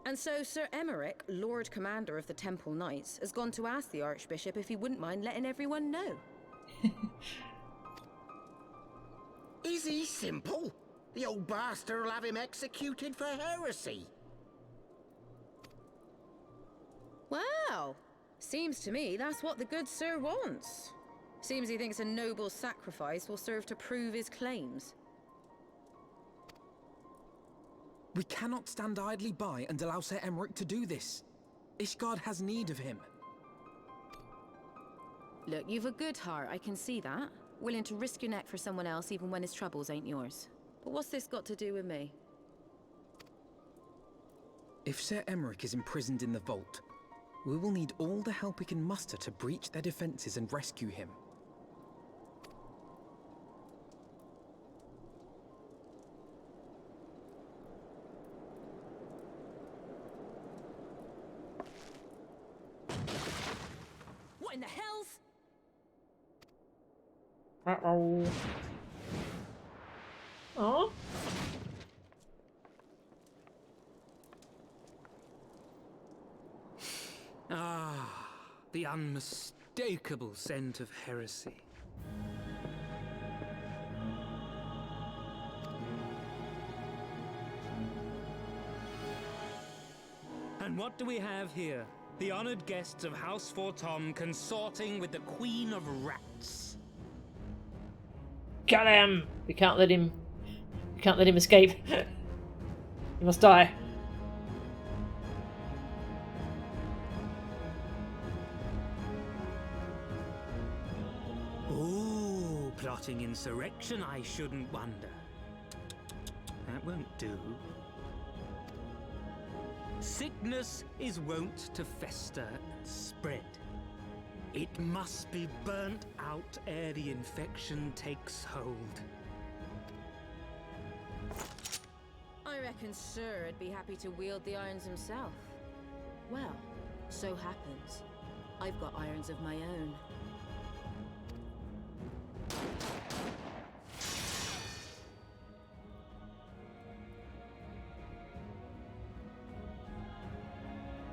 And so Sir Emmerich, Lord Commander of the Temple Knights, has gone to ask the Archbishop if he wouldn't mind letting everyone know. Is he simple? The old bastard will have him executed for heresy. Wow! Seems to me that's what the good sir wants. Seems he thinks a noble sacrifice will serve to prove his claims. We cannot stand idly by and allow Sir Emmerich to do this. Ishgard has need of him. Look, you've a good heart, I can see that. Willing to risk your neck for someone else even when his troubles ain't yours. But what's this got to do with me? If Sir Emmerich is imprisoned in the vault, we will need all the help we can muster to breach their defenses and rescue him. Uh-oh. Oh. Ah, the unmistakable scent of heresy. And what do we have here? The honored guests of House Fortom consorting with the Queen of Rats. Got him! We can't let him escape. He must die. Ooh, plotting insurrection, I shouldn't wonder. That won't do. Sickness is wont to fester and spread. It must be burnt out ere the infection takes hold. I reckon Sir would be happy to wield the irons himself. Well, so happens I've got irons of my own.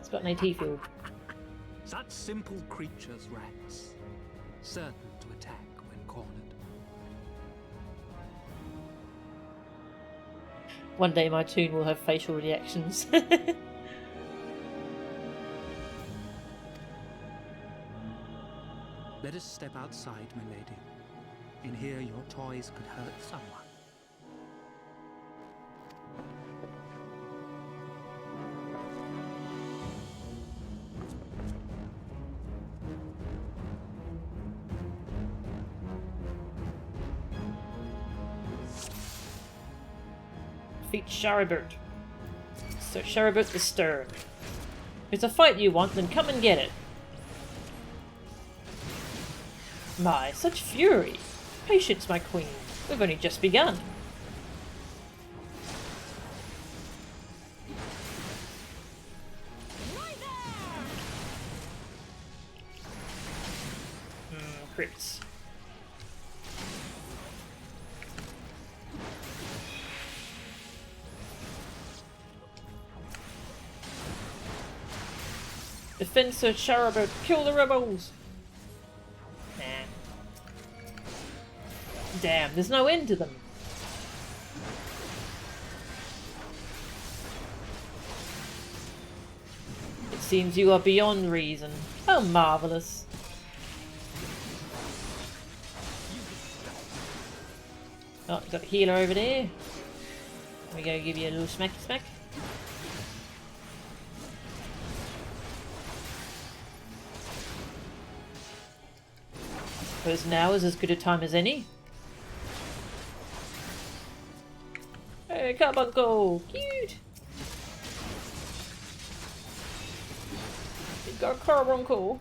It's got an AT field. Such simple creatures, rats. Certain to attack when cornered. One day my toon will have facial reactions. Let us step outside, milady. In here your toys could hurt someone. Defeat Sharibert. So Sharibert the Stern. If it's a fight you want, then come and get it. My, such fury! Patience, my queen. We've only just begun. Crits. Defend Sir Sharibert. Kill the rebels. Nah. Damn, there's no end to them. It seems you are beyond reason. How marvellous. Oh, got a healer over there. Let me go give you a little smacky smack. Suppose now is as good a time as any. Hey, Carbuncle! Cute! You got a Carbuncle.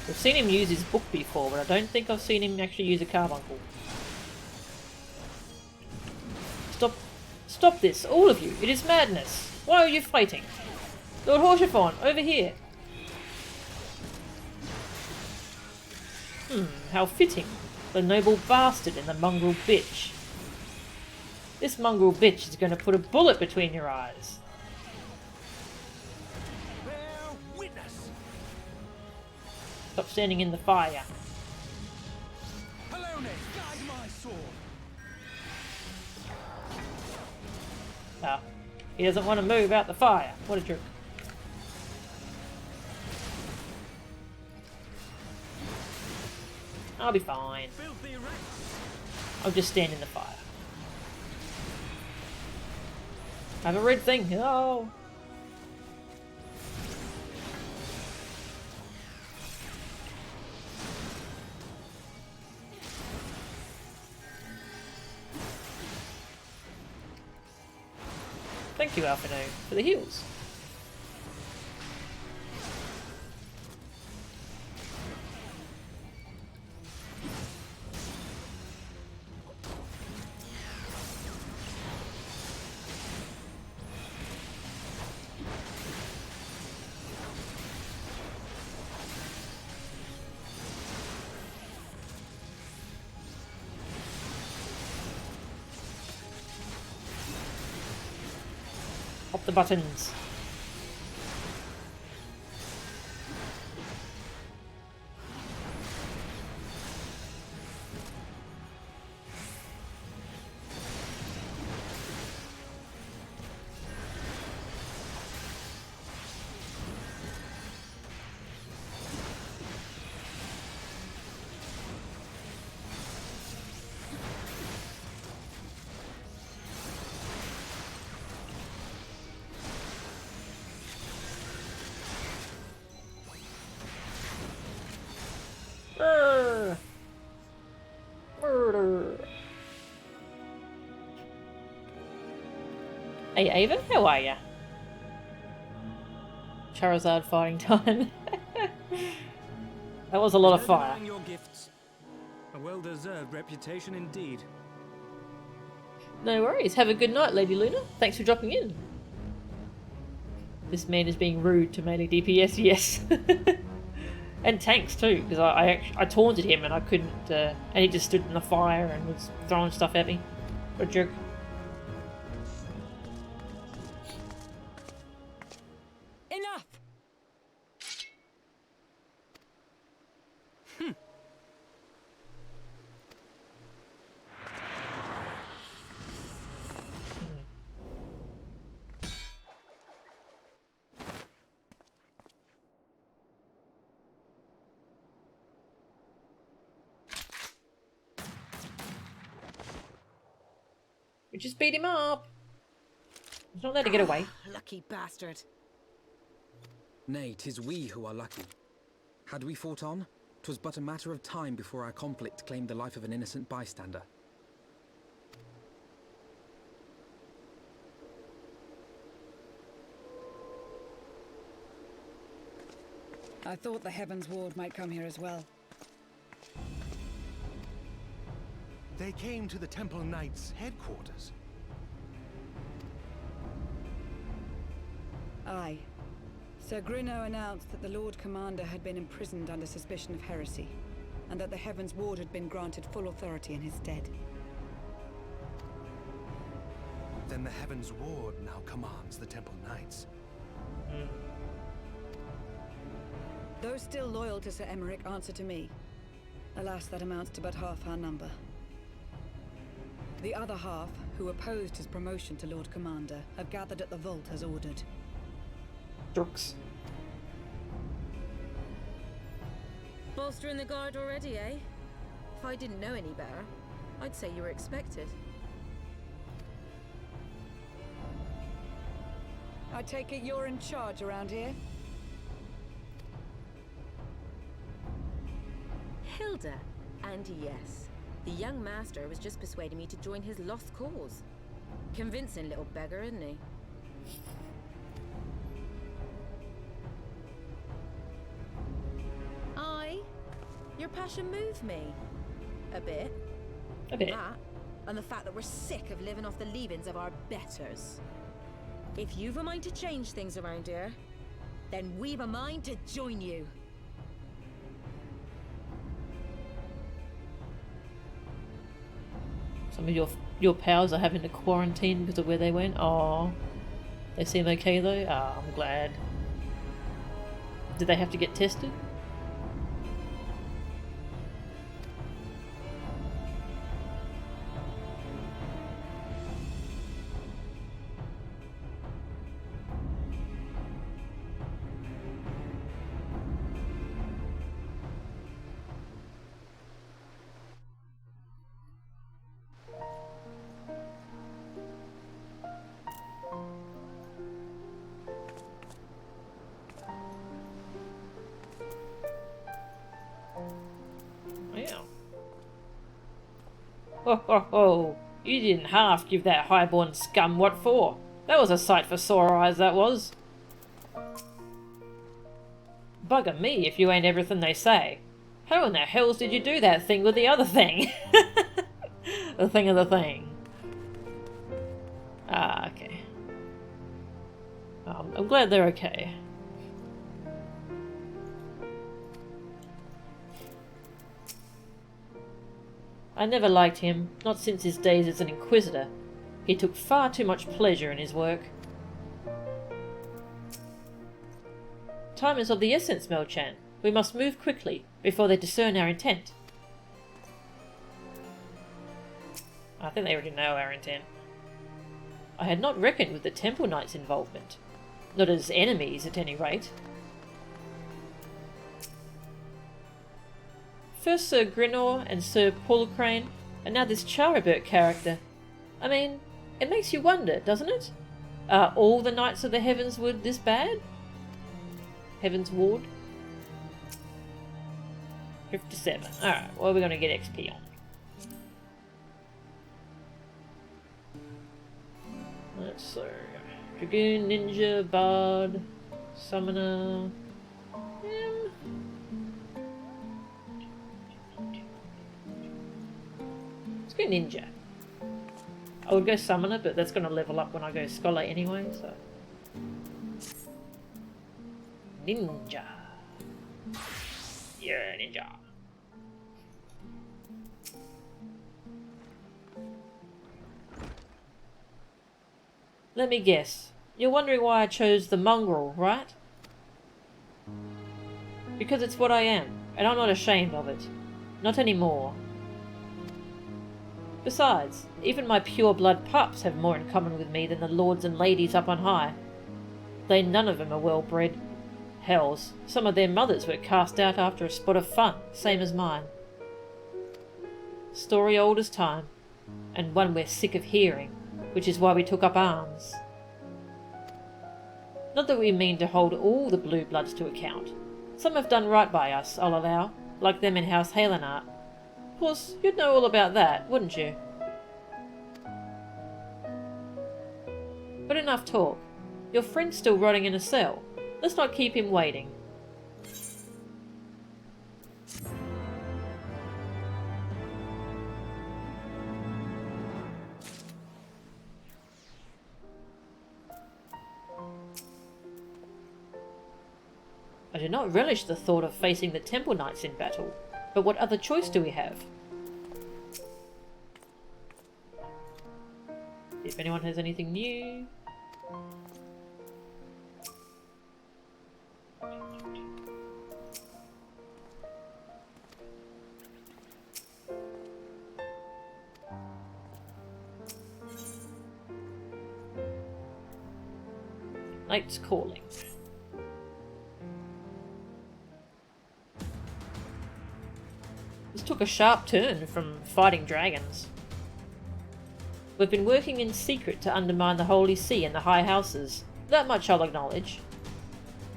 I've seen him use his book before, but I don't think I've seen him actually use a carbuncle. Stop this, all of you. It is madness. Why are you fighting? Lord Horshathorn, over here. How fitting. The noble bastard and the mongrel bitch. This mongrel bitch is going to put a bullet between your eyes. Stop standing in the fire. Hello, Nate. Guide my sword. Ah, he doesn't want to move out the fire. What a jerk. I'll be fine. I'll just stand in the fire. I have a red thing. Oh. Thank you, Alphino, for the heals. the buttons. Murder. Hey Ava, how are ya? Charizard fighting time. That was a lot of fire. Your gifts. A well-deserved reputation indeed. No worries. Have a good night, Lady Luna. Thanks for dropping in. This man is being rude to melee DPS, yes. And tanks too, because I taunted him and I couldn't, and he just stood in the fire and was throwing stuff at me. What a jerk. Enough! We just beat him up. He's not there to get away. Lucky bastard. Nay, 'tis we who are lucky. Had we fought on, 'twas but a matter of time before our conflict claimed the life of an innocent bystander. I thought the Heavensward might come here as well. They came to the Temple Knights' headquarters. Aye. Sir Gruno announced that the Lord Commander had been imprisoned under suspicion of heresy, and that the Heavensward had been granted full authority in his stead. Then the Heavensward now commands the Temple Knights. Those still loyal to Sir Emmerich answer to me. Alas, that amounts to but half our number. The other half, who opposed his promotion to Lord Commander, have gathered at the vault as ordered. Jerks. Bolstering the guard already, eh? If I didn't know any better, I'd say you were expected. I take it you're in charge around here? Hilda. And yes, the young master was just persuading me to join his lost cause. Convincing little beggar, isn't he? Aye. Your passion moved me. A bit. A bit. That, and the fact that we're sick of living off the leavings of our betters. If you've a mind to change things around here, then we've a mind to join you. Some of your pals are having to quarantine because of where they went. Oh, they seem okay though. Ah, I'm glad. Did they have to get tested? Oh, you didn't half give that highborn scum what for. That was a sight for sore eyes, that was. Bugger me if you ain't everything they say. How in the hells did you do that thing with the other thing? The thing of the thing. Ah, okay. I'm glad they're okay. I never liked him, not since his days as an Inquisitor. He took far too much pleasure in his work. Time is of the essence, Melchan. We must move quickly, before they discern our intent. I think they already know our intent. I had not reckoned with the Temple Knights' involvement. Not as enemies, at any rate. First Sir Grinor and Sir Paulcrane, and now this Charibert character. I mean, it makes you wonder, doesn't it? Are all the Knights of the Heavensward this bad? Heavensward? 57. Alright, what are we going to get XP on? Let's see. Dragoon, Ninja, Bard, Summoner. Let's go Ninja. I would go Summoner, but that's going to level up when I go Scholar anyway, so. Ninja. Yeah, Ninja. Let me guess. You're wondering why I chose the mongrel, right? Because it's what I am, and I'm not ashamed of it. Not anymore. Besides, even my pure-blood pups have more in common with me than the lords and ladies up on high. They none of them are well-bred. Hells, some of their mothers were cast out after a spot of fun, same as mine. Story old as time, and one we're sick of hearing, which is why we took up arms. Not that we mean to hold all the blue bloods to account. Some have done right by us, I'll allow, like them in House Halenart. Of course, you'd know all about that, wouldn't you? But enough talk. Your friend's still rotting in a cell. Let's not keep him waiting. I do not relish the thought of facing the Temple Knights in battle, but what other choice do we have? If anyone has anything new... Knight's Calling. This took a sharp turn from fighting dragons. We've been working in secret to undermine the Holy See and the High Houses. That much I'll acknowledge.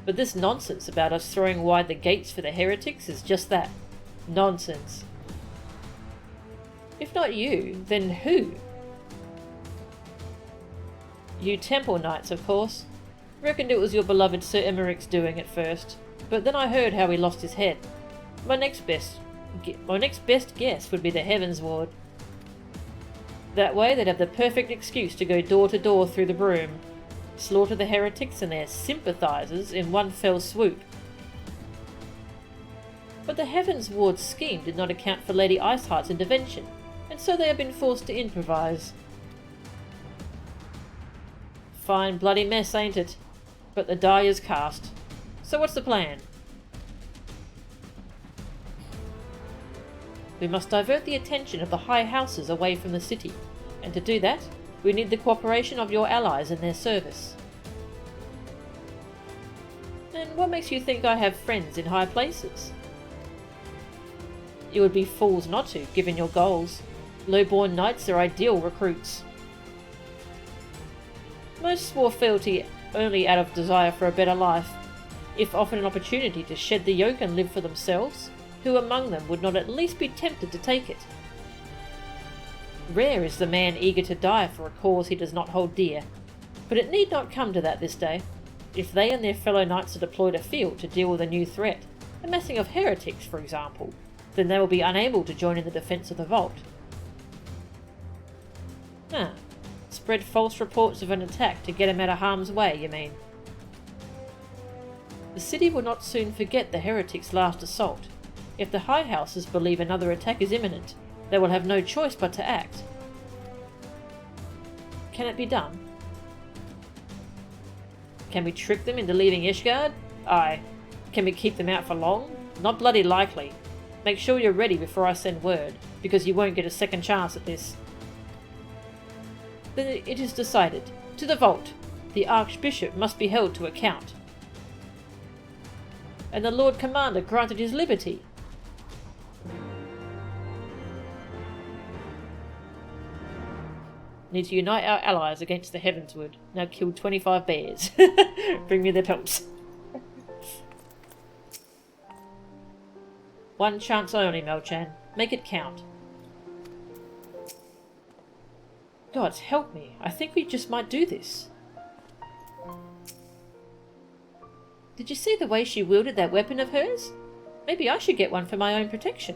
But this nonsense about us throwing wide the gates for the heretics is just that. Nonsense. If not you, then who? You Temple Knights, of course. Reckoned it was your beloved Sir Emmerich's doing at first, but then I heard how he lost his head. My next best guess would be the Heavensward. That way they'd have the perfect excuse to go door to door through the broom, slaughter the heretics and their sympathisers in one fell swoop. But the Heavensward scheme did not account for Lady Iceheart's intervention, and so they have been forced to improvise. Fine bloody mess, ain't it? But the die is cast. So what's the plan? We must divert the attention of the high houses away from the city, and to do that, we need the cooperation of your allies in their service. And what makes you think I have friends in high places? You would be fools not to, given your goals. Low-born knights are ideal recruits. Most swore fealty only out of desire for a better life. If offered an opportunity to shed the yoke and live for themselves, who among them would not at least be tempted to take it? Rare is the man eager to die for a cause he does not hold dear, but it need not come to that this day. If they and their fellow knights are deployed afield to deal with a new threat, a massing of heretics for example, then they will be unable to join in the defence of the vault. Spread false reports of an attack to get him out of harm's way, you mean? The city will not soon forget the heretics' last assault. If the high houses believe another attack is imminent, they will have no choice but to act. Can it be done? Can we trick them into leaving Ishgard? Aye, Can we keep them out for long? Not bloody likely. Make sure you're ready before I send word, because you won't get a second chance at this. Then it is decided. To the vault. The Archbishop must be held to account. And the Lord Commander granted his liberty. Need to unite our allies against the Heavensward. Now kill 25 bears. Bring me their pelts. One chance only, Melchan. Make it count. Gods, help me. I think we just might do this. Did you see the way she wielded that weapon of hers? Maybe I should get one for my own protection.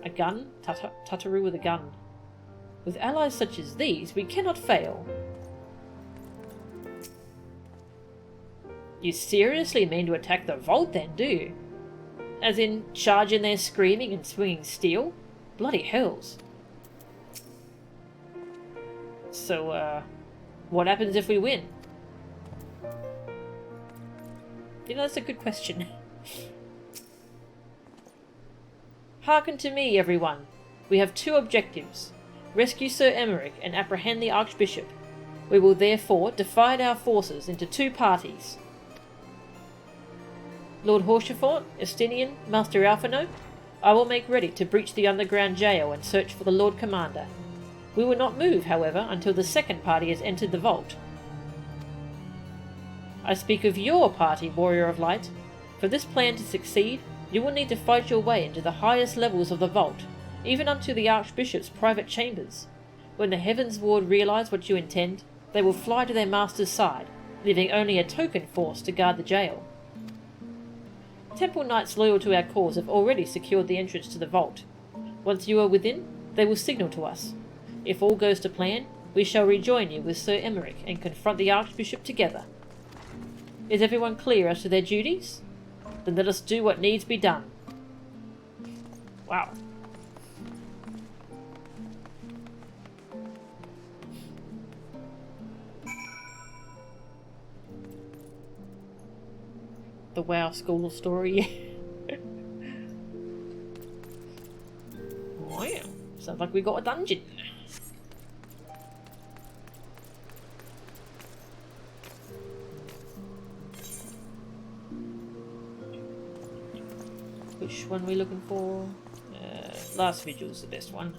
A gun? Tataru with a gun. With allies such as these, we cannot fail. You seriously mean to attack the vault then, do you? As in, charge in there screaming and swinging steel? Bloody hells. So, what happens if we win? You know, that's a good question. Hearken to me, everyone. We have two objectives. Rescue Sir Emmerich and apprehend the Archbishop. We will therefore divide our forces into two parties. Lord Horchefort, Estinian, Master Alphino, I will make ready to breach the underground jail and search for the Lord Commander. We will not move, however, until the second party has entered the vault. I speak of your party, Warrior of Light. For this plan to succeed, you will need to fight your way into the highest levels of the vault, even unto the Archbishop's private chambers. When the Heavensward realise what you intend, they will fly to their master's side, leaving only a token force to guard the jail. Temple Knights loyal to our cause have already secured the entrance to the vault. Once you are within, they will signal to us. If all goes to plan, we shall rejoin you with Sir Emmerich and confront the Archbishop together. Is everyone clear as to their duties? Then let us do what needs be done. Wow. The WoW school story. Wow. Sounds like we got a dungeon. Which one are we looking for? Last Vigil's the best one.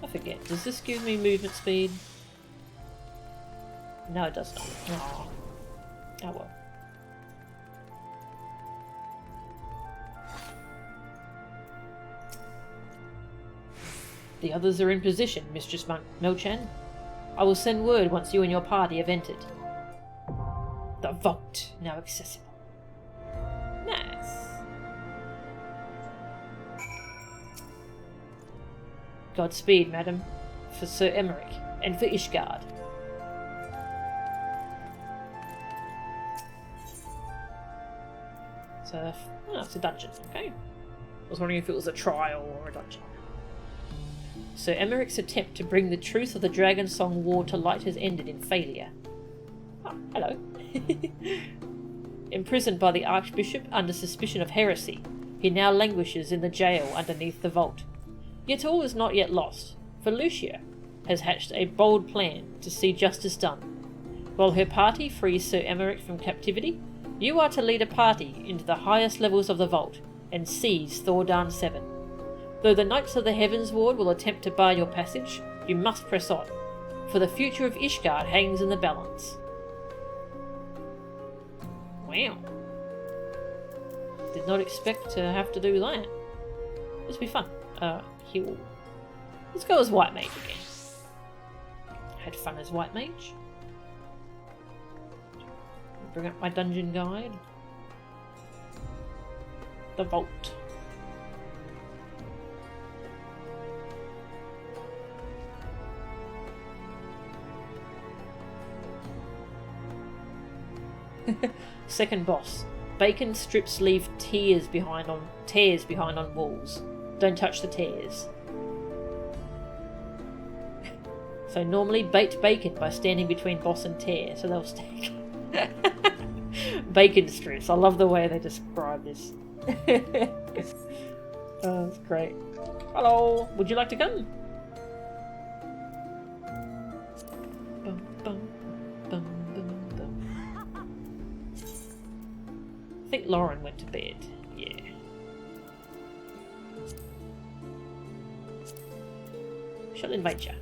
I forget, does this give me movement speed? No, it does not. Oh, oh well. The others are in position, Mistress Melchan. I will send word once you and your party have entered. The vault, now accessible. Nice. Godspeed, madam, for Sir Emmerich, and for Ishgard. So, oh, it's a dungeon, okay. I was wondering if it was a trial or a dungeon. Sir Emmerich's attempt to bring the truth of the Dragonsong War to light has ended in failure. Oh, hello. Imprisoned by the Archbishop under suspicion of heresy, he now languishes in the jail underneath the vault. Yet all is not yet lost, for Lucia has hatched a bold plan to see justice done. While her party frees Sir Emmerich from captivity, you are to lead a party into the highest levels of the vault and seize Thordan 7. Though the Knights of the Heavensward will attempt to bar your passage, you must press on, for the future of Ishgard hangs in the balance. Wow. Did not expect to have to do that. This will be fun. Heal. Let's go as White Mage again. Had fun as White Mage. Bring up my dungeon guide. The vault. Second boss. Bacon strips leave tears behind on walls. Don't touch the tears. So normally bait bacon by standing between boss and tear, so they'll stick. Bacon strips. I love the way they describe this. Oh, that's great. Hello, would you like to come? Bum, bum, bum, bum, bum. I think Lauren went to bed. Yeah. She'll invite you.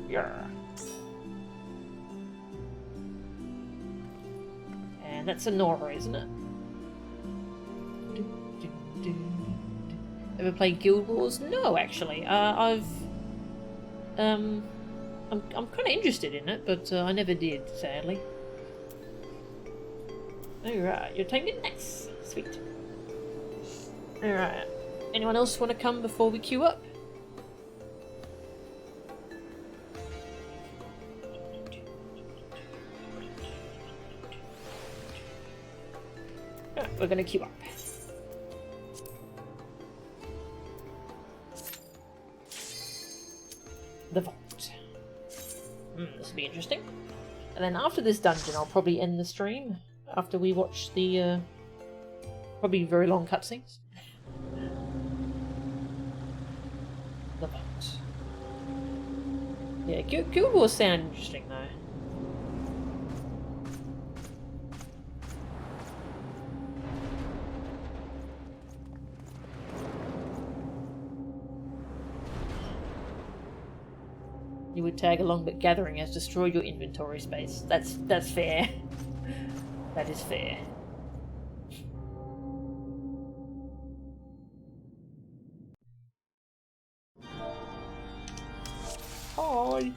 Yeah. And that's a Nora, isn't it? Ever played Guild Wars? No, actually. I'm kind of interested in it, but I never did, sadly. Alright, you're taking nice. Sweet. Alright. Anyone else want to come before we queue up? Alright, we're gonna queue up. The vault. This will be interesting. And then after this dungeon, I'll probably end the stream after we watch the probably very long cutscenes. The vault. Yeah, Guild Wars sound interesting though. You would tag along, but gathering has destroyed your inventory space. That's fair. That is fair. Hi.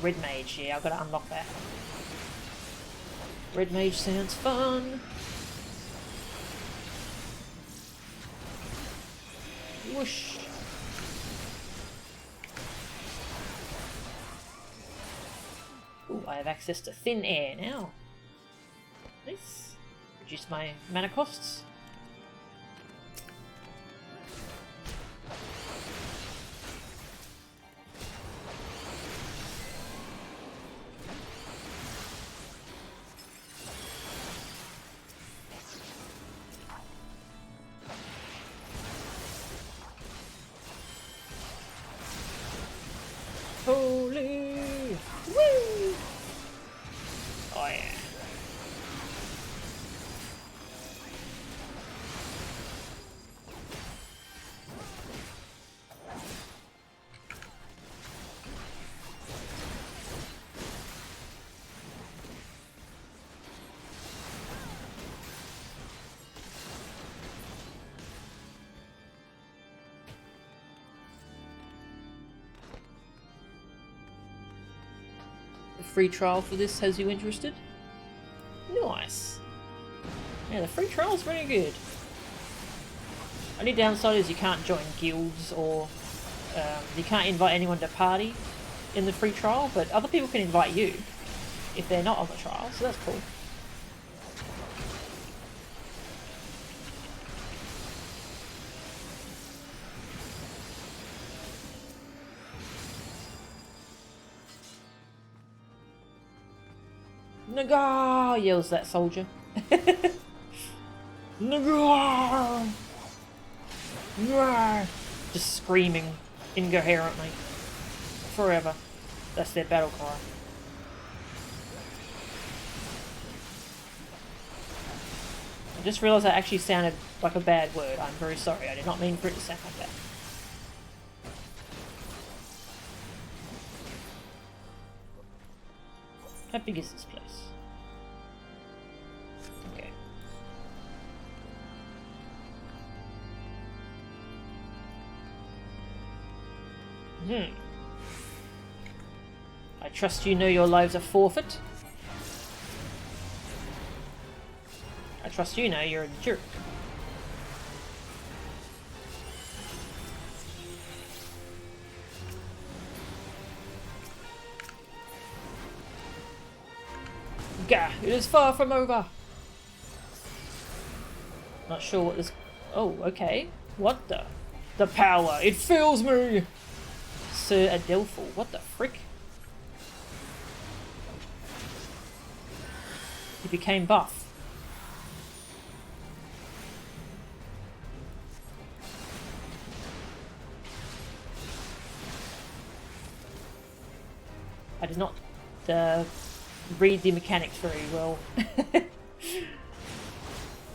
Red Mage, yeah, I've got to unlock that. Red Mage sounds fun. Whoosh. Ooh, I have access to thin air now. Nice. Reduce my mana costs. Holy! Woo! Oh yeah. Free trial for this has you interested? Nice. Yeah, the free trial is really good. Only downside is you can't join guilds or you can't invite anyone to party in the free trial, but other people can invite you if they're not on the trial, so that's cool. Nagar! Yells that soldier. Nagar! Nagar! Just screaming incoherently. Forever. That's their battle cry. I just realised that actually sounded like a bad word. I'm very sorry. I did not mean for it to sound like that. How big is this place? Okay. trust you know your lives are forfeit. I trust you know you're a jerk. Gah! It is far from over! Not sure what this... Oh, okay. What the? The power! It fills me! Sir Adelphal, what the frick? He became buff. I did not read the mechanics very well.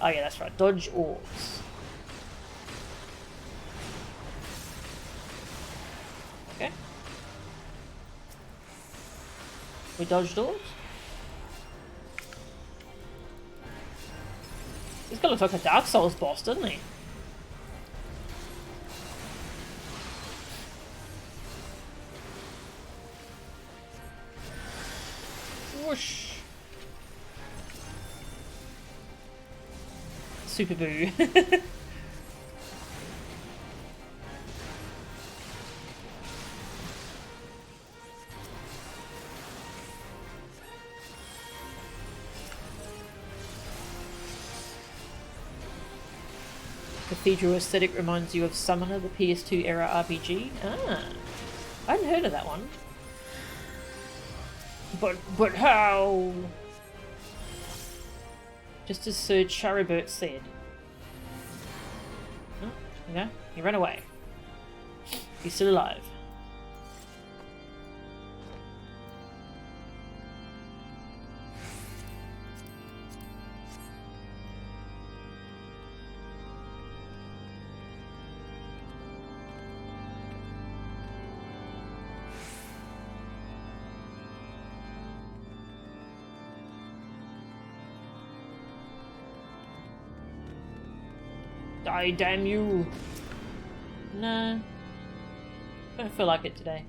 Oh yeah, that's right. Dodge orbs. Okay. We dodged orbs? He's gonna look like a Dark Souls boss, doesn't he? Whoosh. Super boo. Cathedral aesthetic reminds you of Summoner, the PS2 era RPG. Ah, I hadn't heard of that one. But how? Just as Sir Charibert said. Oh, okay, he ran away. He's still alive. Die, damn you! Nah. Don't feel like it today.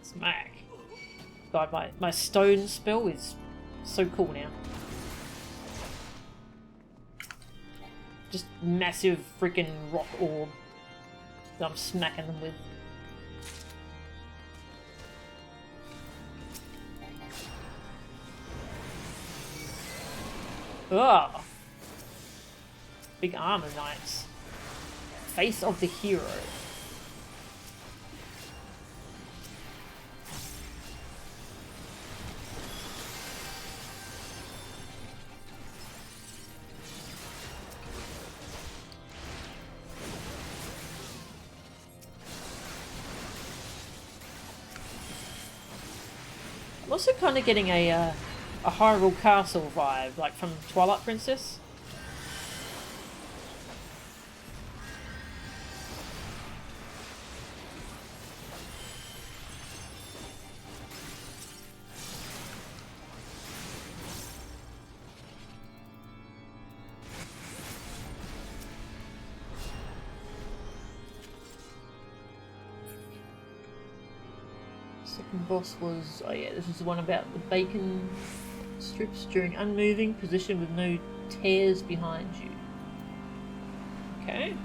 Smack. God, my stone spell is so cool now. Just massive freaking rock orb that I'm smacking them with. Ugh. Big armor knights. Face of the hero. I'm also kind of getting a Hyrule Castle vibe, like from Twilight Princess. Second boss was, oh yeah, this is the one about the bacon strips during unmoving position with no tears behind you. Okay.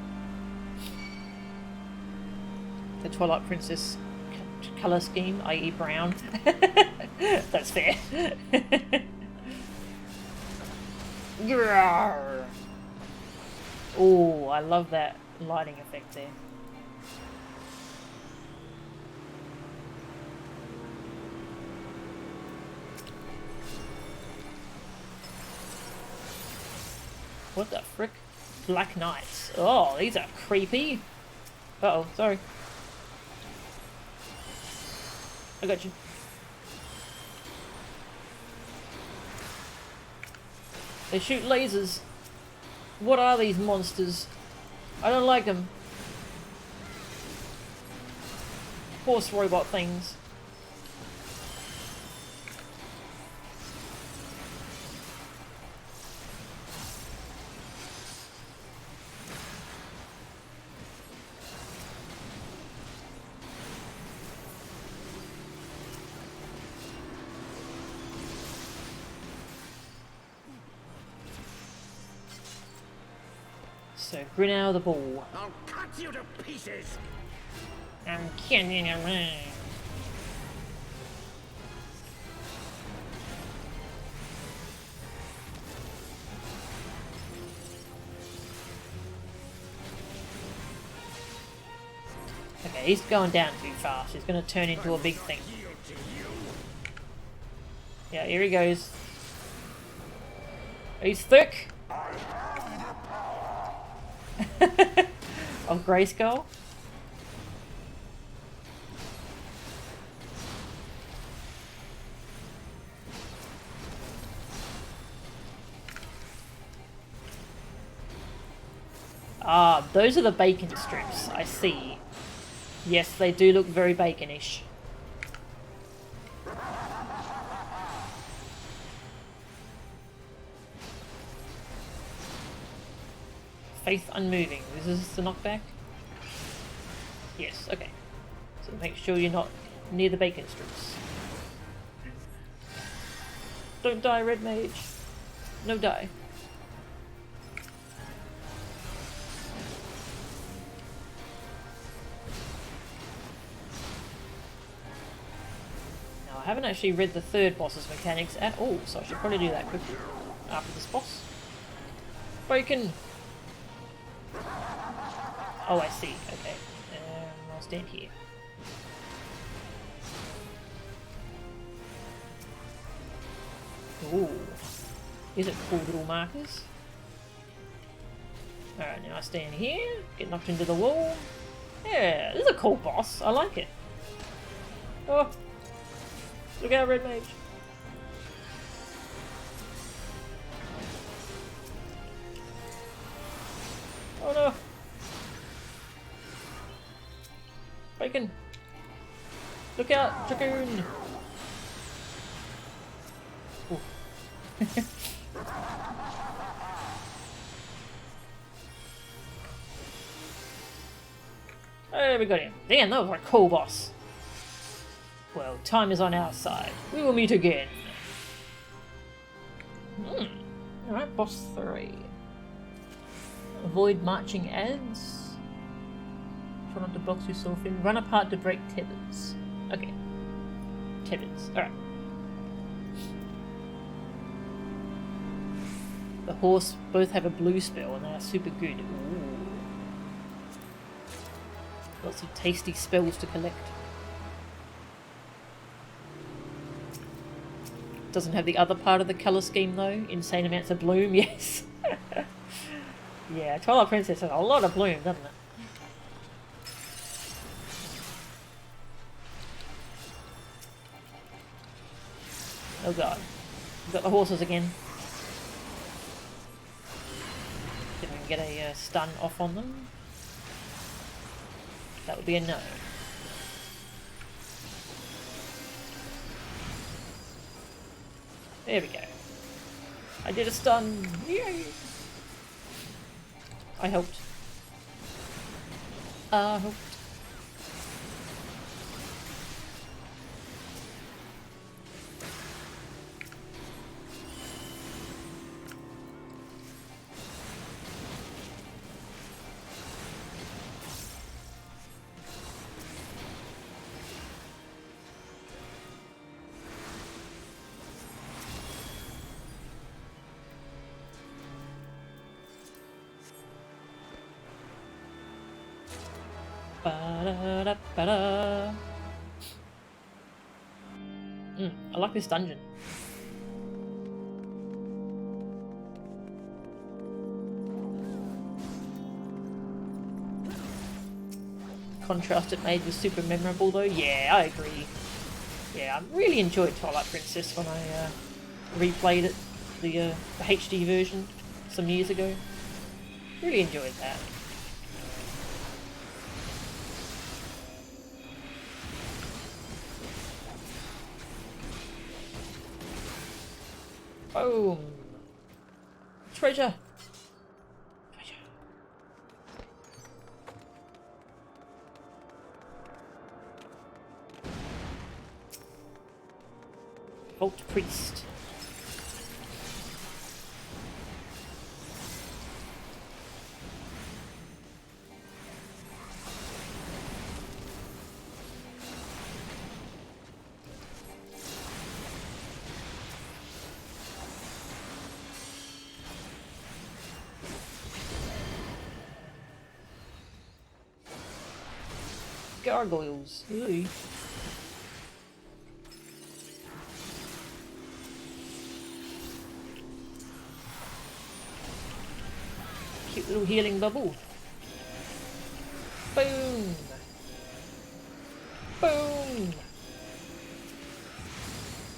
The Twilight Princess colour scheme, i.e. brown. That's fair. Oh, I love that lighting effect there. What the frick? Black Knights. Oh, these are creepy. Uh-oh, sorry. I got you. They shoot lasers. What are these monsters? I don't like them. Horse robot things. So, grin out of the ball. I'll cut you to pieces! I'm kidding around. Okay, he's going down too fast. He's going to turn into a big thing. Yeah, here he goes. He's thick. Of Grayskull. Ah, those are the bacon strips. I see. Yes, they do look very baconish. Faith unmoving. Is this the knockback? Yes, okay. So make sure you're not near the bacon strips. Don't die, Red Mage. No die. Now, I haven't actually read the third boss's mechanics at all, so I should probably do that quickly after this boss. Bacon! Oh, I see. Okay. I'll stand here. Ooh. These are cool little markers. Alright, now I stand here, get knocked into the wall. Yeah, this is a cool boss. I like it. Oh. Look out, Red Mage. Oh no. Bacon! Look out, Dragoon! There we got him. Damn, that was a cool boss. Well, time is on our side. We will meet again. Alright, boss 3. Avoid marching ads. Try not to box yourself in. Run apart to break tethers. Okay. Tethers. Alright. The horse both have a blue spell and they are super good. Ooh. Lots of tasty spells to collect. Doesn't have the other part of the colour scheme though. Insane amounts of bloom, yes. Yeah, Twilight Princess has a lot of bloom, doesn't it? Oh god. We've got the horses again. Did we get a stun off on them? That would be a no. There we go. I did a stun. Yay! I helped. I helped. I like this dungeon. contrast it made was super memorable though. Yeah, I agree. Yeah, I really enjoyed Twilight Princess when I replayed it, the HD version some years ago. Really enjoyed that. Boom! Treasure! Treasure! Vault Priest. Gargoyles. Ooh. Cute little healing bubble. Boom! Boom!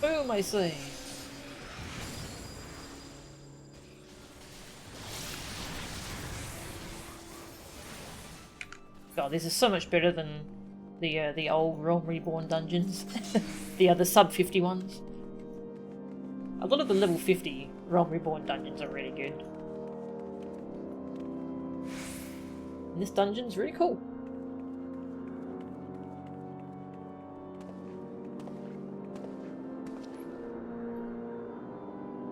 Boom, I say. God, this is so much better than the old Realm Reborn dungeons. The other sub 50 ones. A lot of the level 50 Realm Reborn dungeons are really good. And this dungeon's really cool.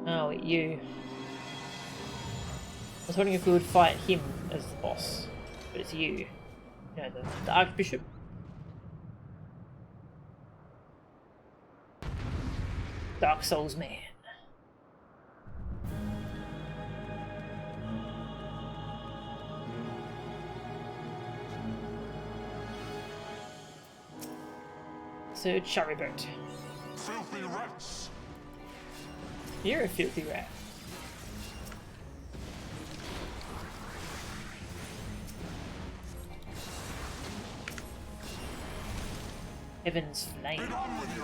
Oh, you. I was wondering if we would fight him as the boss, but it's you. You know, the Archbishop. Dark Souls man. So, Charibert. Filthy rats! You're a filthy rat. Heaven's Flame. Get on with you!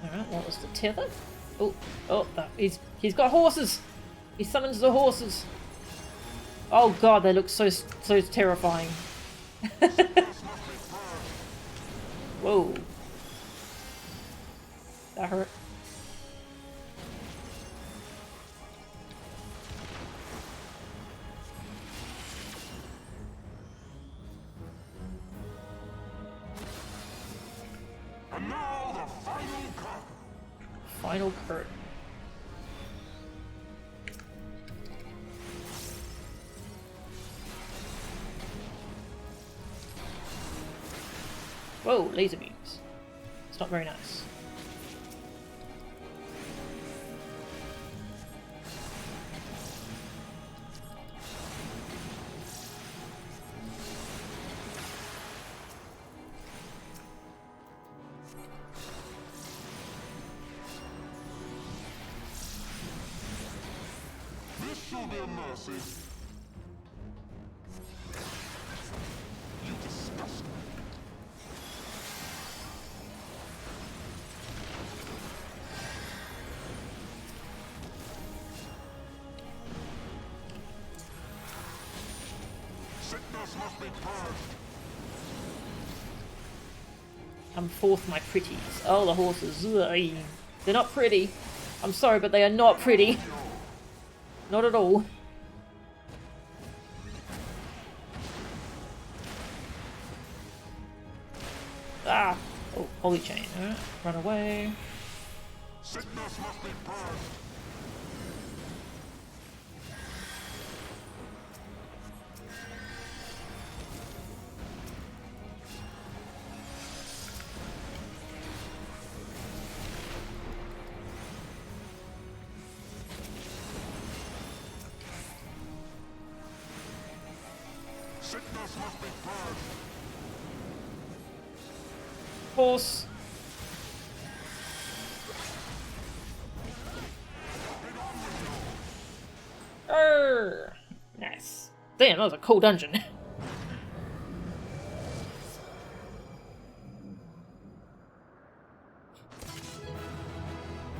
Alright, what was the tether? Oh, he's got horses! He summons the horses! Oh god, they look so terrifying. Whoa. That hurt. And now the final curtain. Final curtain. Whoa, laser beams. It's not very nice. This shall be a mercy. You disgust me. Sickness must be purged. Come forth, my pretties. Oh, the horses. Ugh. They're not pretty. I'm sorry, but they are not pretty. Not at all. Ah! Oh, holy chain. Alright, run away. Sickness must be purged. Sickness must be purged. Horse. Damn, that was a cool dungeon.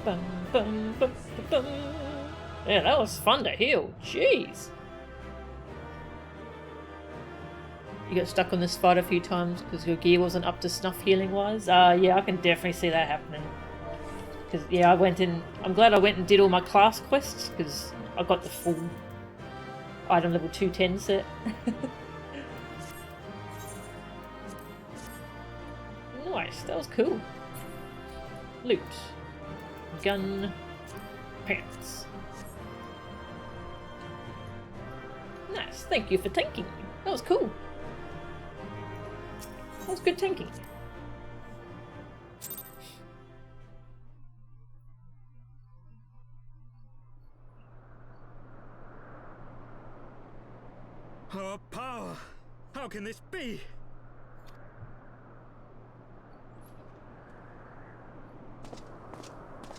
Bum, bum, bum, bum. Yeah, that was fun to heal. Jeez. You got stuck on this fight a few times because your gear wasn't up to snuff healing wise. Yeah, I can definitely see that happening. Because yeah, I went in. I'm glad I went and did all my class quests because I got the full item level 210 set. Nice, that was cool. Loot. Gun. Pants. Nice, thank you for tanking. That was cool. That was good tanking. Our power! How can this be?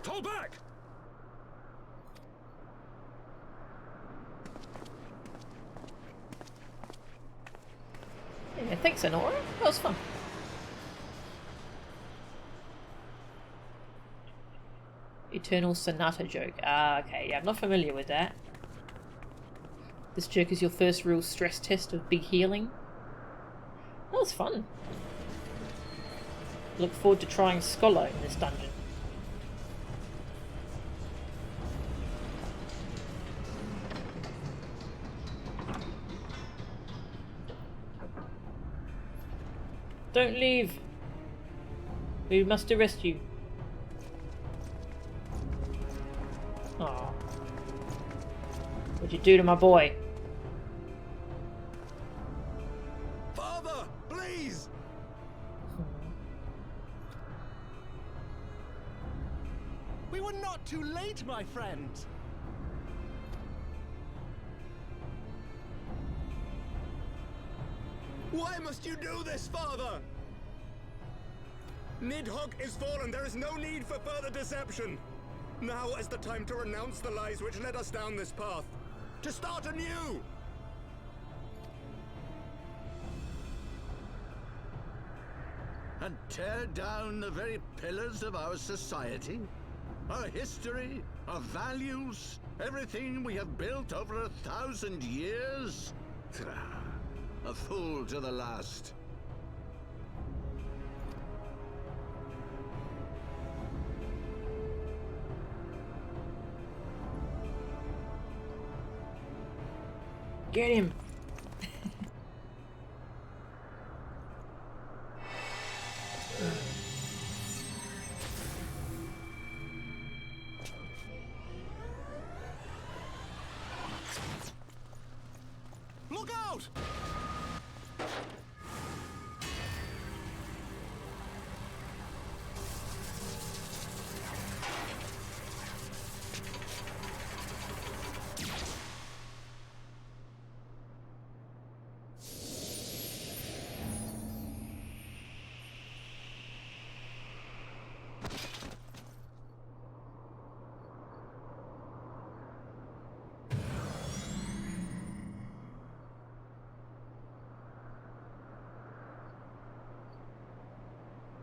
Fall back! Yeah, thanks, Honora. That was fun. Eternal Sonata joke. Ah, okay. Yeah, I'm not familiar with that. This joke is your first real stress test of big healing. That was fun. Look forward to trying Scholar in this dungeon. Don't leave. We must arrest you. Aw. What'd you do to my boy? Father, please! We were not too late, my friend. Why must you do this, Father? NIDHOGG is fallen. There is no need for further deception. Now is the time to renounce the lies which led us down this path. To start anew! And tear down the very pillars of our society? Our history, our values, everything we have built over 1,000 years? A fool to the last. Get him! Look out!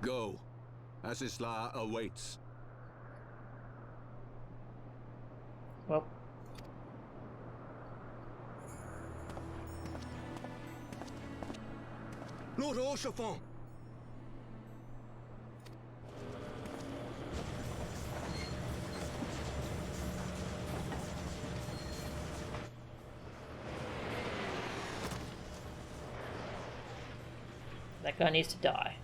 Go. Asisla awaits. Well. Lord Orchefort! That guy needs to die.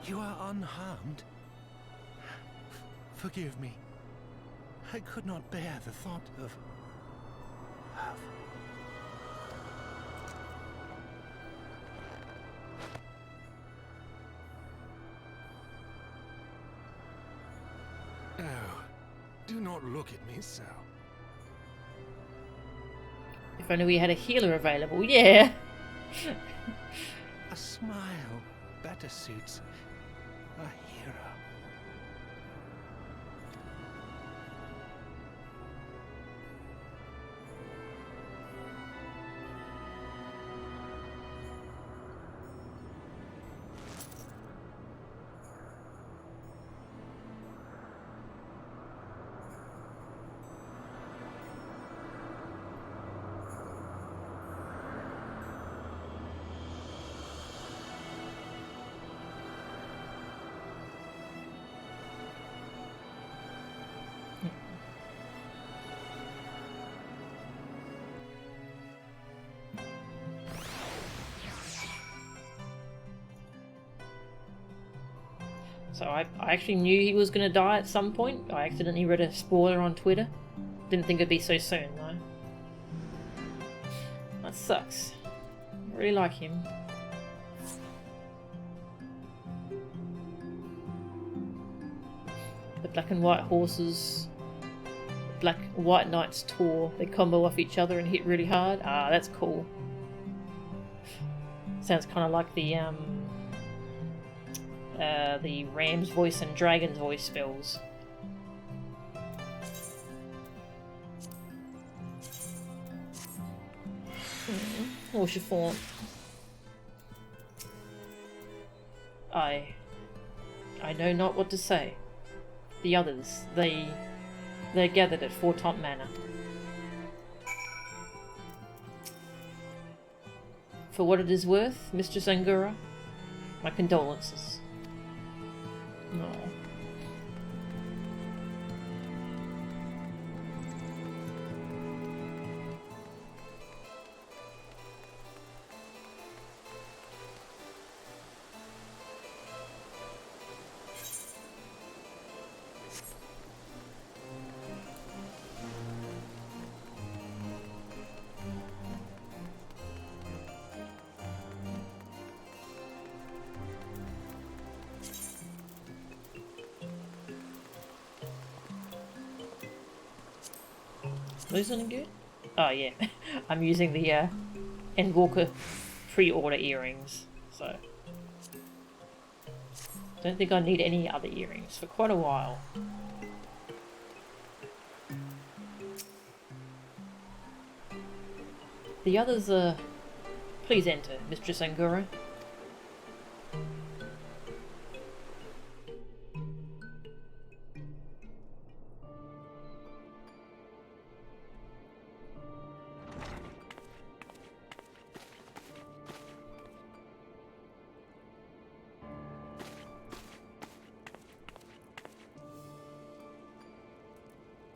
You are unharmed? Forgive me. I could not bear the thought of... Oh, do not look at me so. If only we had a healer available, yeah! A smile better suits a hero. So I actually knew he was going to die at some point. I accidentally read a spoiler on Twitter. Didn't think it'd be so soon though. That sucks. I really like him. The black and white horses, black and white knights tour. They combo off each other and hit really hard. Ah, that's cool. Sounds kind of like the ram's voice and dragon's voice spells. Oh, chiffon. I know not what to say. The others, they're gathered at Fortont Manor. For what it is worth, Mistress Angura, my condolences. No. Losing good? Oh yeah, I'm using the Endwalker pre-order earrings, so don't think I need any other earrings for quite a while. The others are... Please enter, Mistress Angura.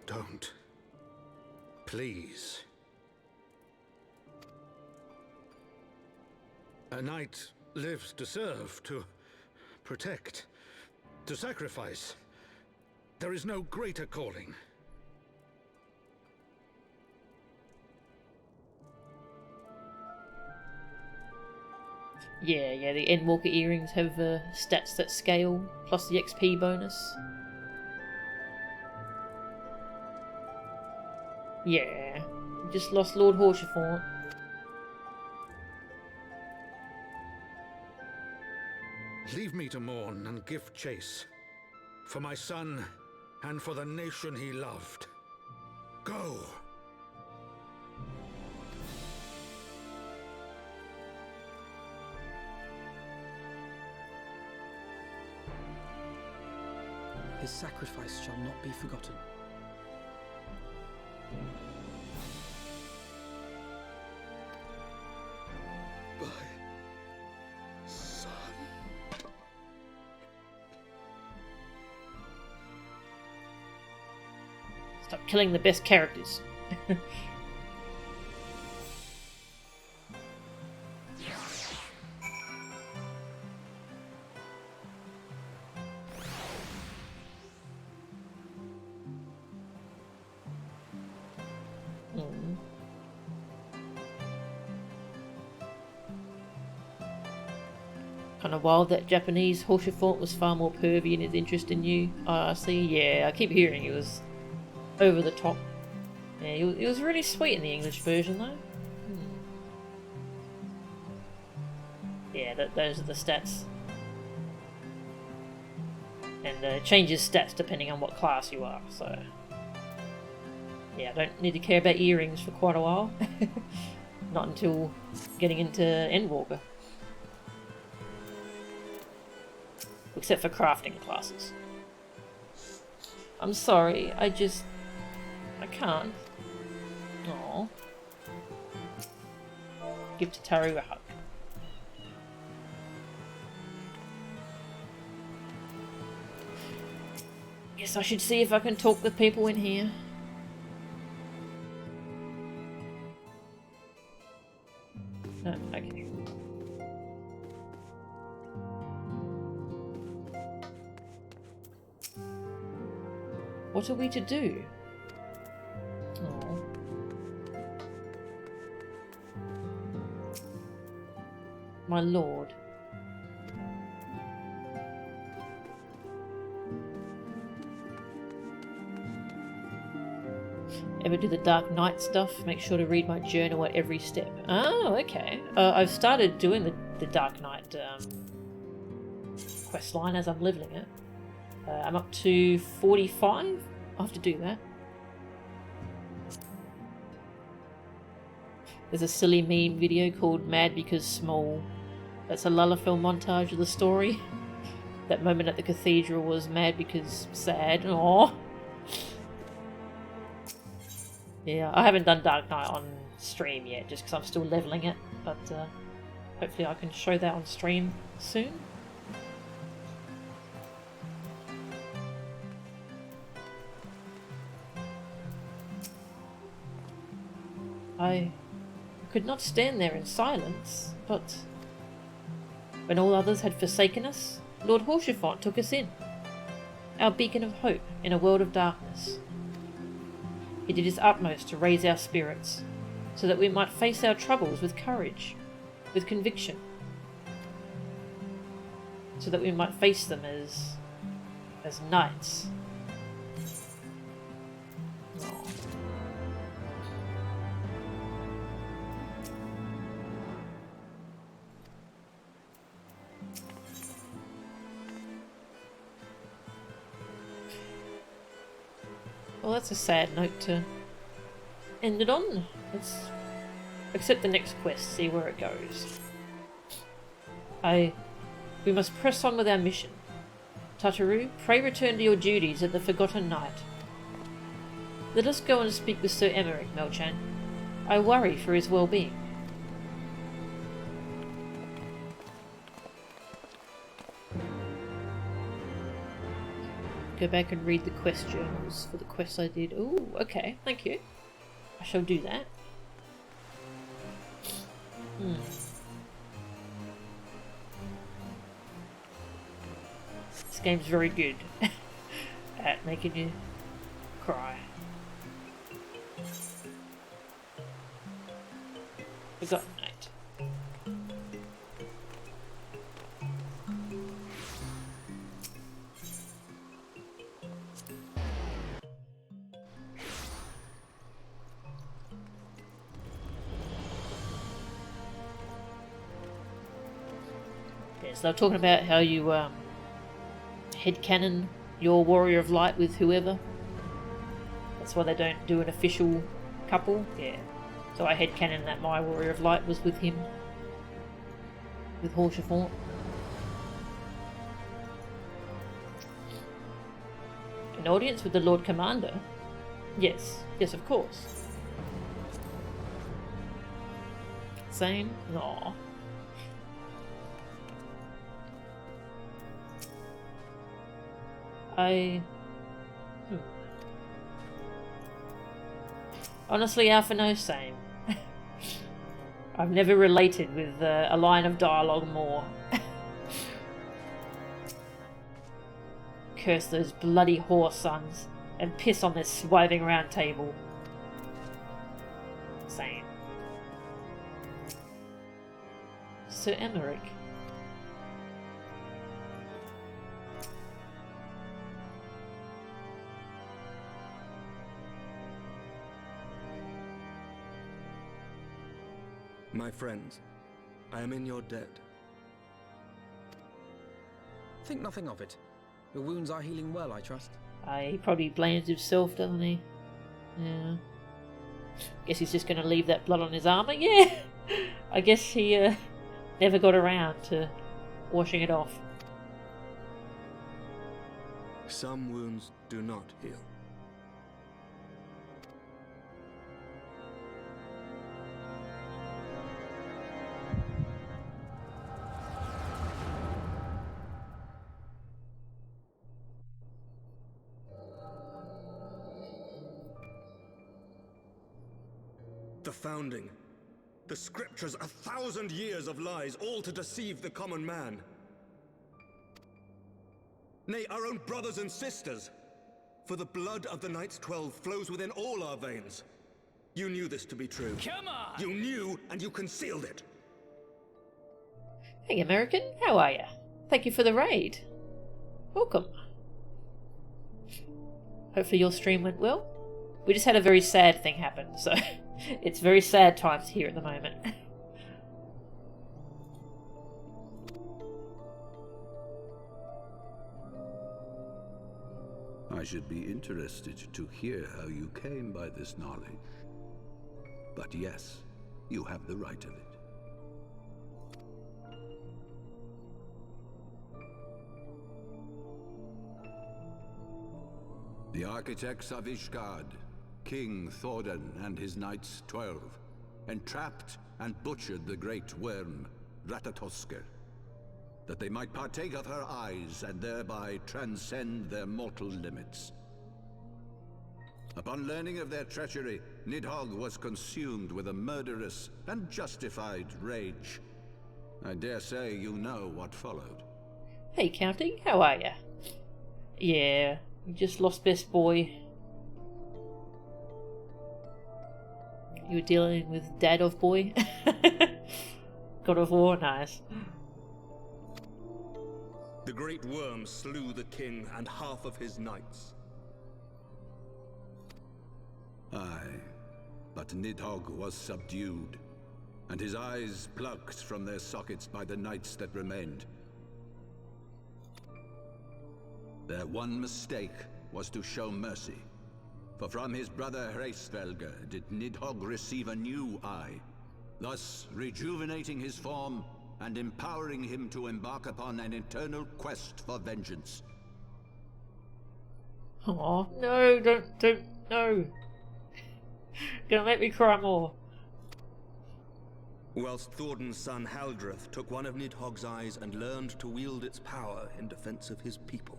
Don't. Please. A knight lives to serve, to protect, to sacrifice. There is no greater calling. Yeah, the Endwalker earrings have stats that scale, plus the XP bonus. Yeah, just lost Lord Horshafort. Leave me to mourn and give chase. For my son, and for the nation he loved. Go! His sacrifice shall not be forgotten. My son. Stop killing the best characters. Kind of wild that Japanese Horshafort was far more pervy in his interest in you. I see, yeah, I keep hearing he was over the top. Yeah, he was really sweet in the English version though. those are the stats. And it changes stats depending on what class you are, so... Yeah, I don't need to care about earrings for quite a while. Not until getting into Endwalker. Except for crafting classes. I'm sorry, I can't. Aww. Give Tataru a hug. Yes, I should see if I can talk with people in here. No, okay. What are we to do? Oh. My lord. Ever do the Dark Knight stuff? Make sure to read my journal at every step. Oh, okay. I've started doing the Dark Knight quest line as I'm leveling it. I'm up to 45. I'll have to do that. There's a silly meme video called Mad Because Small. That's a Lullafil montage of the story. That moment at the cathedral was mad because sad. Aww. Yeah, I haven't done Dark Knight on stream yet, just because I'm still leveling it, but hopefully I can show that on stream soon. I could not stand there in silence, but when all others had forsaken us, Lord Horsefort took us in, our beacon of hope in a world of darkness. He did his utmost to raise our spirits, so that we might face our troubles with courage, with conviction, so that we might face them as knights. Aww. Well, that's a sad note to end it on. Let's accept the next quest, see where it goes. We must press on with our mission. Tataru, pray return to your duties at the Forgotten Knight. Let us go and speak with Sir Emeric, Melchan. I worry for his well-being. Go back and read the quest journals for the quests I did. Ooh, okay, thank you. I shall do that. This game's very good at making you cry. Forgotten Knight. So they're talking about how you headcanon your Warrior of Light with whoever. That's why they don't do an official couple. Yeah. So I headcanon that my Warrior of Light was with him. With Horsefort. An audience with the Lord Commander? Yes. Yes, of course. Same? Aww. Honestly, Alpha, no, same. I've never related with a line of dialogue more. Curse those bloody whore sons and piss on this swiving round table. Same. Sir Emeric. My friends, I am in your debt. Think nothing of it. Your wounds are healing well, I trust. He probably blames himself, doesn't he? Yeah. Guess he's just going to leave that blood on his armour. Yeah. I guess he never got around to washing it off. Some wounds do not heal. The Founding. The Scriptures, 1,000 years of lies, all to deceive the common man. Nay, our own brothers and sisters. For the blood of the Knights 12 flows within all our veins. You knew this to be true. Come on! You knew, and you concealed it. Hey, American, how are ya? Thank you for the raid. Welcome. Hopefully your stream went well. We just had a very sad thing happen, so it's very sad times here at the moment. I should be interested to hear how you came by this knowledge. But yes, you have the right of it. The architects of Ishgard, King Thordan and his Knights 12, entrapped and butchered the great worm, Ratatoskr, that they might partake of her eyes and thereby transcend their mortal limits. Upon learning of their treachery, NIDHOGG was consumed with a murderous and justified rage. I dare say you know what followed. Hey, Counting, how are ya? Yeah, we just lost best boy. You were dealing with Dad of Boy? God of War, nice. The great worm slew the king and half of his knights. Aye, but NIDHOGG was subdued, and his eyes plucked from their sockets by the knights that remained. Their one mistake was to show mercy, for from his brother Hreysvelgr did NIDHOGG receive a new eye, thus rejuvenating his form and empowering him to embark upon an eternal quest for vengeance. Oh no, don't, no. Gonna make me cry more. Whilst Thordan's son Haldreth took one of NIDHOGG's eyes and learned to wield its power in defense of his people.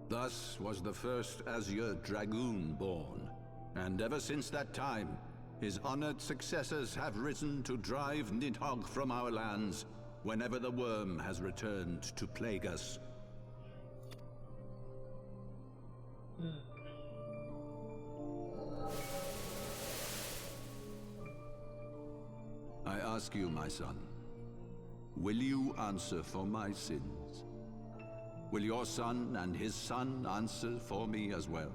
Thus was the first Azure Dragoon born, and ever since that time, his honored successors have risen to drive NIDHOGG from our lands whenever the worm has returned to plague us. I ask you, my son, will you answer for my sins? Will your son and his son answer for me as well?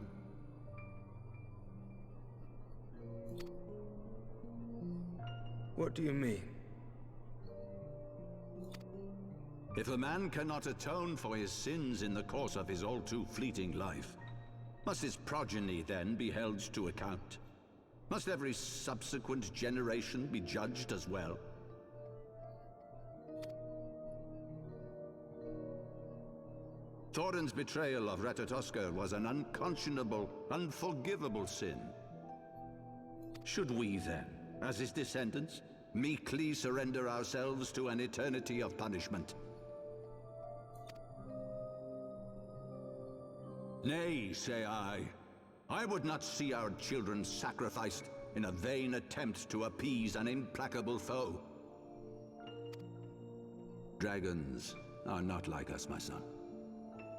What do you mean? If a man cannot atone for his sins in the course of his all too fleeting life, must his progeny then be held to account? Must every subsequent generation be judged as well? Thordan's betrayal of Ratatoskr was an unconscionable, unforgivable sin. Should we then, as his descendants, meekly surrender ourselves to an eternity of punishment? Nay, say I. I would not see our children sacrificed in a vain attempt to appease an implacable foe. Dragons are not like us, my son.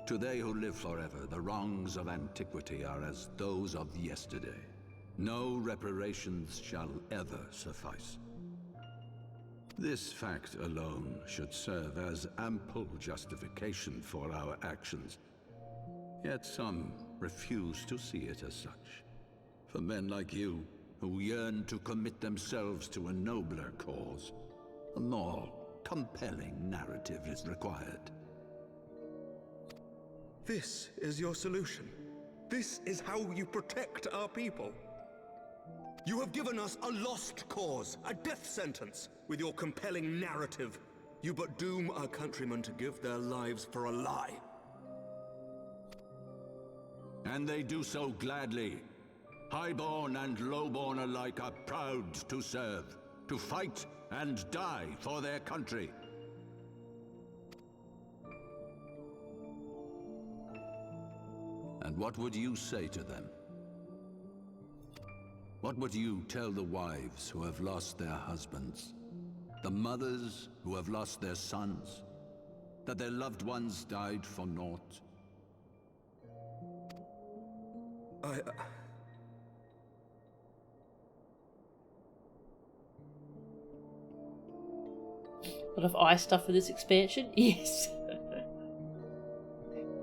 To they who live forever, the wrongs of antiquity are as those of yesterday. No reparations shall ever suffice. This fact alone should serve as ample justification for our actions. Yet some refuse to see it as such. For men like you, who yearn to commit themselves to a nobler cause, a more compelling narrative is required. This is your solution. This is how you protect our people. You have given us a lost cause, a death sentence. With your compelling narrative, you but doom our countrymen to give their lives for a lie. And they do so gladly. Highborn and lowborn alike are proud to serve, to fight and die for their country. And what would you say to them? What would you tell the wives who have lost their husbands? The mothers who have lost their sons? That their loved ones died for naught? A lot of ice stuff for this expansion? Yes.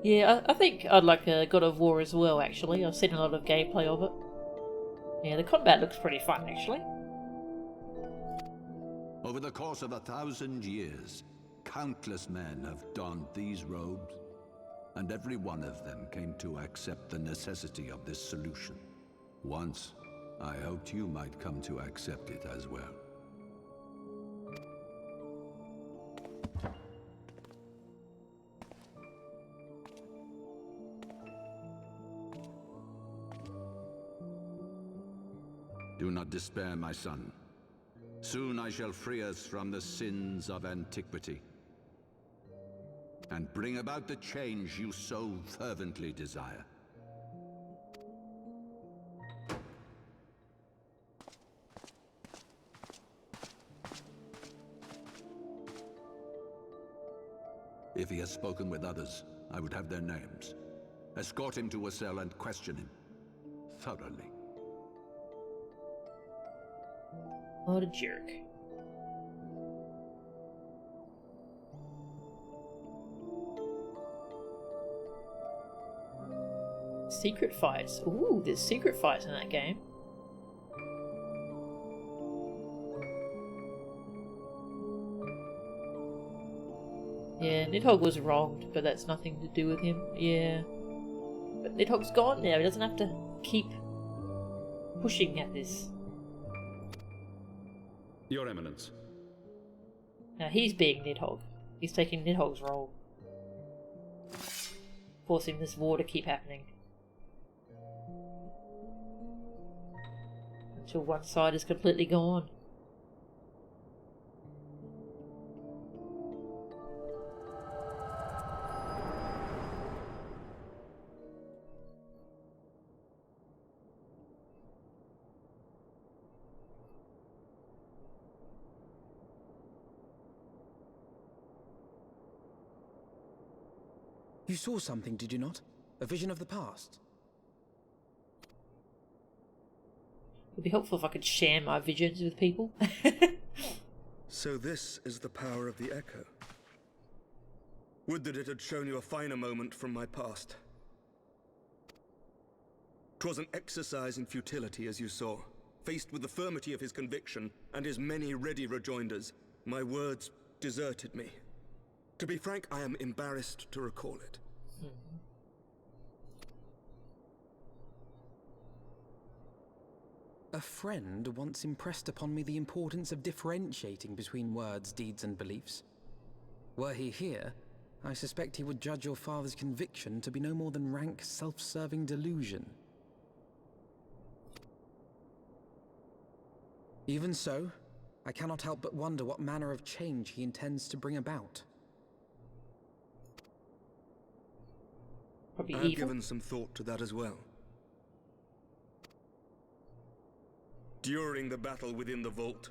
Yeah, I think I'd like a God of War as well, actually. I've seen a lot of gameplay of it. Yeah, the combat looks pretty fun, actually. Over the course of 1,000 years, countless men have donned these robes, and every one of them came to accept the necessity of this solution. Once, I hoped you might come to accept it as well. Do not despair, my son. Soon I shall free us from the sins of antiquity and bring about the change you so fervently desire. If he has spoken with others, I would have their names. Escort him to a cell and question him thoroughly. What a jerk. Secret fights. Ooh, there's secret fights in that game. Yeah, NIDHOGG was wronged, but that's nothing to do with him. Yeah. But NIDHOGG's gone now, he doesn't have to keep pushing at this. Your Eminence. Now he's being NIDHOGG. He's taking NIDHOGG's role. Forcing this war to keep happening. Until one side is completely gone. You saw something, did you not? A vision of the past? It would be helpful if I could share my visions with people. So this is the power of the Echo. Would that it had shown you a finer moment from my past. 'Twas an exercise in futility, as you saw. Faced with the firmity of his conviction and his many ready rejoinders, my words deserted me. To be frank, I am embarrassed to recall it. A friend once impressed upon me the importance of differentiating between words, deeds, and beliefs. Were he here, I suspect he would judge your father's conviction to be no more than rank, self-serving delusion. Even so, I cannot help but wonder what manner of change he intends to bring about. Probably I have evil. given some thought to that as well. During the battle within the vault,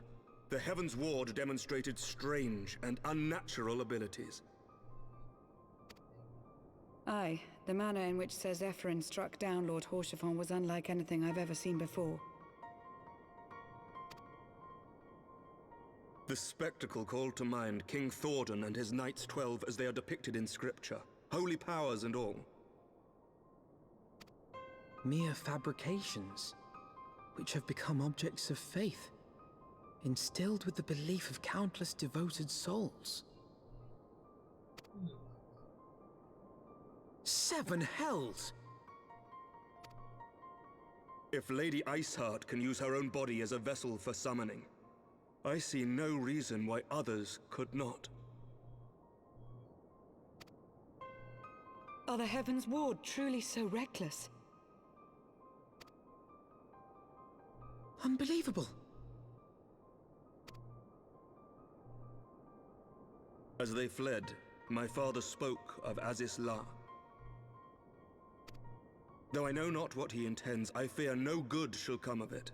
the Heavensward demonstrated strange and unnatural abilities. Aye, the manner in which Ser Zephyrin struck down Lord Haurchefant was unlike anything I've ever seen before. The spectacle called to mind King Thordan and his Knights 12 as they are depicted in scripture, holy powers and all. Mere fabrications, which have become objects of faith. instilled with the belief of countless devoted souls. 7 hells! If Lady Iceheart can use her own body as a vessel for summoning, I see no reason why others could not. Are the Heavensward truly so reckless? Unbelievable. As they fled, my father spoke of Aziz La. Though I know not what he intends, I fear no good shall come of it.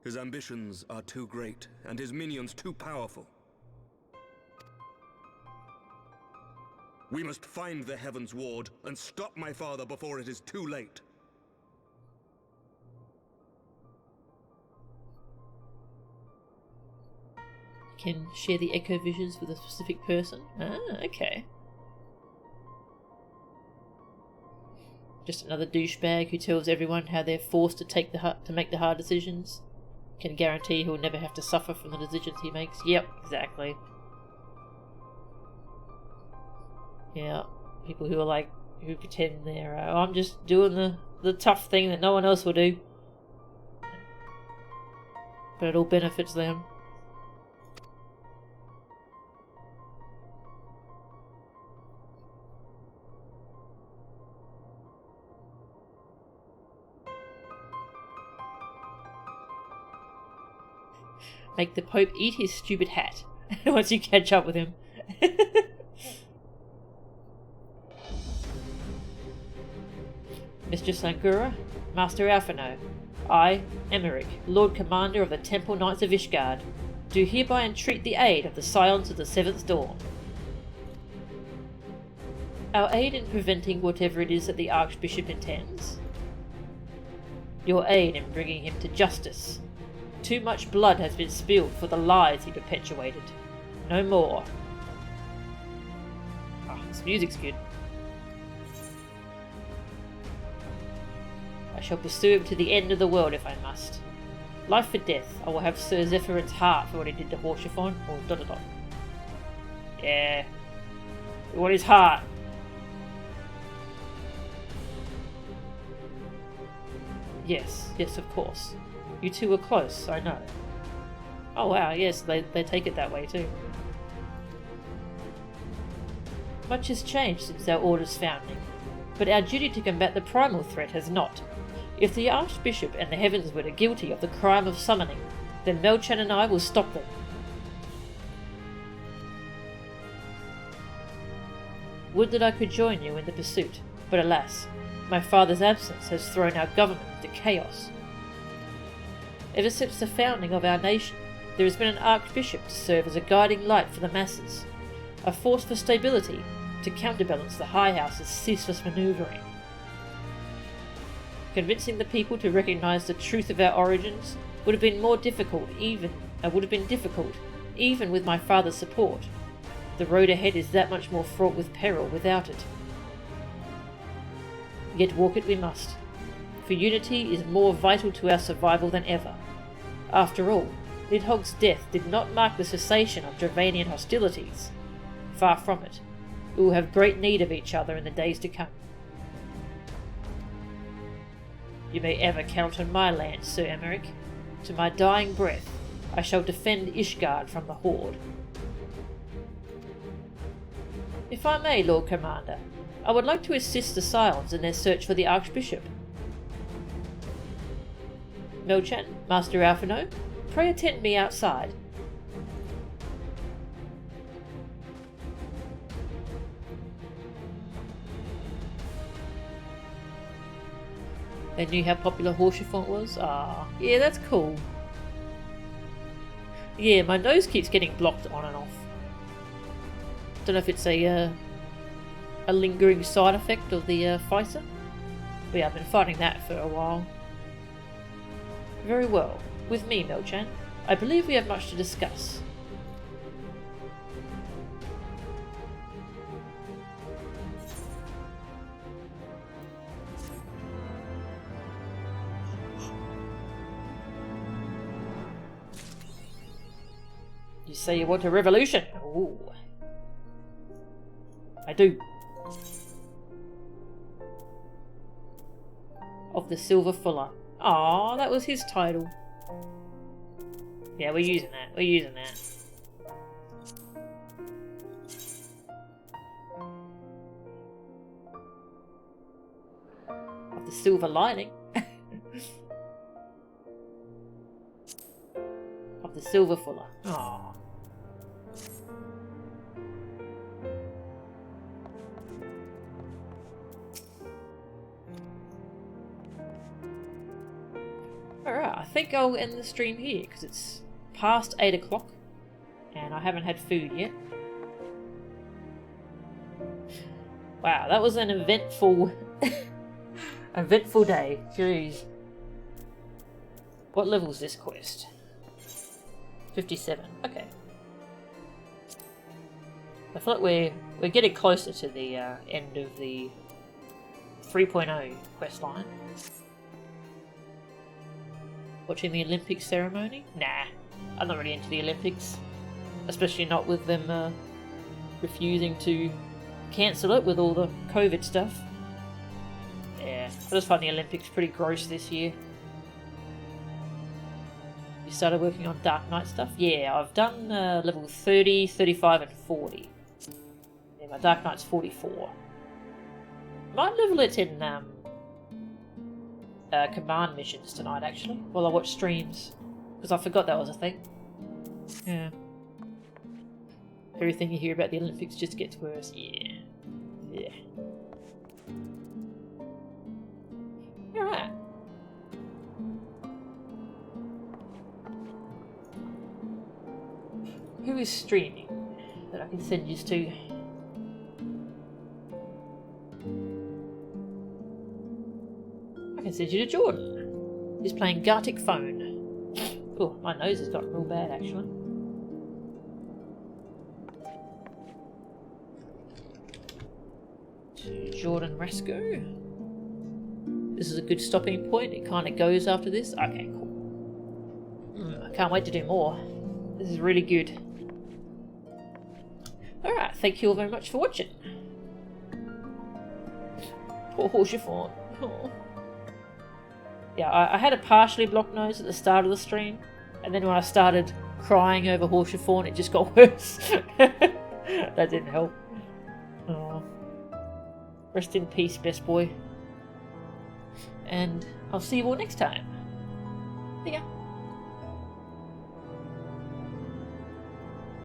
His ambitions are too great, and his minions too powerful. We must find the Heavensward and stop my father before it is too late. Can share the echo visions with a specific person. Ah, okay. Just another douchebag who tells everyone how they're forced to make the hard decisions. Can guarantee he'll never have to suffer from the decisions he makes. Yep, exactly. Yeah, people who are like, who pretend they're, I'm just doing the tough thing that no one else will do. But it all benefits them. Make the Pope eat his stupid hat once you catch up with him. Mr. Sangura, Master Alphino, I, Emmerich, Lord Commander of the Temple Knights of Ishgard, do hereby entreat the aid of the Scions of the Seventh Dawn. Our aid in preventing whatever it is that the Archbishop intends. Your aid in bringing him to justice. Too much blood has been spilled for the lies he perpetuated. No more. Oh, this music's good. I shall pursue him to the end of the world if I must. Life for death, I will have Sir Zephyr's heart for what he did to Horschiffon, or ... Yeah. We want his heart. Yes, yes, of course. You two were close, I know. Oh wow, yes, they take it that way too. Much has changed since our Order's founding, but our duty to combat the primal threat has not. If the Archbishop and the Heavensward are guilty of the crime of summoning, then Melchan and I will stop them. Would that I could join you in the pursuit, but alas, my father's absence has thrown our government into chaos. Ever since the founding of our nation, there has been an Archbishop to serve as a guiding light for the masses, a force for stability to counterbalance the High House's ceaseless manoeuvring. Convincing the people to recognise the truth of our origins would have been difficult even with my father's support. The road ahead is that much more fraught with peril without it. Yet walk it we must, for unity is more vital to our survival than ever. After all, NIDHOGG's death did not mark the cessation of Dravanian hostilities. Far from it. We will have great need of each other in the days to come. You may ever count on my lance, Sir Emmerich. To my dying breath, I shall defend Ishgard from the Horde. If I may, Lord Commander, I would like to assist the Scions in their search for the Archbishop. Melchan, Master Alphino, pray attend me outside. They knew how popular Horschiffon was? Ah, yeah, that's cool. Yeah, my nose keeps getting blocked on and off. Don't know if it's a lingering side effect of the fighter. But yeah, I've been fighting that for a while. Very well. With me, Melchan. I believe we have much to discuss. So you want a revolution? Ooh. I do. Of the Silver Fuller. Aw, that was his title. Yeah, we're using that. We're using that. Of the Silver Lining. Of the Silver Fuller. Aww. Alright, I think I'll end the stream here because it's past 8 o'clock and I haven't had food yet. Wow, that was an eventful eventful day. Jeez. What level is this quest? 57. Okay. I feel like we're getting closer to the end of the 3.0 quest line. Watching the Olympics ceremony? Nah, I'm not really into the Olympics. Especially not with them refusing to cancel it with all the COVID stuff. Yeah, I just find the Olympics pretty gross this year. You started working on Dark Knight stuff? Yeah, I've done level 30, 35 and 40. Yeah, my Dark Knight's 44. Might level it in command missions tonight, actually, while I watch streams, because I forgot that was a thing. Yeah. Everything you hear about the Olympics just gets worse. Yeah. Yeah. Alright. Who is streaming that I can send you to? I can send you to Jordan. He's playing Gartic Phone. Oh, my nose has gotten real bad actually. To Jordan Resco. This is a good stopping point. It kind of goes after this. Okay, cool. I can't wait to do more. This is really good. Alright, thank you all very much for watching. Poor Horsefort. Oh. Yeah, I had a partially blocked nose at the start of the stream, and then when I started crying over Horsefort, it just got worse. That didn't help. Oh. Rest in peace, best boy. And I'll see you all next time. See ya.